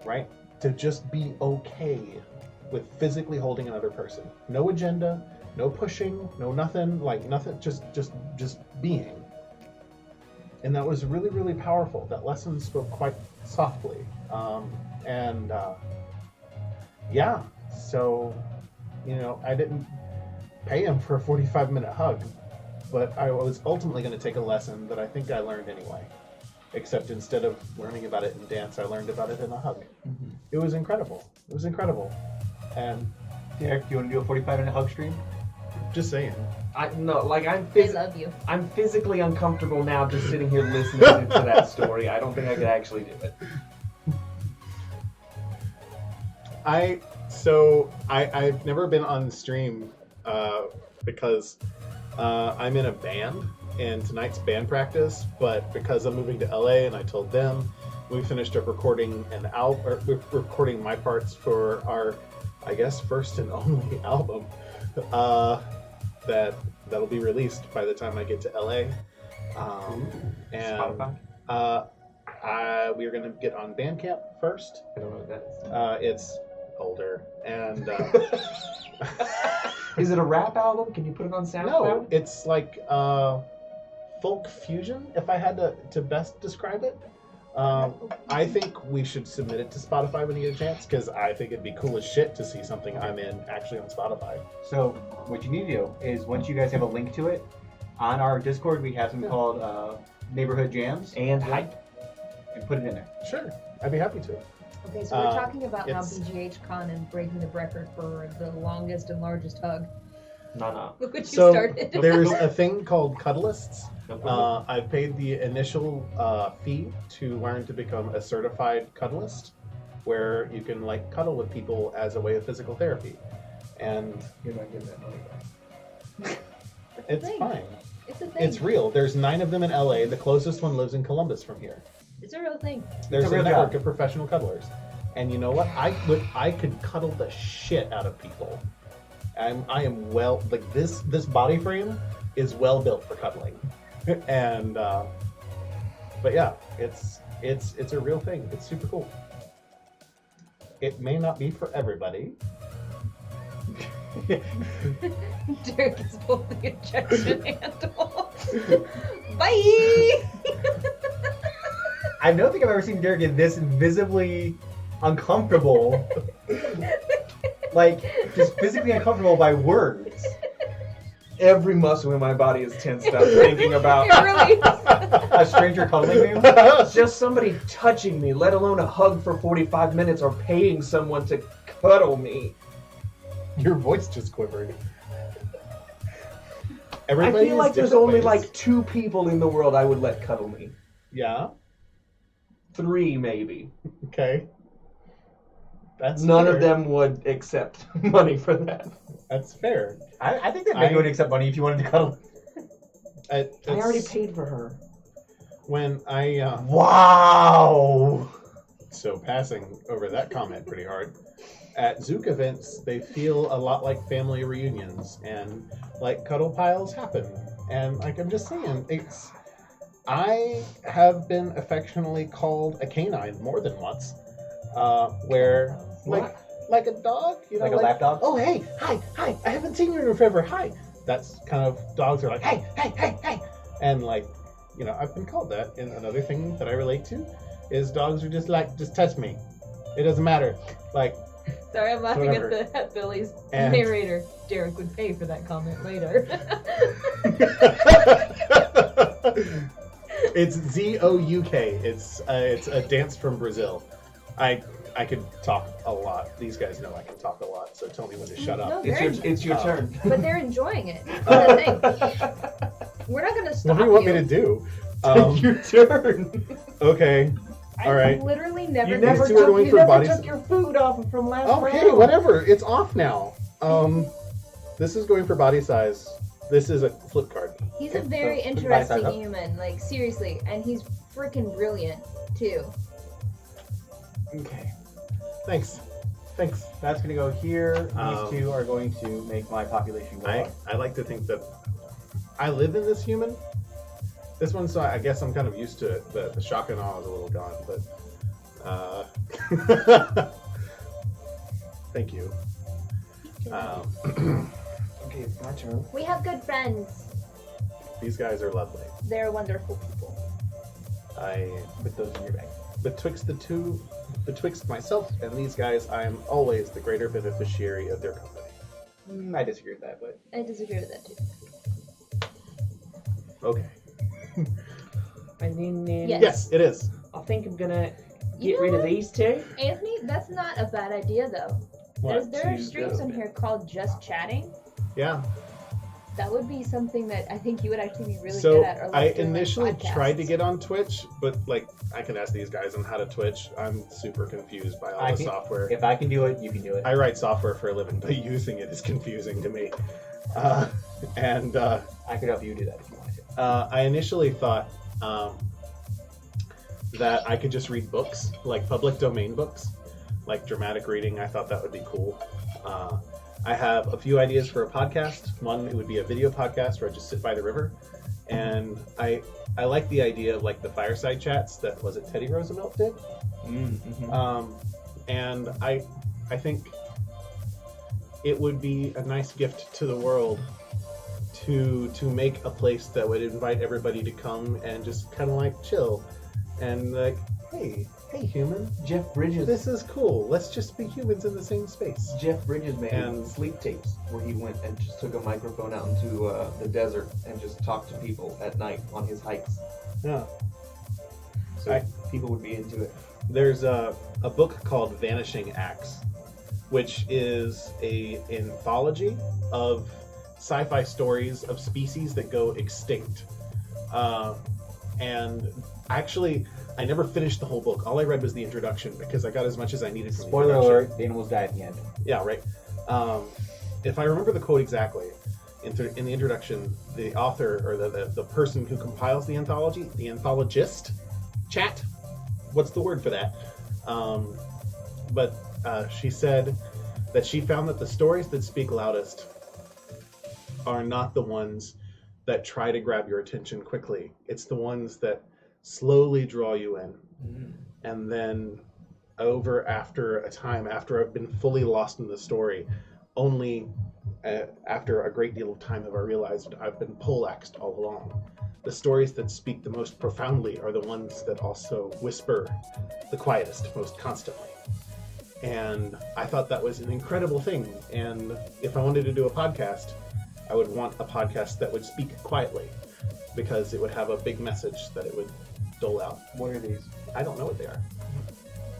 right? To just be okay with physically holding another person. No agenda, no pushing, no nothing, like nothing, just being. And that was really, really powerful. That lesson spoke quite softly. Yeah, so, you know, I didn't pay him for a 45-minute hug, but I was ultimately going to take a lesson that I think I learned anyway. Except instead of learning about it in dance, I learned about it in a hug. Mm-hmm. It was incredible. It was incredible. And Derek, do you want to do a 45-minute hug stream? Just saying. I love you. I'm physically uncomfortable now just sitting here listening to that story. I don't think I could actually do it. I've never been on stream because I'm in a band and tonight's band practice, but because I'm moving to LA and I told them we finished up recording an album, or we're recording my parts for our, I guess, first and only album that'll be released by the time I get to LA. We're gonna get on Bandcamp first. I don't know what that is. It's older and. Is it a rap album? Can you put it on SoundCloud? No, it's like folk fusion, if I had to best describe it. I think we should submit it to Spotify when you get a chance, because I think it'd be cool as shit to see something I'm in actually on Spotify. So what you need to do is, once you guys have a link to it, on our Discord we have something called Neighborhood Jams. And hype. And put it in there. Sure, I'd be happy to. Okay, so we're talking about how BGH Con and breaking the record for the longest and largest hug. No. Look what you So started. there's a thing called Cuddlists. I've paid the initial fee to learn to become a certified cuddlist, where you can like cuddle with people as a way of physical therapy, and You're not getting that money back. it's fine. It's a thing. It's real. There's 9 of them in LA. The closest one lives in Columbus from here. It's a real thing. There's a real a network job. of professional cuddlers, and you know what? I could cuddle the shit out of people. I am well, like this body frame is well built for cuddling, and but yeah, it's a real thing. It's super cool. It may not be for everybody. Derek is holding the injection handle. Bye! I don't think I've ever seen Derek get this visibly uncomfortable. Like, just physically uncomfortable by words. Every muscle in my body is tensed up thinking about It really A stranger cuddling you? just somebody touching me, let alone a hug for 45 minutes or paying someone to cuddle me. Your voice just quivered. I Everybody feel has like there's different only ways. like 2 people in the world I would let cuddle me. Yeah. 3 maybe. Okay. That's None fair. of them would accept money for that. That's fair. I think that maybe would accept money if you wanted to cuddle. I already paid for her. When I Wow! so passing over that comment pretty hard. At Zook events, they feel a lot like family reunions, and like cuddle piles happen. And like I'm just saying, I have been affectionately called a canine more than once, where like a dog, you know, Like a lap dog? Oh hey, hi, I haven't seen you in forever. Hi. That's kind of dogs are like hey, and like, you know, I've been called that. And another thing that I relate to is dogs are just like, just touch me. It doesn't matter. Like, Sorry, I'm laughing Whatever. at Billy's And- narrator. Derek would pay for that comment later. It's Zouk. It's a dance from Brazil. I could talk a lot. These guys know I can talk a lot, so tell me when to shut up. No, It's your turn. but they're enjoying it. That's the thing. We're not gonna stop What do you want me to do? Your turn. Okay. All right. I literally never. You never, These two are going for bodies. took your food off from last Okay, round. whatever. It's off now. This is going for body size. This is a flip card. He's a very So, goodbye, interesting size up. human, like seriously, and he's freaking brilliant too. Okay. Thanks. That's going to go here. Um, These two are going to make my population go up. I like to think that I live in this human. This one, so I guess I'm kind of used to it. The shock and awe is a little gone, but thank you. Okay, it's my turn. We have good friends. These guys are lovely. They're wonderful people. I Put those in your bag. betwixt myself and these guys, I am always the greater beneficiary of their company. I disagree with that, but I disagree with that too. Okay. And then, Yes. Yes, it is. I think I'm gonna You get know rid of what? these two. Anthony, that's not a bad idea though. There are streams on here called Just Chatting. Yeah. That would be something that I think you would actually be really So good at. Or I like doing, like, initially tried to podcasts. get on Twitch, but like I can ask these guys on how to Twitch. I'm super confused by all I the can- software. if I can do it, you can do it. I write software for a living, but using it is confusing to me. And I could help you do that if you wanted to. I initially thought that I could just read books, like public domain books, like dramatic reading. I thought that would be cool. I have a few ideas for a podcast. One, it would be a video podcast where I just sit by the river. And I like the idea of like the fireside chats that was it Teddy Roosevelt did. Mm-hmm. And I think it would be a nice gift to the world to make a place that would invite everybody to come and just kind of like chill and like, hey human, Jeff Bridges. this is cool. Let's just be humans in the same space. Jeff Bridges made And- sleep tapes where he went and just took a microphone out into the desert and just talked to people at night on his hikes. Yeah. So people would be into it. There's a book called Vanishing Acts, which is a anthology of sci-fi stories of species that go extinct. And actually, I never finished the whole book. All I read was the introduction because I got as much as I needed from the Spoiler introduction. alert: the animals die at the end. Yeah, right. If I remember the quote exactly, in the introduction, the author or the person who compiles the anthology, the anthologist, what's the word for that? But she said that she found that the stories that speak loudest are not the ones that try to grab your attention quickly. It's the ones that slowly draw you in. And then after a time, after I've been fully lost in the story, only after a great deal of time have I realized I've been poleaxed all along. The stories that speak the most profoundly are the ones that also whisper the quietest, most constantly. And I thought that was an incredible thing. And if I wanted to do a podcast, I would want a podcast that would speak quietly, because it would have a big message that it would dole out. What are these? I don't know what they are.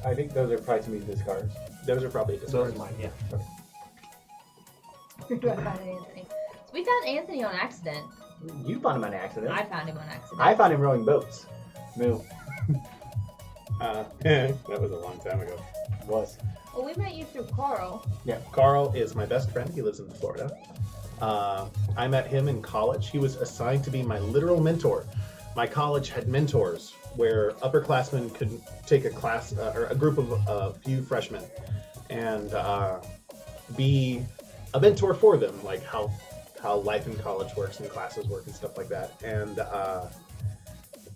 I think those are probably some of these discards. Those are probably Those discards. are mine, yeah. I found Anthony. So we found Anthony on accident. You found him on accident. I found him on accident. I found him rowing boats. Moo. That was a long time ago. Was. Well, we met you through Carl. Yeah, Carl is my best friend. He lives in Florida. I met him in college. He was assigned to be my literal mentor. My college had mentors where upperclassmen could take a class or a group of a few freshmen and be a mentor for them, like how life in college works and classes work and stuff like that. And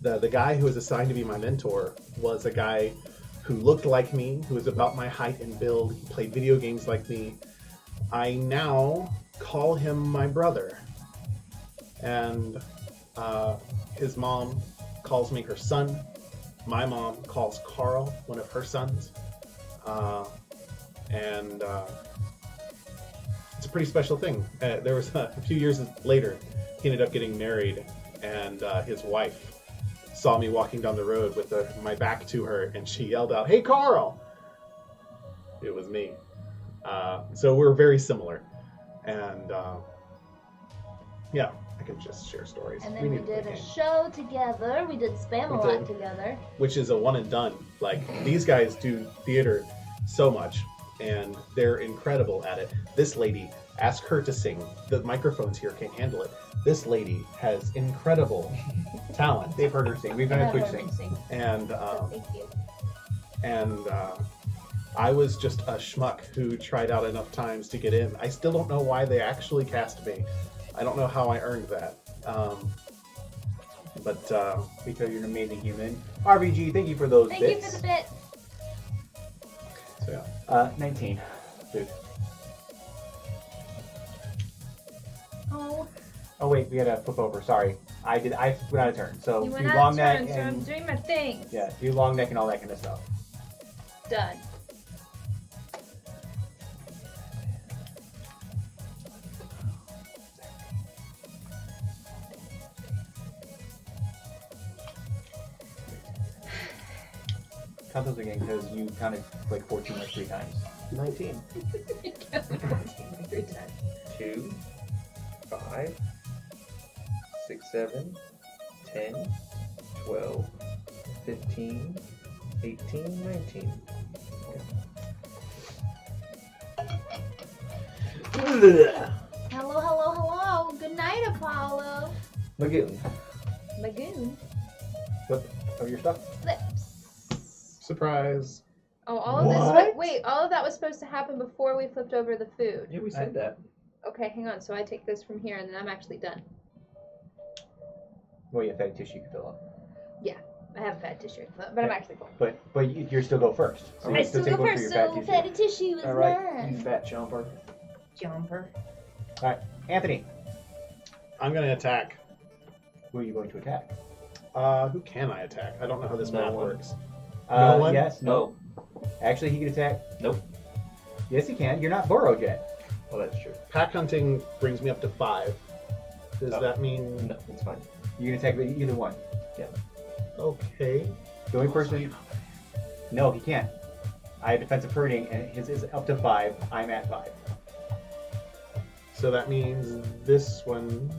the guy who was assigned to be my mentor was a guy who looked like me, who was about my height and build. He played video games like me. I now call him my brother. And his mom calls me her son. My mom calls Carl one of her sons. and it's a pretty special thing. There was a few years later, he ended up getting married, and his wife saw me walking down the road with my back to her, and she yelled out, "Hey, Carl!" It was me. So we're very similar, and yeah, I can just share stories. And then we did a show together. We did Spam-A-Lot together. Which is a one and done. Like, these guys do theater so much, and they're incredible at it. This lady, ask her to sing. The microphones here can't handle it. This lady has incredible talent. They've heard her sing. We've done a Twitch sing. And Thank you. I was just a schmuck who tried out enough times to get in. I still don't know why they actually cast me. I don't know how I earned that. But because you're an amazing human. RBG, thank you for those Thank bits. you for the bit. So yeah. 19. Dude. Oh. Oh wait, we gotta flip over. Sorry, I went out of turn. So You do went out long of neck turn, so I'm and doing my things. yeah, do long neck and all that kind of stuff. Done. Count those again because you counted like 14 like 3 times. 19. You counted 14 every time. 2, 5, 6, 7, 10, 12, 15, 18, 19. Hello, hello, hello. Good night, Apollo. Lagoon. Lagoon. Flip of your stuff. Flips. Surprise. Oh, all of What? this. Wait, all of that was supposed to happen before we flipped over the food. Yeah, we said that. Okay, hang on. So I take this from here, and then I'm actually done. Well, you have fatty tissue you can fill up. I have fat tissue, but I'm actually full. But you still go first. So I you still take go one for first, your so fat fatty tissue is All right, mine. you fat jumper. Jumper. All right, Anthony, I'm going to attack. who are you going to attack? Who can I attack? I don't know how this No math one. works. No one? Yes. No. Actually, he can attack. Nope. Yes, he can. You're not burrowed yet. Well, that's true. Pack hunting brings me up to 5. Does Oh. that mean... No, it's fine. You can attack either one. Okay. The only person. No, he can't. I have defensive hurting, and his is up to 5. I'm at 5. So that means this one...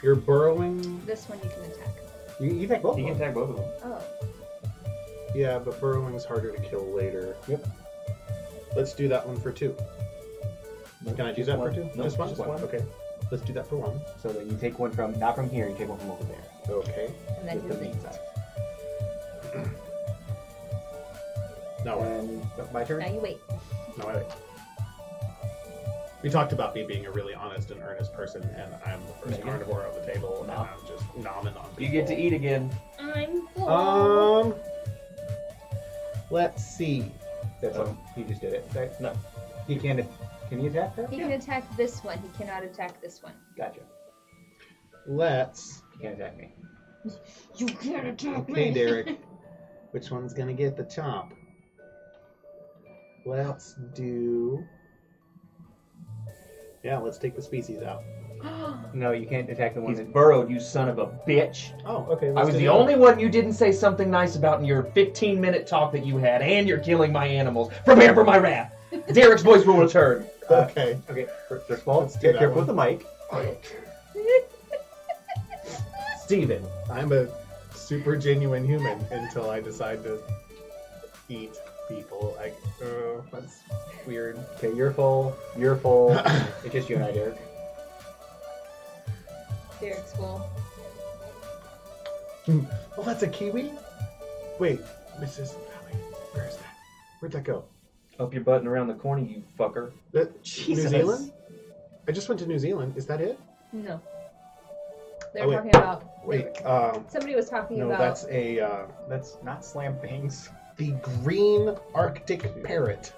You're burrowing? This one you can attack. You attack both. You of can them. attack both of them. Oh. Yeah, but burrowing's harder to kill later. Yep. Let's do that one for 2. Can I do Just that one. for 2? No, just one? just one. Okay. Let's do that for 1. So then you take one from not from here. You take one from over there. Okay. And then Just the his meat side. No, wait. And my turn. Now you wait. No, wait. We talked about me being a really honest and earnest person, and I'm the first Megan? carnivore on the table, and No. I'm just nomming on people. You get to eat again. I'm full. Let's see. That's he just did it. Right? No. He can. Can he attack her? He can attack this one. He cannot attack this one. Gotcha. Let's. He can't attack me. You can't attack Okay, me. Derek. Which one's gonna get the chomp? Let's do. Yeah, let's take the species out. No, you can't attack the one He's that. burrowed, you son of a bitch. Oh, okay. I let's was do the that. only one you didn't say something nice about in your 15-minute talk that you had, and you're killing my animals. Prepare for my wrath. Derek's voice will return. Okay. Okay. First of all, Let's do get that careful one. with the mic. Steven. I'm a super genuine human until I decide to eat people. That's weird. Okay, you're full. You're full. It's just you and I, Derek. Derek's full. Oh, that's a kiwi? Wait, Mrs. Valley, where is that? Where'd that go? Up your button around the corner, you fucker. New Jesus. Zealand? I just went to New Zealand. Is that it? No. They Oh, were wait. talking about. Wait, Somebody was talking no, about. that's a, Let's not slam things. the green Arctic parrot.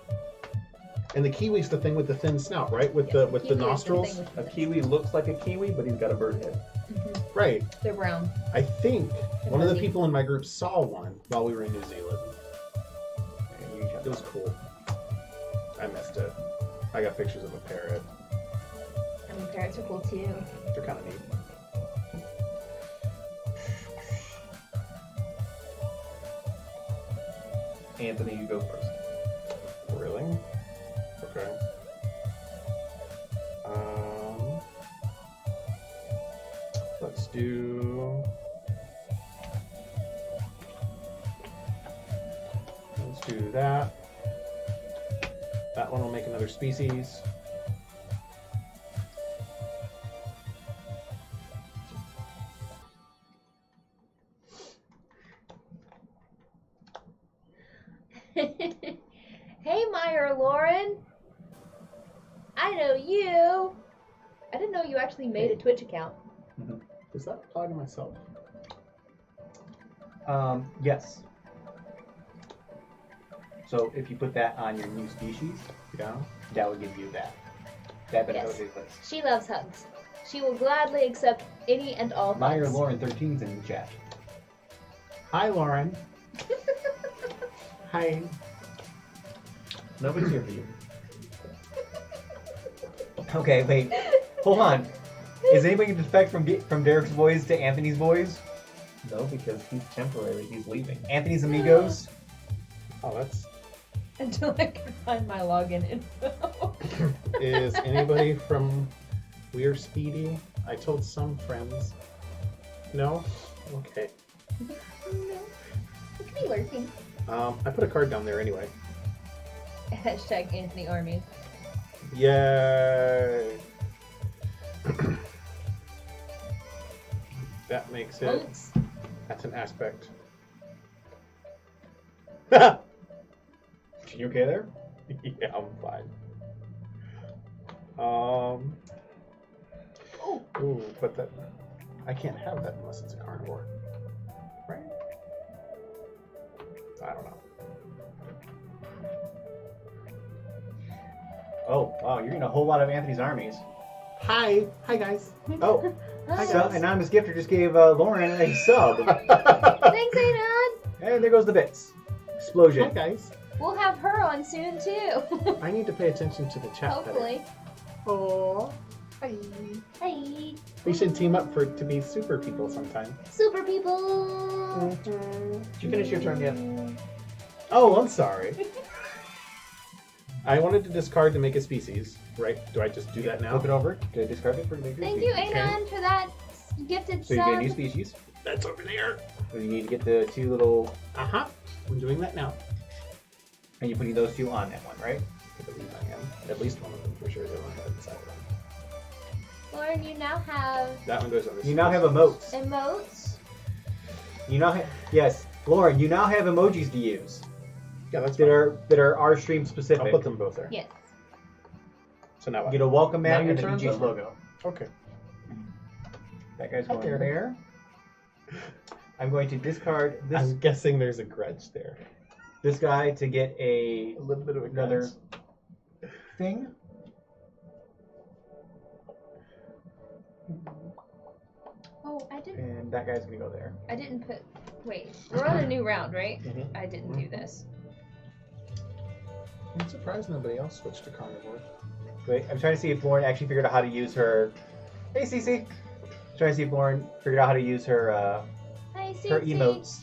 And the kiwi's the thing with the thin snout, right? With Yes, the kiwi is nostrils? thing with A the- kiwi looks like a kiwi, but he's got a bird head. Mhm. Right. They're brown. I think one of the people in my group saw one while we were in New Zealand. It was cool. I missed it. I got pictures of a parrot. I mean, parrots are cool too. They're kind of neat. Anthony, you go first. Really? Okay. Let's do. Let's do that. That one will make another species. Hey, Meyer Lauren. I know you. I didn't know you actually made a Twitch account. Does that apply to myself? Yes. So if you put that on your new species, Yeah. that would give you that. That benefit Yes. would take place. She loves hugs. She will gladly accept any and all Meyer hugs. Lauren 13's in the chat. Hi, Lauren. Hi. Nobody's here for you. Okay, wait. Hold on. Is anybody going to defect from Derek's voice to Anthony's voice? No, because he's temporary. He's leaving. Anthony's amigos? Oh, that's. Until I can find my login info. Is anybody from We're Speedy? I told some friends. No? Okay. No. It could be lurking. I put a card down there anyway. Hashtag Anthony Army. Yay! That makes it. Oops. That's an aspect. You okay there? Yeah, I'm fine. Ooh, but that I can't have that unless it's a carnivore, right? I don't know. Oh, wow, you're in a whole lot of Anthony's armies. Hi guys. Oh, Hi, so guys. anonymous gifter just gave Lauren a sub. Thanks, Anon. And there goes the bits. Explosion. Hi guys. We'll have her on soon too. I need to pay attention to the chat. Hopefully. Oh, hi. Hey, We should team up to be super people sometime. super people. Did you finish your turn yet? Oh, I'm sorry. I wanted to discard to make a species, right? Do I just do that now? Flip it over to discard it for the Thank you, Anon, for that gifted So you get a sub. new species. That's over there. So you need to get the two little, Uh-huh. I'm doing that now. and you're putting those two on that one, right? I believe I am. At least one of them for sure. The one I haven't decided on. Lauren, you now have That one goes on this. You now have emotes. emotes. You now have, yes, Lauren, you now have emojis to use Yeah, that's that fine. are our stream specific. I'll put them both there. Yes. So now what? Get a welcome mat Now your and the turn's BG's over. logo. Okay. That guy's Hi going there. there. I'm going to discard this I'm guessing there's a grudge there. this guy to get a A little bit of a another grudge. thing. Oh, I didn't. And that guy's gonna go there. I didn't put. Wait, we're on a new round, right? Mhm. I didn't do this. I'm surprised nobody else switched to carnivore. Wait, I'm trying to see if Lauren actually figured out how to use her. Hey, Cece. Trying to see if Lauren figured out how to use her Hi, Cece. her emotes.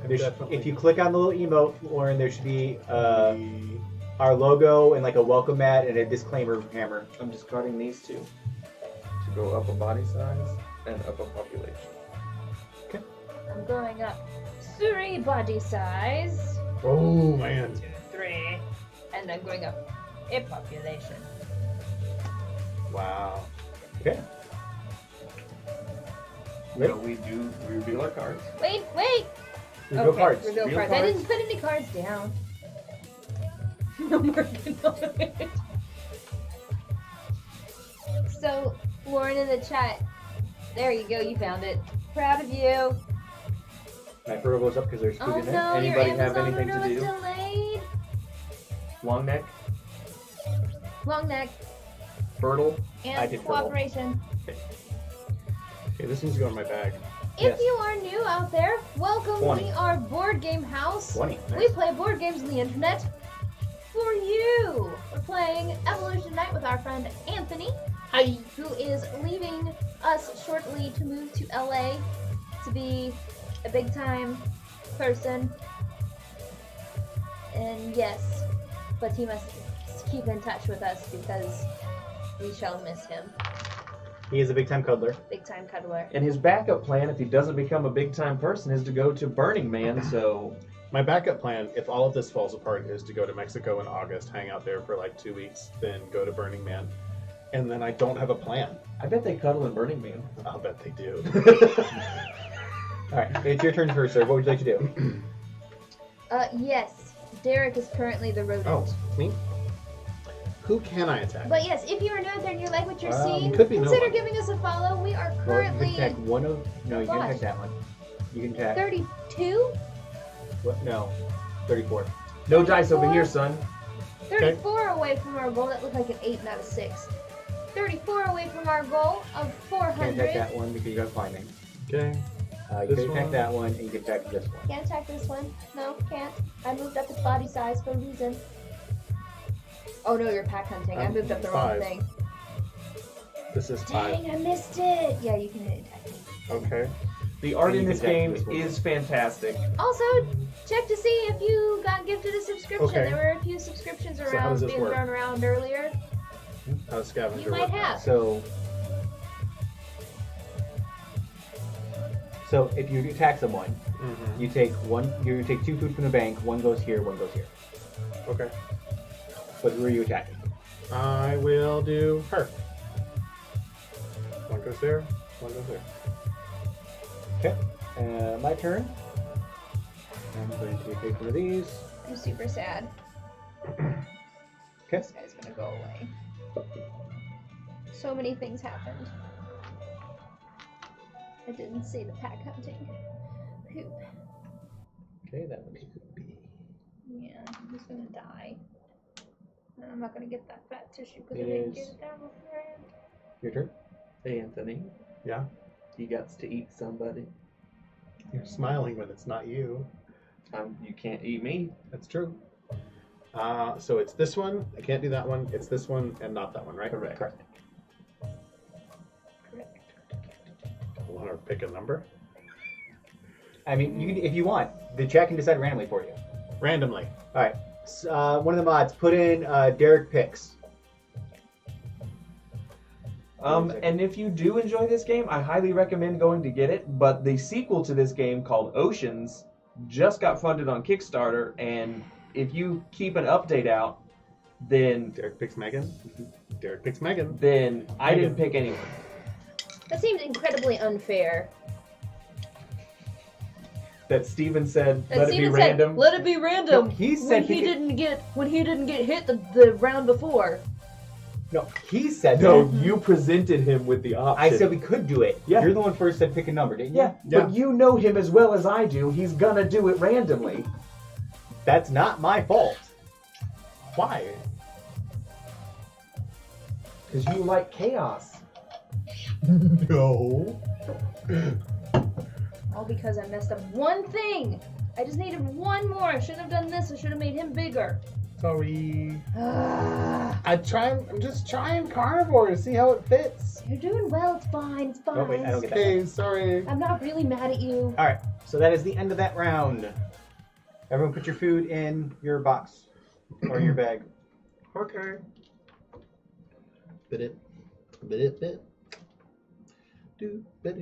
There should- Definitely. if you click on the little emote, Lauren, there should be our logo and like a welcome mat and a disclaimer hammer. I'm discarding these two to go up a body size and up a population. I'm going up 3 body size. Oh man. 3. And I'm going up a population. Wow. Okay. So we do reveal our cards. Wait. Reveal cards. Reveal Reveal cards. I cards. didn't put any cards down. I'm working on it. So, Lauren in the chat. There you go. You found it. Proud of you. My furrow goes up because there's food Oh in there. no, Anybody your have Amazon anything to order was do? delayed. Long neck, Long neck fertile. I and did fertile. cooperation. Okay, this needs to go in my bag. If you are new out there, welcome. 20. We are Board Game House. 20. We Nice. play board games on the internet for you. We're playing Evolution Night with our friend Anthony, who is leaving us shortly to move to LA to be a big time person. And yes, but he must keep in touch with us because we shall miss him. He is a big time cuddler. Big time cuddler. And his backup plan, if he doesn't become a big time person, is to go to Burning Man. So My backup plan, if all of this falls apart, is to go to Mexico in August, hang out there for like 2 weeks, then go to Burning Man. And then I don't have a plan. I bet they cuddle in Burning Man. I'll bet they do. All right, it's your turn first, sir. What would you like to do? Yes, Derek is currently the rodent. Oh, me? Who can I attack? But yes, if you're a nerd and you like what you're seeing, could be no consider one. giving us a follow. We are Well, you currently can attack one of. No, you can What? attack that one. You can attack. 32? What? No, 34. No dice over here, son. 34 away from our goal. That looked like an 8, not a 6. 34 away from our goal of Can't attack 400. that one because you got climbing. Okay. You This can attack one. that one, and you can attack this one. Can't attack this one. No, can't. I moved up its body size for a reason. Oh no, you're pack hunting. I moved up the wrong 5. thing. This is 5. Dang, I missed it. Yeah, you can attack me. Okay. The art And in you this can attack game this one. is fantastic. Also, check to see if you got gifted a subscription. Okay. There were a few subscriptions how around does this being work? thrown around earlier. How does scavenger You might work? have. So if you attack someone, Mm-hmm. you take one. You take 2 food from the bank. One goes here. One goes here. Okay. But who are you attacking? I will do her. One goes there, one goes there. Okay. My turn. I'm going to take one of these. I'm super sad. Okay. This guy's gonna go away. So many things happened. I didn't see the pack hunting. Poop. Okay, that one's B. Yeah, he's gonna die. And I'm not gonna get that fat tissue because I It didn't get is- it down beforehand. Your turn. Hey, Anthony. Yeah? You got to eat somebody. You're smiling when it's not you. You can't eat me. That's true. So it's this one. I can't do that one. It's this one and not that one, right? Correct. Correct. I want to pick a number I mean, you can, if you want, the chat can decide randomly for you. randomly. All right. One of the mods put in Derek picks. And if you do enjoy this game, I highly recommend going to get it. But the sequel to this game called Oceans just got funded on Kickstarter, and if you keep an update out, then Derek picks Megan. Derek picks Megan. I didn't pick anyone. That seems incredibly unfair. That Steven said, And let it be Steven random. said, "Let it be random." No, he said when he pick it- didn't get hit the round before. No, he said No, that. you presented him with the option. I said we could do it. Yeah. You're the one first said pick a number, didn't you? Yeah, Yeah. but you know him as well as I do. He's gonna do it randomly. That's not my fault. Why? Because you like chaos. No. All because I messed up one thing. I just needed one more. I shouldn't have done this. I should have made him bigger. Sorry. Ah, I'm just trying carnivore to see how it fits. you're doing well. It's fine. It's fine. Oh, wait, I don't get that. Okay, sorry. I'm not really mad at you. All right. So that is the end of that round. Everyone, put your food in your box or your bag. Okay. Bit. Do bit.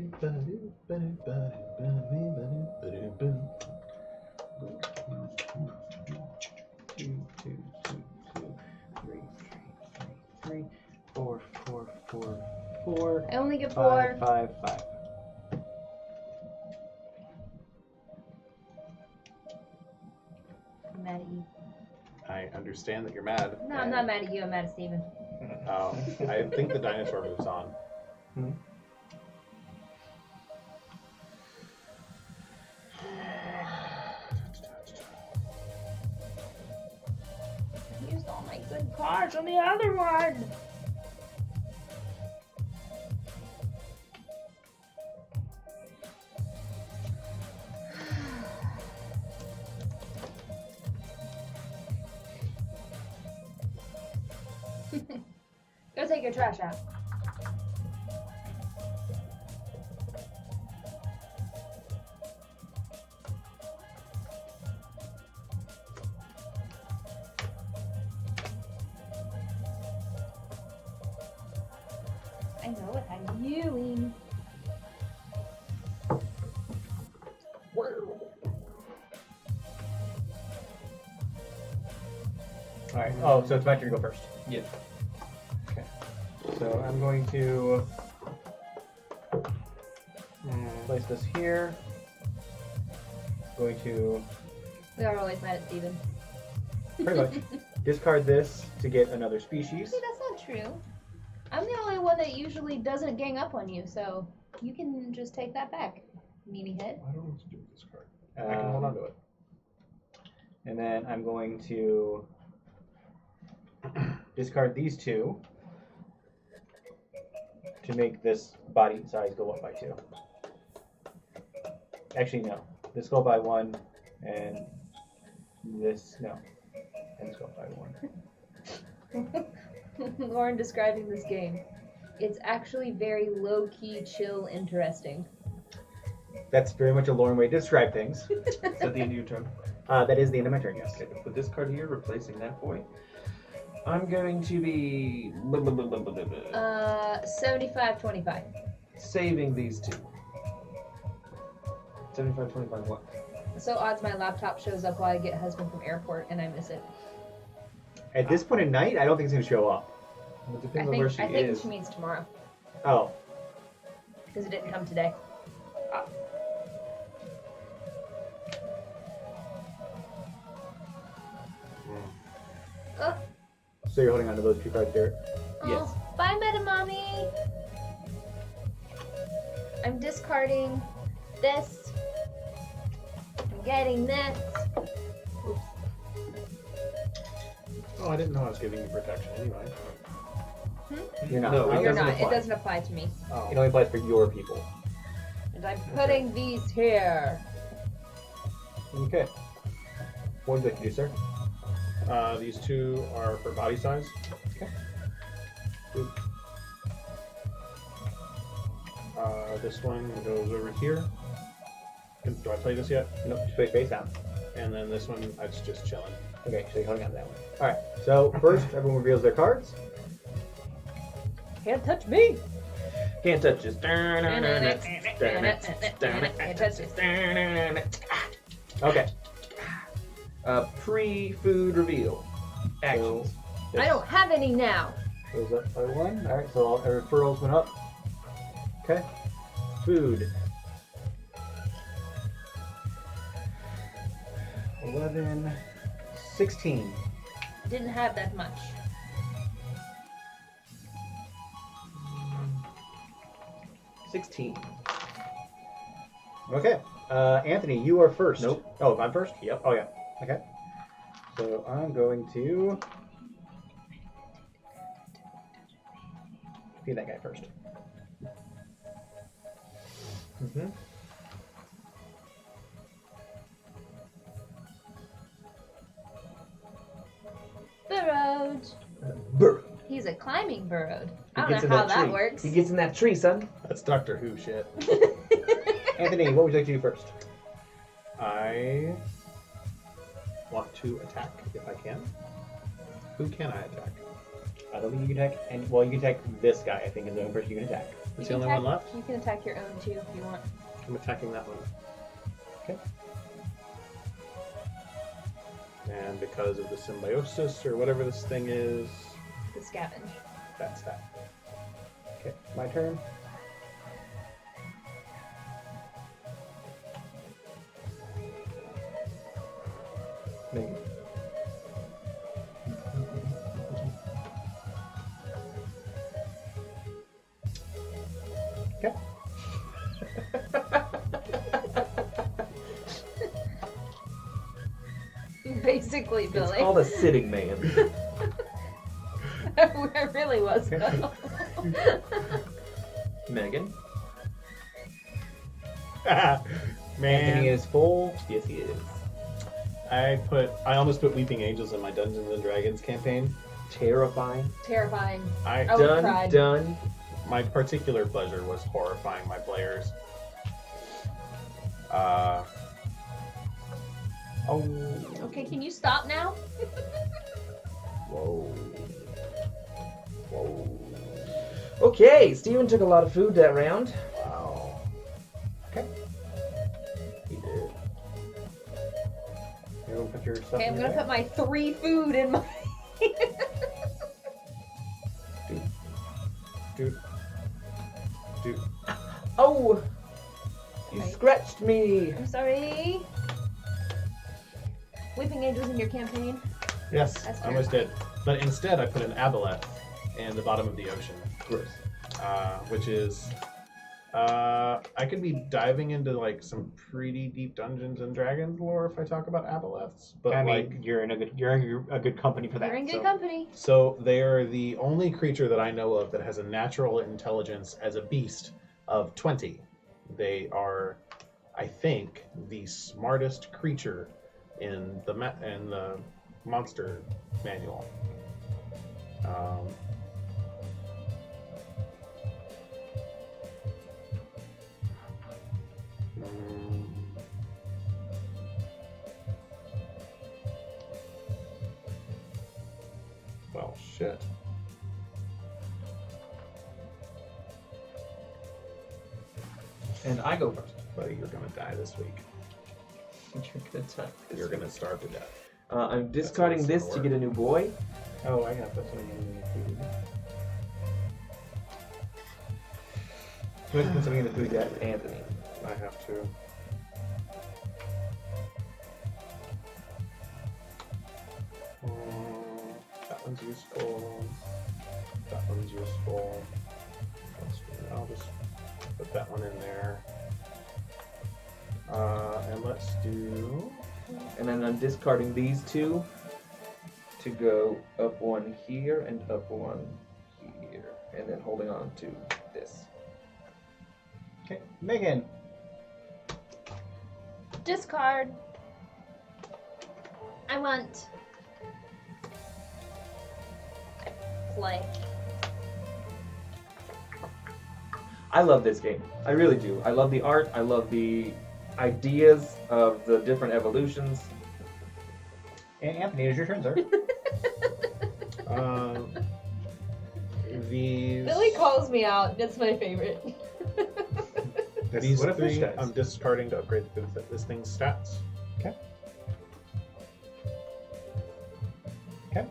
Three, four, four. I only get 4. Five. I'm mad at you. I understand that you're mad. No, I'm not mad at you. I'm mad at Steven. Oh, I think the dinosaur moves on. I used all my good cards on the other one. take your trash out. I know what I'm doing. Alright. Oh, so it's my turn to go first. Yeah. Okay. So I'm going to place this here. Going to We are always mad at Steven. pretty much discard this to get another species. See, that's not true. I'm the only one that usually doesn't gang up on you, so you can just take that back, meanie head. I don't know what to do with this card. I can hold on to it. And then I'm going to discard these two to make this body size go up by 2. Actually, no. This go up by 1, and this, no. And this go up by 1. Lauren describing this game. It's actually very low-key, chill, interesting. That's very much a Lauren way to describe things. Is that the end of your turn? That is the end of my turn, yes. Okay, put this card here, replacing that boy. I'm going to be 75-25. saving these two. 75-25 what? So odds my laptop shows up while I get husband from airport and I miss it. At this point in night, I don't think it's going to show up. Well, it I depends on where think, she I think is. she means tomorrow Oh. because it didn't come today. Oh, So you're holding on to those 2 cards there. Yes. oh, bye, Metamommy. I'm discarding this. I'm getting this. Oops. Oh, I didn't know I was giving you protection anyway. You're not. No, It You're doesn't not. apply. It doesn't apply to me. Oh. It only applies for your people. And I'm putting these here. Okay. What would you like to do, sir? These 2 are for body size. Okay. Oop. This one goes over here. Do I play this yet? Nope, just put it face down. And then this one, it's just chilling. Okay, so you're holding on to that one. Alright, so first, everyone reveals their cards. Can't touch me. Can't touch this. Okay. Pre-food reveal. Actions. So, I don't have any now. goes up by 1. Alright, so all our referrals went up. Okay. Food. 11, 16. Didn't have that much. Okay. Anthony, you are first. Nope. Oh, I'm first? Yep. Oh, yeah. Okay. So I'm going to feed that guy first. Mm-hmm. Burrowed. Burr. He's a climbing burrowed. I He don't gets know in how that tree. works. He gets in that tree, son. That's Doctor Who shit. Anthony, what would you like to do first? I want to attack if I can. Who can I attack? I don't think you can attack any. Well, you can attack this guy, I think, is the only person you can attack. It's You the can only one attack- left? You can attack your own too if you want. I'm attacking that one. Okay. And because of the symbiosis or whatever this thing is, The scavenge. that's that. Okay, my turn. Megan. Okay. Basically, It's Billy. called a sitting man. It really was. though. Megan. Anthony Man, is full. Yes, he is. I almost put Weeping Angels in my Dungeons and Dragons campaign. Terrifying. Terrifying. I I would've cried. Done. My particular pleasure was horrifying my players. Okay, can you stop now? Whoa. Whoa. Okay, Steven took a lot of food that round. Wow. Okay. He did. You're gonna put your stuff Okay, I'm in gonna there? put my 3 food in my. Dude. Oh! You Okay. scratched me! I'm sorry. Weeping Age was in your campaign. Yes, That's I almost did. terrifying. But instead, I put an aboleth in the bottom of the ocean, Gross. which is. I could be diving into like some pretty deep Dungeons and Dragons lore if I talk about aboleths, but I like mean, you're in a good company for that. You're in good so. company. so they are the only creature that I know of that has a natural intelligence as a beast of 20. They are, I think, the smartest creature in the monster manual. Well, shit. And I go first. Buddy, you're gonna die this week. You're gonna die. You're gonna starve to death. I'm discarding That's this gonna to work. get a new boy. Oh, I got this one in the food. Who hasn't put something in the food yet? Anthony. I have to. That one's useful. That one's useful. I'll just put that one in there. And let's do. And then I'm discarding these two to go up one here and up one here. And then holding on to this. Okay, Megan. Discard. I want. Play. I love this game. I really do. I love the art. I love the ideas of the different evolutions. And Anthony, it's your turn, sir. These. Billy calls me out. That's my favorite. These what a fish three, does. I'm discarding to upgrade this thing's stats. Okay. Okay.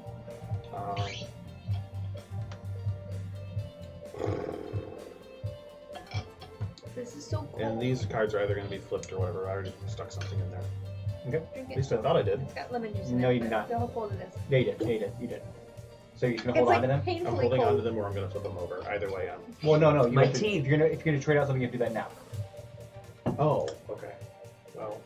This is so cool. And these cards are either going to be flipped or whatever. I already stuck something in there. Okay. Drink At it. least I thought I did. It's got lemon juice in No, it. you did but not. Feel how cold it is. Yeah, you did. Yeah, you did. You did. So you're gonna It's hold like on to them? I'm painfully holding cold. on to them or I'm going to flip them over. Either way, I'm. Well, no. You My have to, teeth. if you're gonna trade out something, you have to do that now. Oh, okay. Well.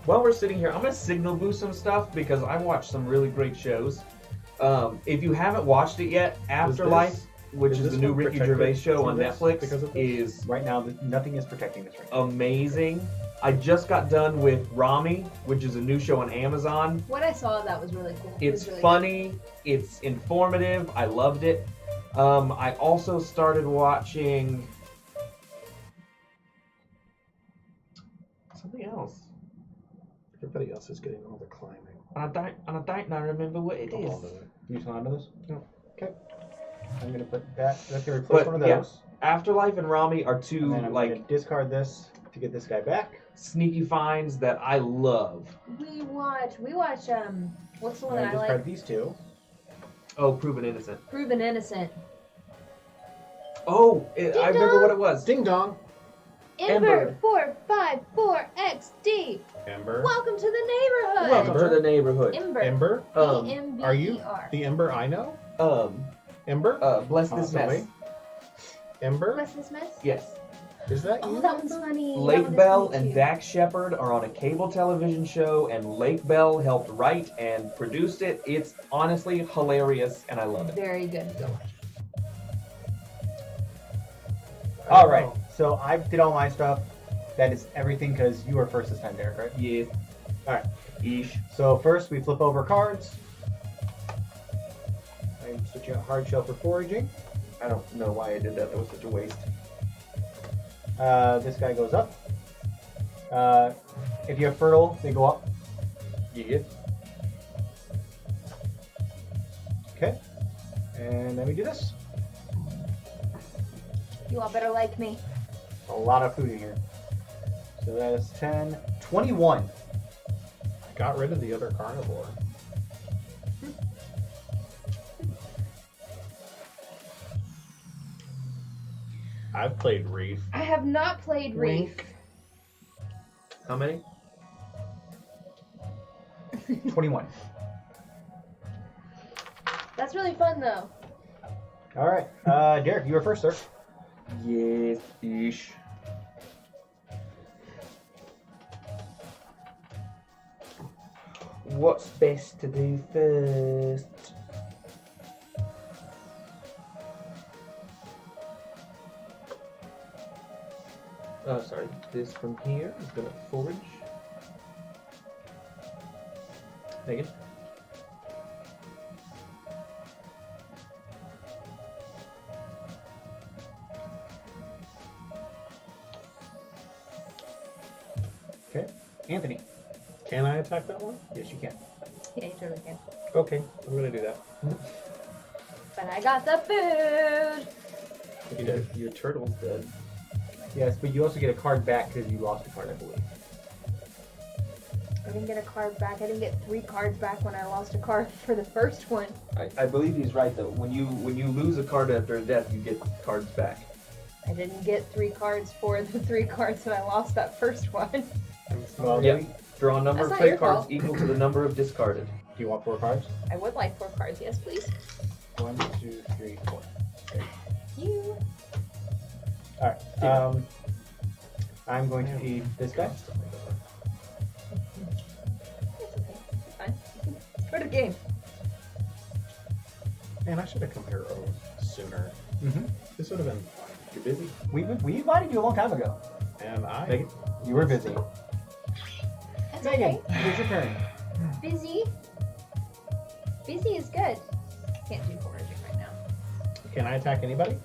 While we're sitting here, I'm going to signal boost some stuff because I've watched some really great shows. If you haven't watched it yet, Afterlife, which is is this the new one Ricky protected Gervais show through on this Netflix, because of this? is Right now, nothing is protecting this right now. amazing. I just got done with Rami, which is a new show on Amazon. What I saw of that was really cool. It It's was really funny. It's informative. I loved it. I also started watching something else. Everybody else is getting all the climbing. And I don't know remember what it Hold is. on to it. You just hold on to this? No. Okay. I'm gonna put that. That's gonna replace But, one of yeah. those. Afterlife and Rami are And two then I'm like gonna discard this to get this guy back. sneaky finds that I love. We watch what's the one I'm that gonna I discard like? these two. Oh, Proven Innocent. Proven Innocent. Oh, I remember what it was. Ding dong! Ember 454XD. Ember. Welcome to the neighborhood. Welcome to the neighborhood. Ember. Ember? E-M-B-E-R. Are you the Ember I know? Ember? Bless this Possibly. mess. Ember? What's this mess? Yes. Is that Oh, you? that one's funny. That Lake one is Bell funny and too. Dax Shepard are on a cable television show, and Lake Bell helped write and produced it. It's honestly hilarious, and I love it. Very good. All right. So I did all my stuff. that is everything because you were first this time, Derek, right? Yeah. Alright. Ish. So first we flip over cards. I'm switching out hard shell for foraging. I don't know why I did that. That was such a waste. This guy goes up. If you have fertile, they go up. Yeah. Okay. And then we do this. You all better like me. A lot of food in here. So that is 10, 21. I got rid of the other carnivore. I've played Reef. I have not played Reef. Wink. How many? 21. That's really fun though. All right. Derek, you were first, sir. Yes. Ish. What's best to do first? Oh, sorry. This from here is gonna forage. Megan. Okay. Anthony. Can I attack that one? Yes, you can. Yeah, you totally can. Okay, I'm gonna do that. But I got the food. Your turtle's dead. Yes, but you also get a card back because you lost a card, I believe. I didn't get a card back. I didn't get 3 cards back when I lost a card for the first one. I believe he's right though. When you lose a card after a death, you get cards back. I didn't get 3 cards for the 3 cards that I lost that first one. Well, Yep. Draw a number That's of not your play cards fault. equal to the number of discarded. Do you want 4 cards? I would like 4 cards, yes, please. 1, 2, 3, 4. Okay. You. All right. I'm going to feed this guy. It's okay. It's fine. Go to the game. Man, I should have come here sooner. Mm-hmm. This would have been fun. You're busy. We invited you a long time ago. And I... Megan? You were busy. That's Megan, okay. here's your turn. Busy. Busy is good. Can't do foraging right now. Can I attack anybody?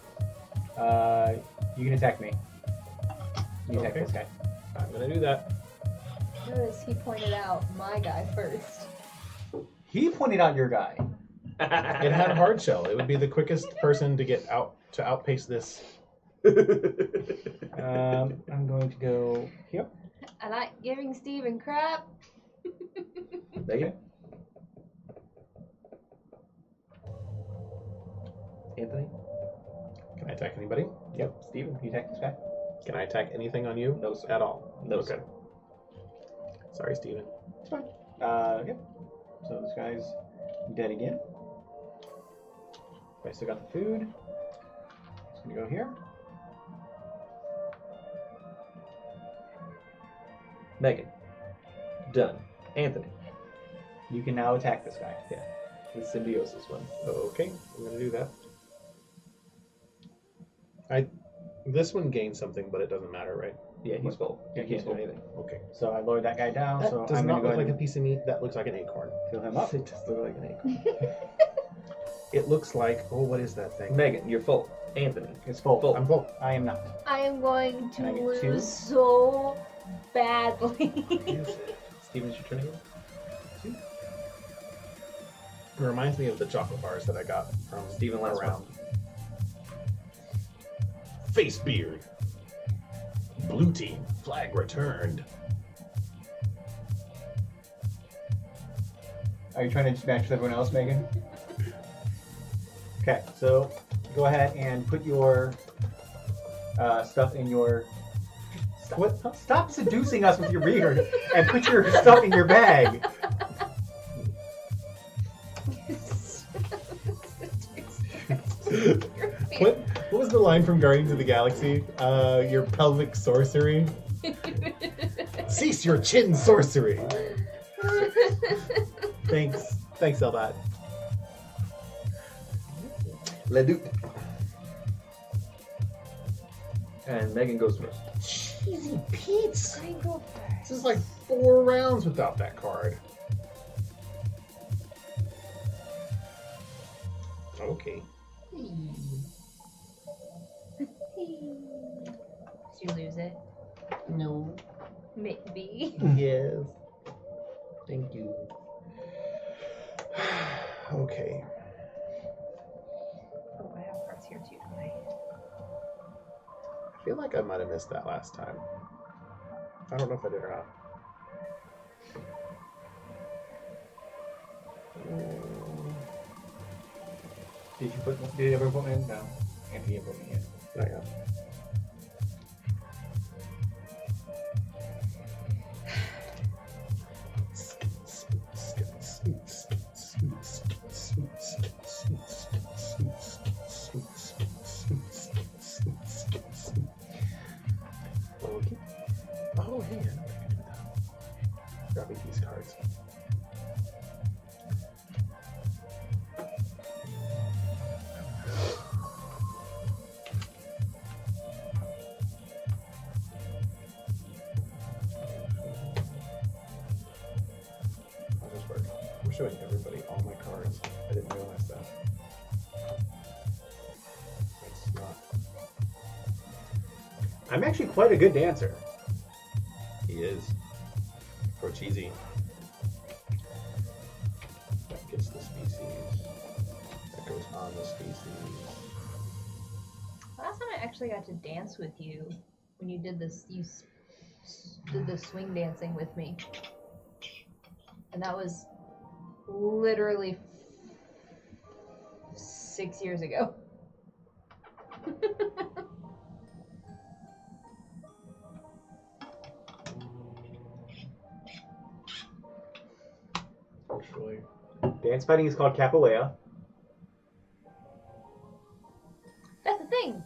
You can attack me. You attack Okay. this guy. I'm gonna do that. Notice he pointed out my guy first. He pointed out your guy. It had a hard shell. It would be the quickest person to get out to outpace this. I'm going to go here. I like giving Steven crap. Megan? Anthony? Can I attack anybody? Yep, Steven, you attack this guy. Can I attack anything on you? No, sir. At all? No, Okay. sir. Sorry, Steven. It's fine. Yep. So this guy's dead again. I still got the food. Just gonna go here. Megan. Done. Anthony. You can now attack this guy. Yeah. The symbiosis one. Okay, I'm gonna do that. This one gains something, but it doesn't matter, right? Yeah, he's full. Yeah, He he's can't full. do anything. Okay. So I lowered that guy down. That so does I'm not gonna go look like ahead a piece of meat. That looks like an acorn. and fill him up. It does look like an acorn. It looks like, oh, what is that thing? Megan, you're full. Anthony. It's full. Full. I'm full. I am not. I am going to Can I get lose 2? so badly. Steven, it's your turn again? It reminds me of the chocolate bars that I got from Steven last around. Face beard. Blue team. Flag returned. Are you trying to just match with everyone else, Megan? Okay, so go ahead and put your stuff in your. Stop seducing us with your beard and put your stuff in your bag. What was the line from Guardians of the Galaxy? Your pelvic sorcery. Cease your chin sorcery. Thanks, Elbat. Leduc. And Megan goes first. Easy Pete's. I go first. This is like 4 rounds without that card. Okay. Did you lose it? No. Maybe. Yes. Thank you. Okay. Oh, I have cards here too, don't I? I feel like I might have missed that last time. I don't know if I did or not. Did you ever put me in? No. Anthony put me in. Not yet. Okay. Oh, hey, I know what I can do with that. Grabbing these cards. How does this work? I'm showing everybody all my cards. I didn't realize that. That's not. I'm actually quite a good dancer. He is. For cheesy. That gets the species. That goes on the species. Last time I actually got to dance with you when you did this, did the swing dancing with me, and that was literally 6 years ago. Actually, Dance fighting is called capoeira. That's the thing.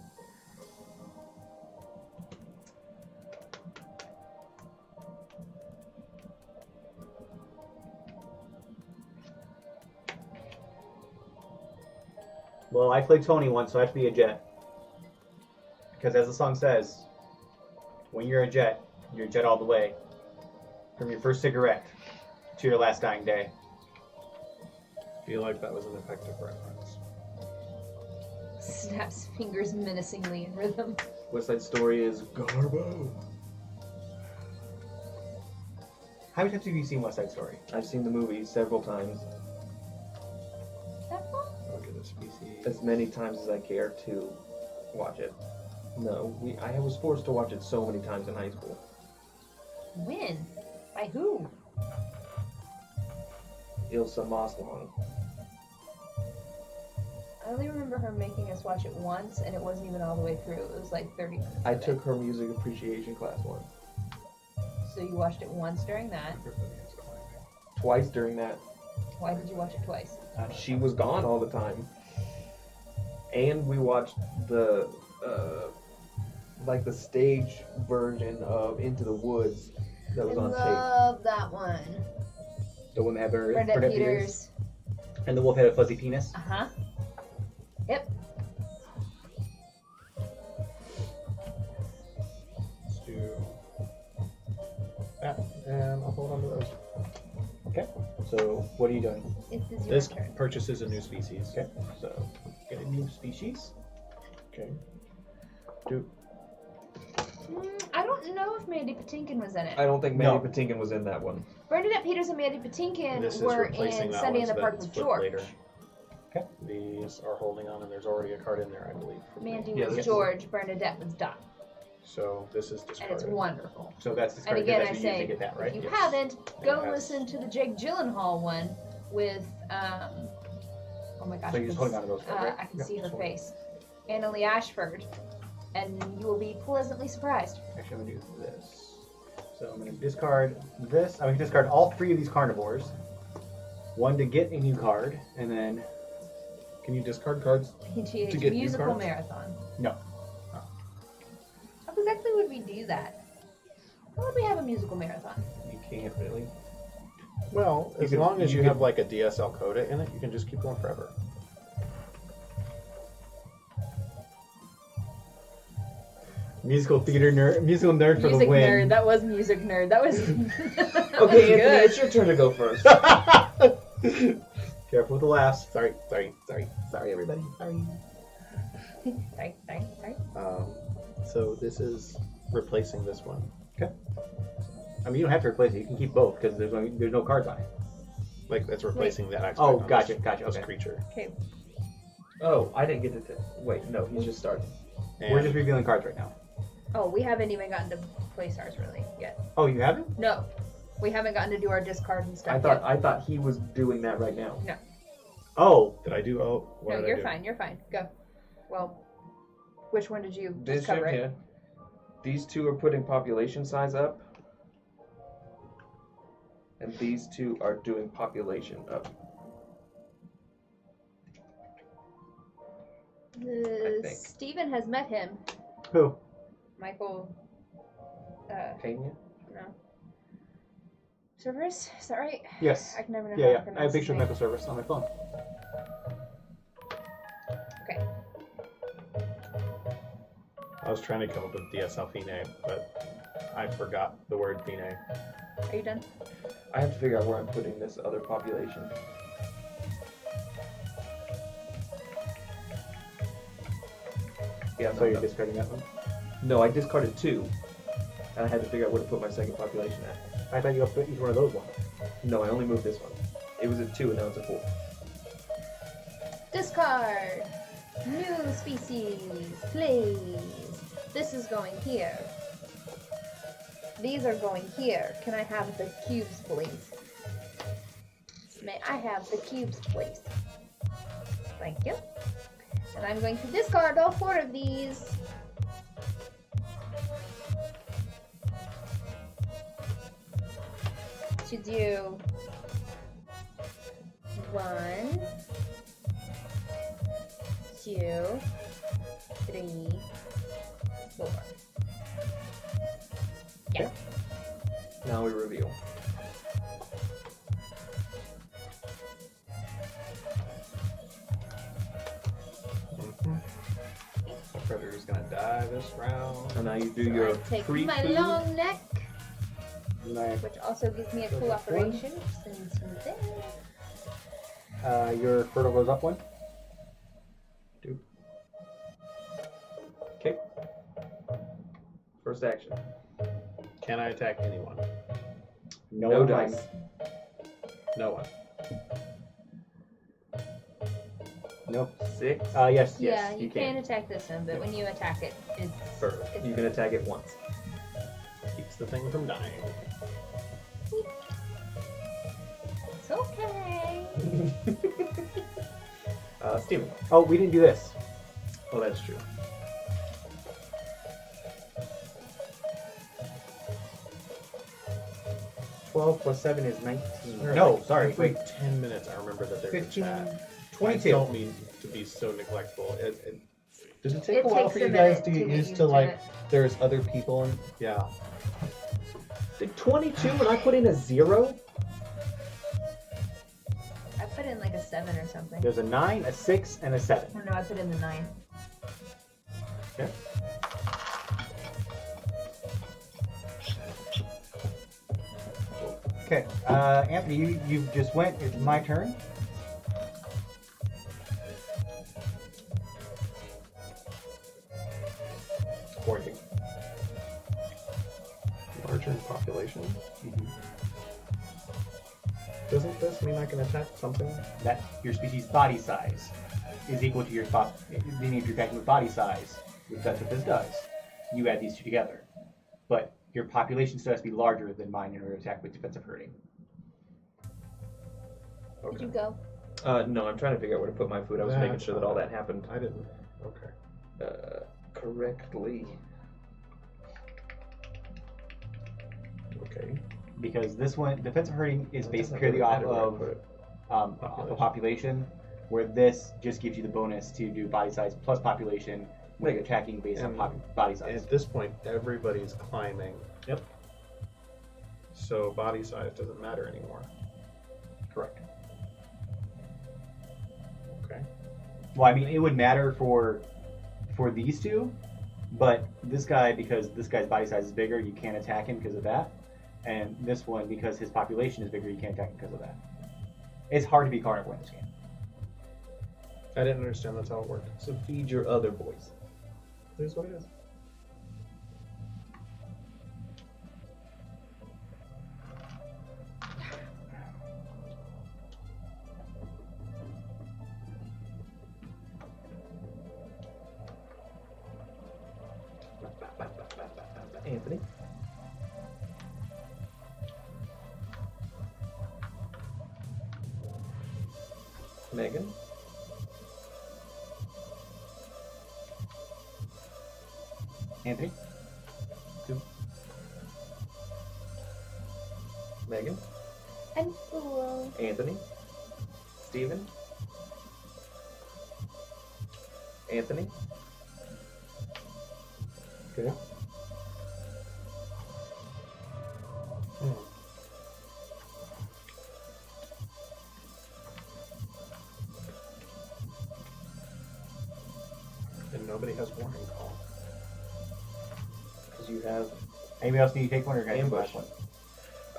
Well, I played Tony once, so I have to be a jet. Because as the song says, when you're a jet all the way. From your first cigarette to your last dying day. I feel like that was an effective reference. Snaps fingers menacingly in rhythm. West Side Story is Garbo. How many times have you seen West Side Story? I've seen the movie several times, That one? Look at the species. as many times as I care to watch it. No, I was forced to watch it so many times in high school. When? By who? Ilsa Moslong. I only remember her making us watch it once, and it wasn't even all the way through. It was like 30 minutes. I of it. took her music appreciation class once. So you watched it once during that. Twice during that. Why did you watch it twice? She was gone all the time. And we watched the like the stage version of Into the Woods that was on tape. love that one. The one that had Bernadette Peters. And the wolf had a fuzzy penis. Uh-huh. Yep. Let's do that, and I'll hold on to those. Okay. So what are you doing? It is your This turn. purchases a new species. Okay. So get a new species. Okay. Do I don't know if Mandy Patinkin was in it. I don't think Mandy No. Patinkin was in that one. Bernadette Peters and Mandy Patinkin this is were replacing in that Sunday one in so the that Park it's with flipped George. later. Okay. These are holding on, and there's already a card in there, I believe. Mandy Yeah, was this is- George, Bernadette was Dot. So this is And discarded. it's wonderful. So that's And discarded. again, I That's what you say, usually get that, right? if you Yes. haven't, go It has- listen to the Jake Gyllenhaal one with, oh my gosh, So you're just holding on to those, right? I can Yeah, see her that's fine. face. Annalie Ashford. And you will be pleasantly surprised. Actually, I'm going to do this. So I'm going to discard this. I'm going to discard all 3 of these carnivores. One to get a new card, and then Can you discard cards? PGH To get new Musical cards? Marathon. no. How exactly would we do that? How would we have a musical marathon? You can't really. Well, You as can- long as you you can- have like a DSL coda in it, you can just keep going forever. Musical nerd for the Music win. nerd. That was music nerd. That was. Okay, Anthony, good. it's your turn to go first. Careful with the laughs. Sorry, everybody. Sorry. Sorry. So this is replacing this one. Okay. I mean, you don't have to replace it. You can keep both because there's no cards on it. Like that's replacing that aspect. Oh, on gotcha. this Okay. creature. Okay. Oh, I didn't get to wait, no, he's just starting. And We're just revealing cards right now. Oh, we haven't even gotten to place ours really yet. Oh, you haven't? No, we haven't gotten to do our discard and stuff I thought he was doing that right now. Oh, did I do? Oh, what No, did I you're do? fine. You're fine. Go. Well, which one did you This discover? ship here. These two are putting population size up. And these two are doing population up. I think. Stephen has met him. who? Michael. Pena? No. Cerberus? Is that right? Yes. I can never know Yeah, how yeah. to I have pronounce a picture of his Medical Service on my phone. Okay. I was trying to come up with DSL Fine, but I forgot the word Fine. Are you done? I have to figure out where I'm putting this other population. Yeah, So you're discarding that one? No, I discarded two. And I had to figure out where to put my second population at. I thought you put each one of those ones. No, I only moved this one. It was a 2 and now it's a 4. Discard. New species, please. This is going here. These are going here. Can I have the cubes, please? May I have the cubes, please? Thank you. And I'm going to discard all 4 of these. To do 1, 2, 3, 4. Yeah. Now we reveal. The predator's gonna die this round. And now you do So your I take free my food. long neck, Nice. which also gives me a cooperation. Since he's there. Your fertile goes up one. Okay. First action. Can I attack anyone? No dice. dice. No one. Nope. 6. Yes. Yeah, Yes, you you can can. attack this one, but when you attack it, it's Perfect. You can attack it once. Keeps the thing from dying. it's okay. Steven. Oh, we didn't do this. Oh, that's true. 12 plus 7 is 19. There are No, like sorry. every Wait. 10 minutes, I remember that there's 15, a chat. 22. I don't mean to be so neglectful. Does it take It a while takes for a you guys minute to get get used used to to like it. there's other people and yeah. Did 22 when I put in a 0? I put in like a 7 or something. There's a 9, a 6, and a 7. Oh, no, I put in the 9. Okay. Okay, Anthony, you just went. It's my turn. Working. Larger in population. Doesn't this mean I can attack something? That your species' body size is equal to your meaning if you're attacking with body size, which that's what this does. You add these two together, but your population still has to be larger than mine in order to attack with defensive hurting. Did you go? No, I'm trying to figure out where to put my food. I was That's making sure that all that happened I didn't. Okay. correctly. Okay. Because this one, defensive hurting is It based doesn't purely really off matter where I of put it. off of population, where this just gives you the bonus to do body size plus population when you're attacking based on body size. At this point, everybody's climbing. Yep. So body size doesn't matter anymore. Correct. Okay. Well, I mean, it would matter for these two, But this guy, because this guy's body size is bigger, you can't attack him because of that. And this one, because his population is bigger, you can't attack him because of that. It's hard to be carnivore in this game. I didn't understand that's how it worked. So feed your other boys. Here's what it is. Anthony. Megan. Anthony? Megan. I'm full. Anthony. Steven. Anthony. Okay. And nobody has warning call. Because you have. Anybody else need to take one or can I take the Ambush. last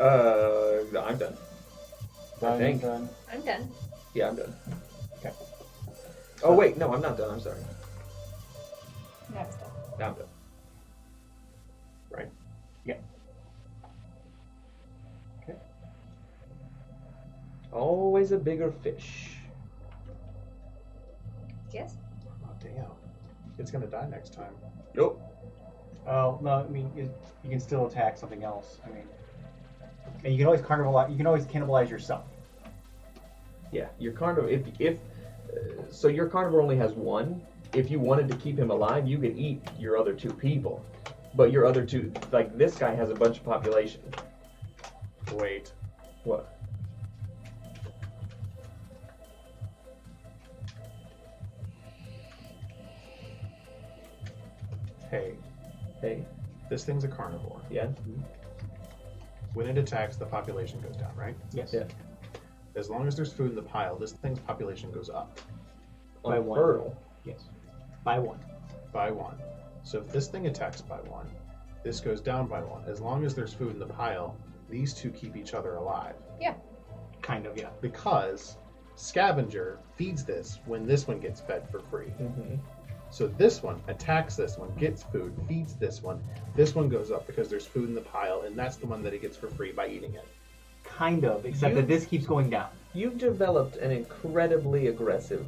one? I'm done. I Done, think. done. I'm done. Yeah, I'm done. Okay. Oh wait, no, I'm not done. I'm sorry. No, it's done. No, I'm done. Right? Yeah. Okay. Always a bigger fish. Yes? Oh, damn. It's gonna die next time. Nope. Oh, no, I mean, you can still attack something else. I mean, and you can always carnivore, you can always cannibalize yourself. Yeah, your carnivore. So your carnivore only has one. If you wanted to keep him alive, you could eat your other two people. But your other two, like this guy, has a bunch of population. Wait. What? Hey, Hey. this thing's a carnivore. Yeah. When it attacks, the population goes down, right? Yes. Yeah. As long as there's food in the pile, this thing's population goes up On By one. fertile. Yes. By one. by 1. So if this thing attacks by 1, this goes down by 1. As long as there's food in the pile, these two keep each other alive. Kind of, yeah. Because Scavenger feeds this when this one gets fed for free. Mm-hmm. So this one attacks this one, gets food, feeds this one. This one goes up because there's food in the pile, and that's the one that it gets for free by eating it. Kind of, except that this keeps going down. You've developed an incredibly aggressive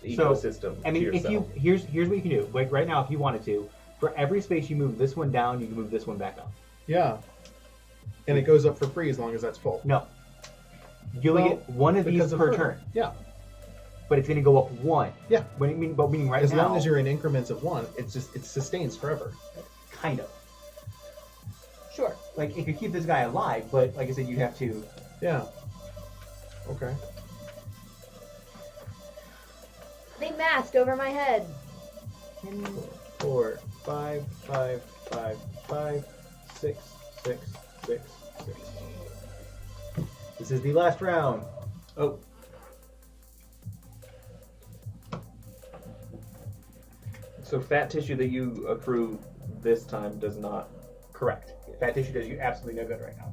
ecosystem. I mean, to if yourself. you here's what you can do. Like right now, if you wanted to, for every space you move this one down, you can move this one back up. Yeah. And it goes up for free as long as that's full. No. You only get one of these because of per her. turn, Yeah. but it's going to go up one. Yeah. Meaning right As now. long as you're in increments of 1, it sustains forever. Kind of. Sure. Like it could keep this guy alive, but like I said, you have to. Yeah. Okay. They masked over my head. 4, 5, 5, 5, 5, 6, 6, 6, 6. This is the last round. Oh. So fat tissue that you accrue this time does not. Correct. Fat tissue does you absolutely no good right now.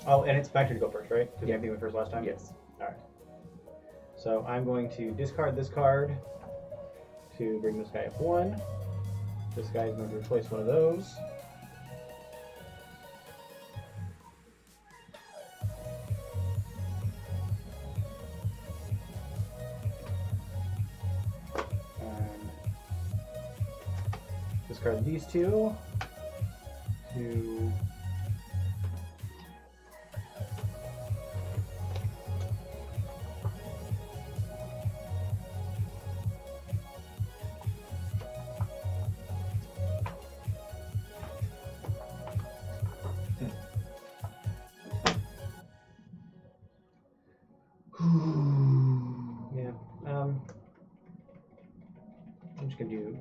Oh, and it's back to go first, right? Because Anthony went first last time? Yes. Alright. So I'm going to discard this card to bring this guy up 1. This guy is going to replace one of those. discard these two. To yeah. I'm just gonna do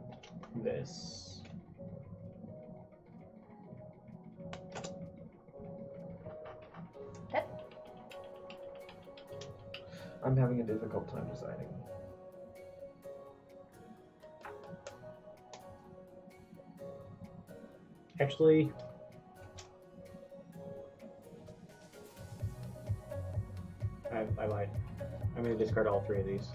this. I'm having a difficult time deciding. Actually, I lied. I'm gonna discard all three of these.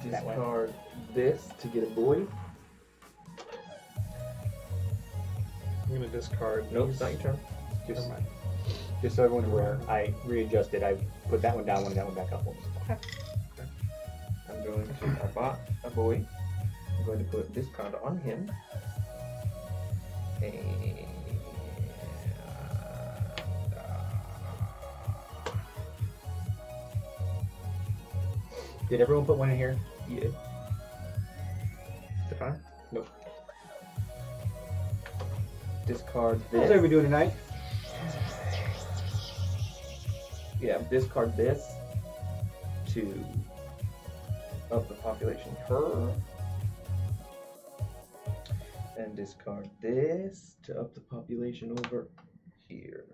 That way. Discard this to get a boy. I'm gonna discard. Nope, these. it's not your turn. Just, just so everyone's aware, I readjusted. I put that one down, that one back up. I'm going to. I bought a boy. I'm going to put this card on him. And, Did everyone put one in here? yeah. Stefan? Nope. Discard How's everybody this. doing tonight? Yeah, discard this to up the population curve. And discard this to up the population over here.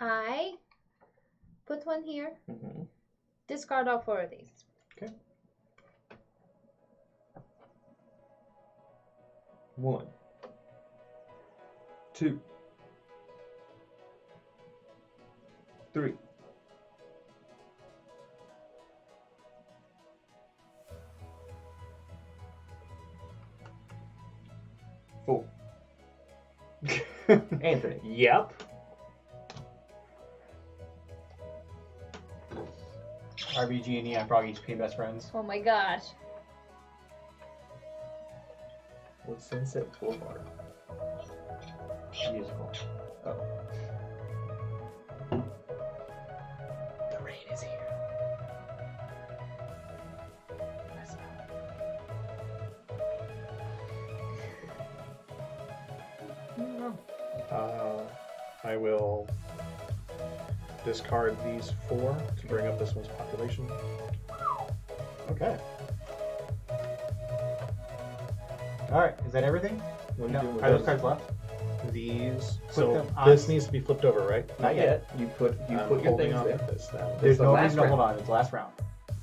I put one here. Mm-hmm. Discard all 4 of these. Okay. 1, 2, 3. 4. Anthony. Yep. RBG and Neon Frog each became best friends. Oh my gosh. What's Sunset Boulevard? Musical. Oh. The rain is here. I will discard these 4 to bring up this one's population. Okay. All right. Is that everything? What are you No. doing with Are those those? cards left? These. Put So them on. this needs to be flipped over, right? Not yet. You put your holding things on there. to this now. There's the no last reason to hold round. on. It's the last round.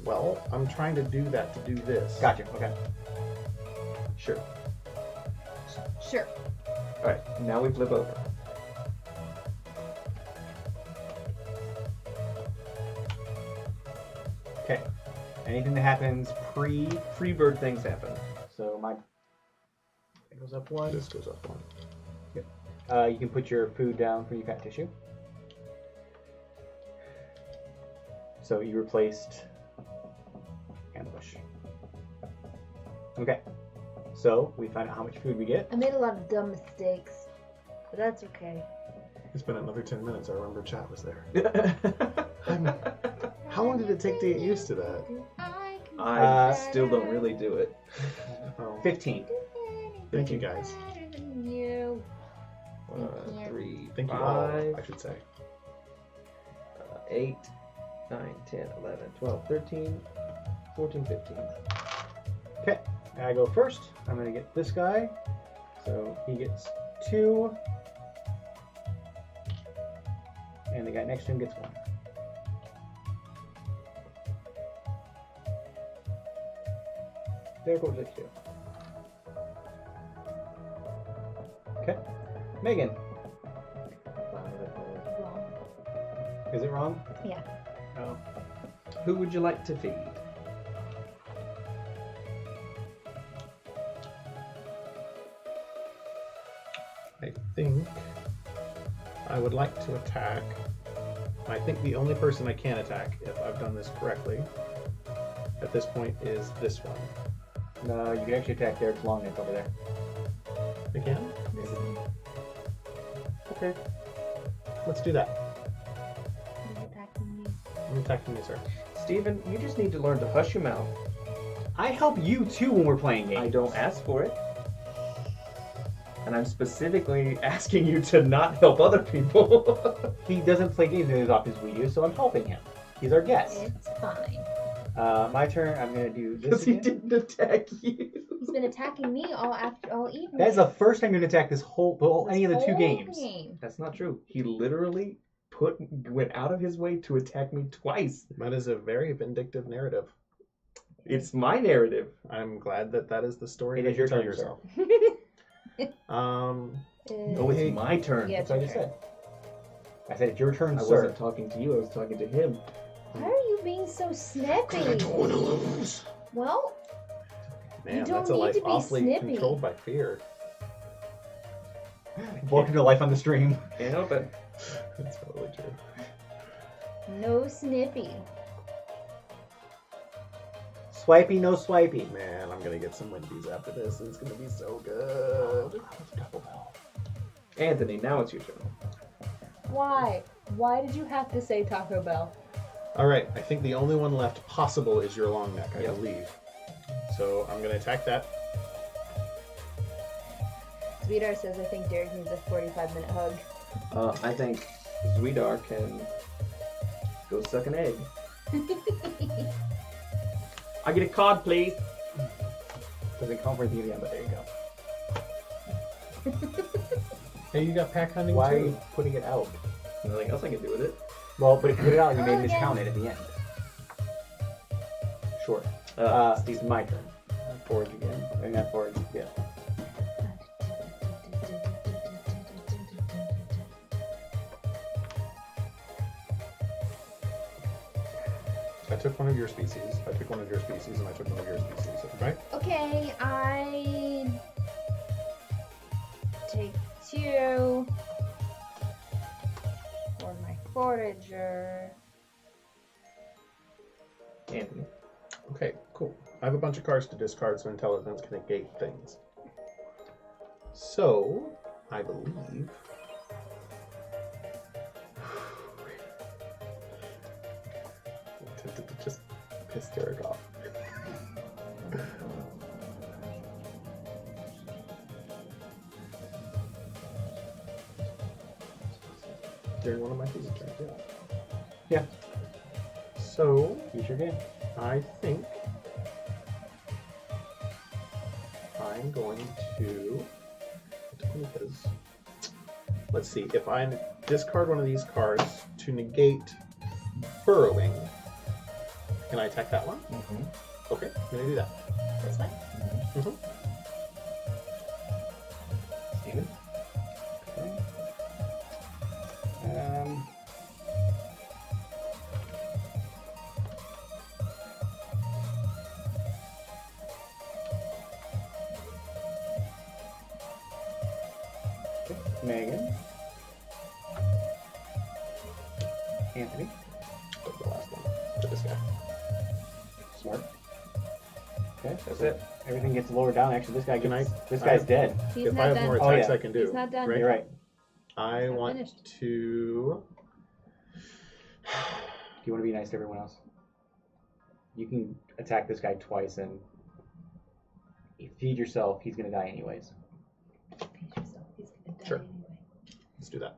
Well, I'm trying to do that to do this. Gotcha. Okay. Sure. Sure. All right. Now we flip over. Okay. Anything that happens pre, Free bird things happen. so my it goes up 1. This goes up 1. You can put your food down for your fat tissue. So you replaced ambush. Okay. So we find out how much food we get. I made a lot of dumb mistakes, but that's okay. It's been another 10 minutes. I remember chat was there. How long did it take to get used to that? I still don't really do it. Oh, 15. thank you guys. You. 3, Thank you all, 5, I should say. 8, 9, 10, 11, 12, 13, 14, 15. Okay. I go first. I'm gonna get this guy. So he gets 2. And the guy next to him gets 1. There goes it 2. Okay. Megan. Is it wrong? Yeah. Oh. Who would you like to feed? I think I would like to attack. I think the only person I can attack, if I've done this correctly, at this point is this one. No, you can actually attack Derek's long neck over there. Again? This is Okay. Let's do that. he's attacking me. I'm attacking you, sir. Steven, you just need to learn to hush your mouth. I help you too when we're playing games. I don't ask for it. And I'm specifically asking you to not help other people. He doesn't play games as often as we do, so I'm helping him. He's our guest. It's fine. My turn. I'm gonna do this Because he again. didn't attack you. He's been attacking me all evening. That's the first time you're gonna attack this whole any of the two whole games. game. That's not true. He literally went out of his way to attack me twice. That is a very vindictive narrative. It's my narrative. I'm glad that that is the story It that is you your tell turn, yourself. No, it's my turn. Yeah, That's what I just said. I said it's your turn, I sir. wasn't talking to you. I was talking to him. Why are you being so snippy? Well, Man, don't that's a need life to be awfully snippy. controlled by fear. Welcome to life on the stream. Can't help it. That's totally true. no snippy. Swipey, no swipey. Man, I'm gonna get some Wendy's after this. It's gonna be so good. Anthony, now it's your turn. Why? Why did you have to say Taco Bell? All right, I think the only one left possible is your long neck, I Yep. believe. So I'm gonna attack that. Sweetheart says I think Derek needs a 45-minute hug. I think Zwidar can go suck an egg. I get a cod, please. Doesn't come for the end, but there you go. Hey, you got pack hunting Why are too. you putting it out? Nothing else I can do with it. Well, but if you put it out, you may Oh, yeah. miscount it at the end. Sure. Steve. It's my turn. Forge again. And that forge, yeah. I took one of your species. I took one of your species, and I took one of your species. Right? Okay, I take 2 for my forager. Anthony. Okay, cool. I have a bunch of cards to discard, so intelligence can negate things. So, I believe. I'm tempted to just piss Derek off. During one of my pieces turns, yeah. Yeah. So, You sure can. I think I'm going to. Let's see. If I discard one of these cards to negate burrowing, can I attack that one? Mm-hmm. Okay, I'm going to do that. This one? Mhm. Steven? Okay. Megan. Anthony. That's the last one. To this guy. Smart. Okay, That's it. everything gets lowered down. Actually, this guy Can gets. I- This guy's dead. He's If not I have done. more Oh, attacks, yeah. I can do. He's not done. Right? You're right. I Not want finished. to. Do you want to be nice to everyone else? You can attack this guy twice, and you feed yourself. He's gonna die anyways. Feed yourself. He's gonna die Sure. anyway. Let's do that.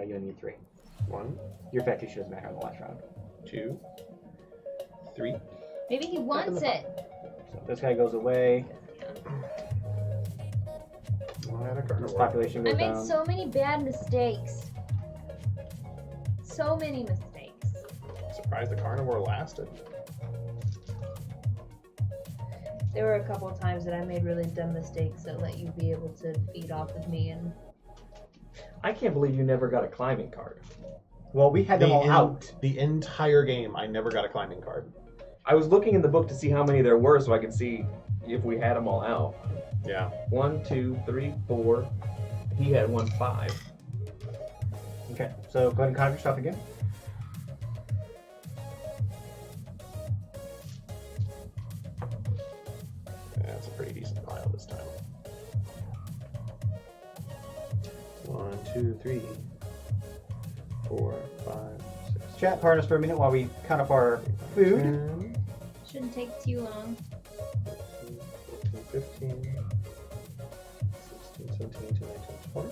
You need 3. 1, Your fact issue doesn't matter in the last round. 2, 3. Maybe he wants the it. So this guy goes away. Oh, I had a His carnivore. population I goes made down. so many bad mistakes. So many mistakes. Surprised the carnivore lasted. There were a couple of times that I made really dumb mistakes that let you be able to feed off of me and I can't believe you never got a climbing card. Well, we had them all out. The entire game, I never got a climbing card. I was looking in the book to see how many there were so I could see if we had them all out. Yeah. 1, 2, 3, 4. He had 1, 5. Okay, so go ahead and count your stuff again. That's a pretty decent pile this time. 1, 2, 3, 4, 5, 6. Chat, pardon us for a minute while we count up our food. 10, Shouldn't take too long. 14, 15, 16, 17, 18, 19, 20.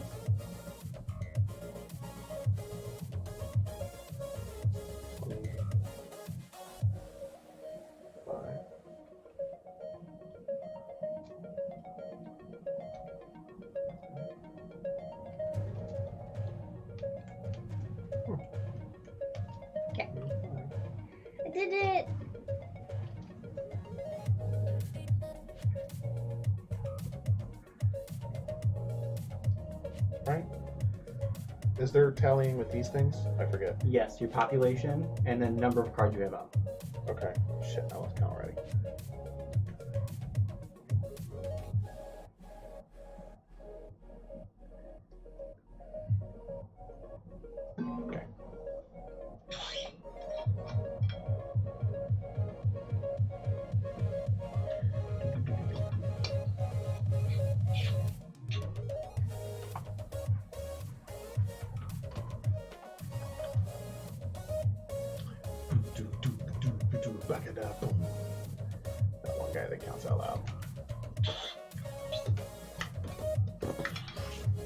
I did it. Right? Is there tallying with these things? I forget. Yes, your population and then number of cards you have up. Okay. Shit, I lost count already. Okay. That one guy that counts out loud.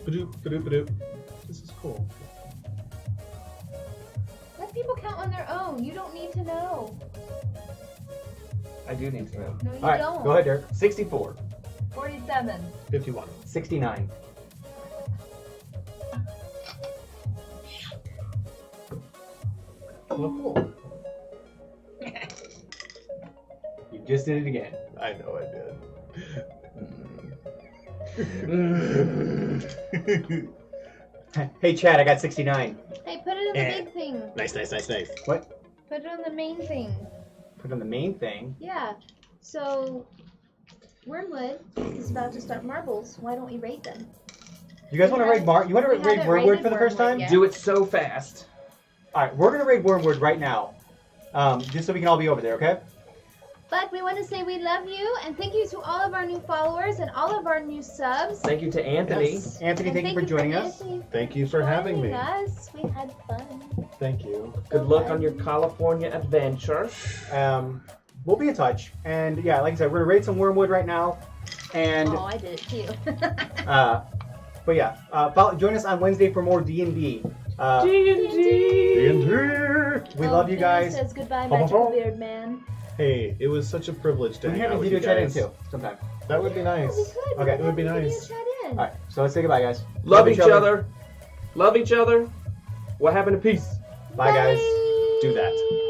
Badoop, badoop, badoop. This is cool. Let people count on their own. You don't need to know. I do need to know. No, you All right, don't. go ahead, Dirk. 64. 47. 51. 69. Well, cool. You just did it again. I know I did. Hey, Chad, I got 69. Hey, put it on the Eh. big thing. Nice, nice, nice, nice. What? Put it on the main thing. Put on the main thing. Yeah. So, Wormwood is about to start marbles. Why don't we rate them? You guys want to raid You want to We raid haven't Wormwood raided for the first Wormwood time? yet. Do it so fast. All right, we're gonna raid Wormwood right now, just so we can all be over there. Okay? But we want to say we love you and thank you to all of our new followers and all of our new subs. Thank you to Anthony. Yes. Anthony, And thank you for joining us. Anthony Thank you for having joining me. us. We had fun. Thank you. Good luck on your California adventure. We'll be in touch, and yeah, like I said, we're gonna raid some Wormwood right now, and Oh, I did it too. but yeah, join us on Wednesday for more D&D. D&D. We love you guys. Says goodbye, Magical Beard Man. Hey, it was such a privilege to We hang have out a with video you chat in guys. too, sometime. That would be nice. We could. Okay. It would be We could nice. video chat in. All right, so let's say goodbye, guys. Love each other. Love each other. What happened to peace? Bye, guys. Do that.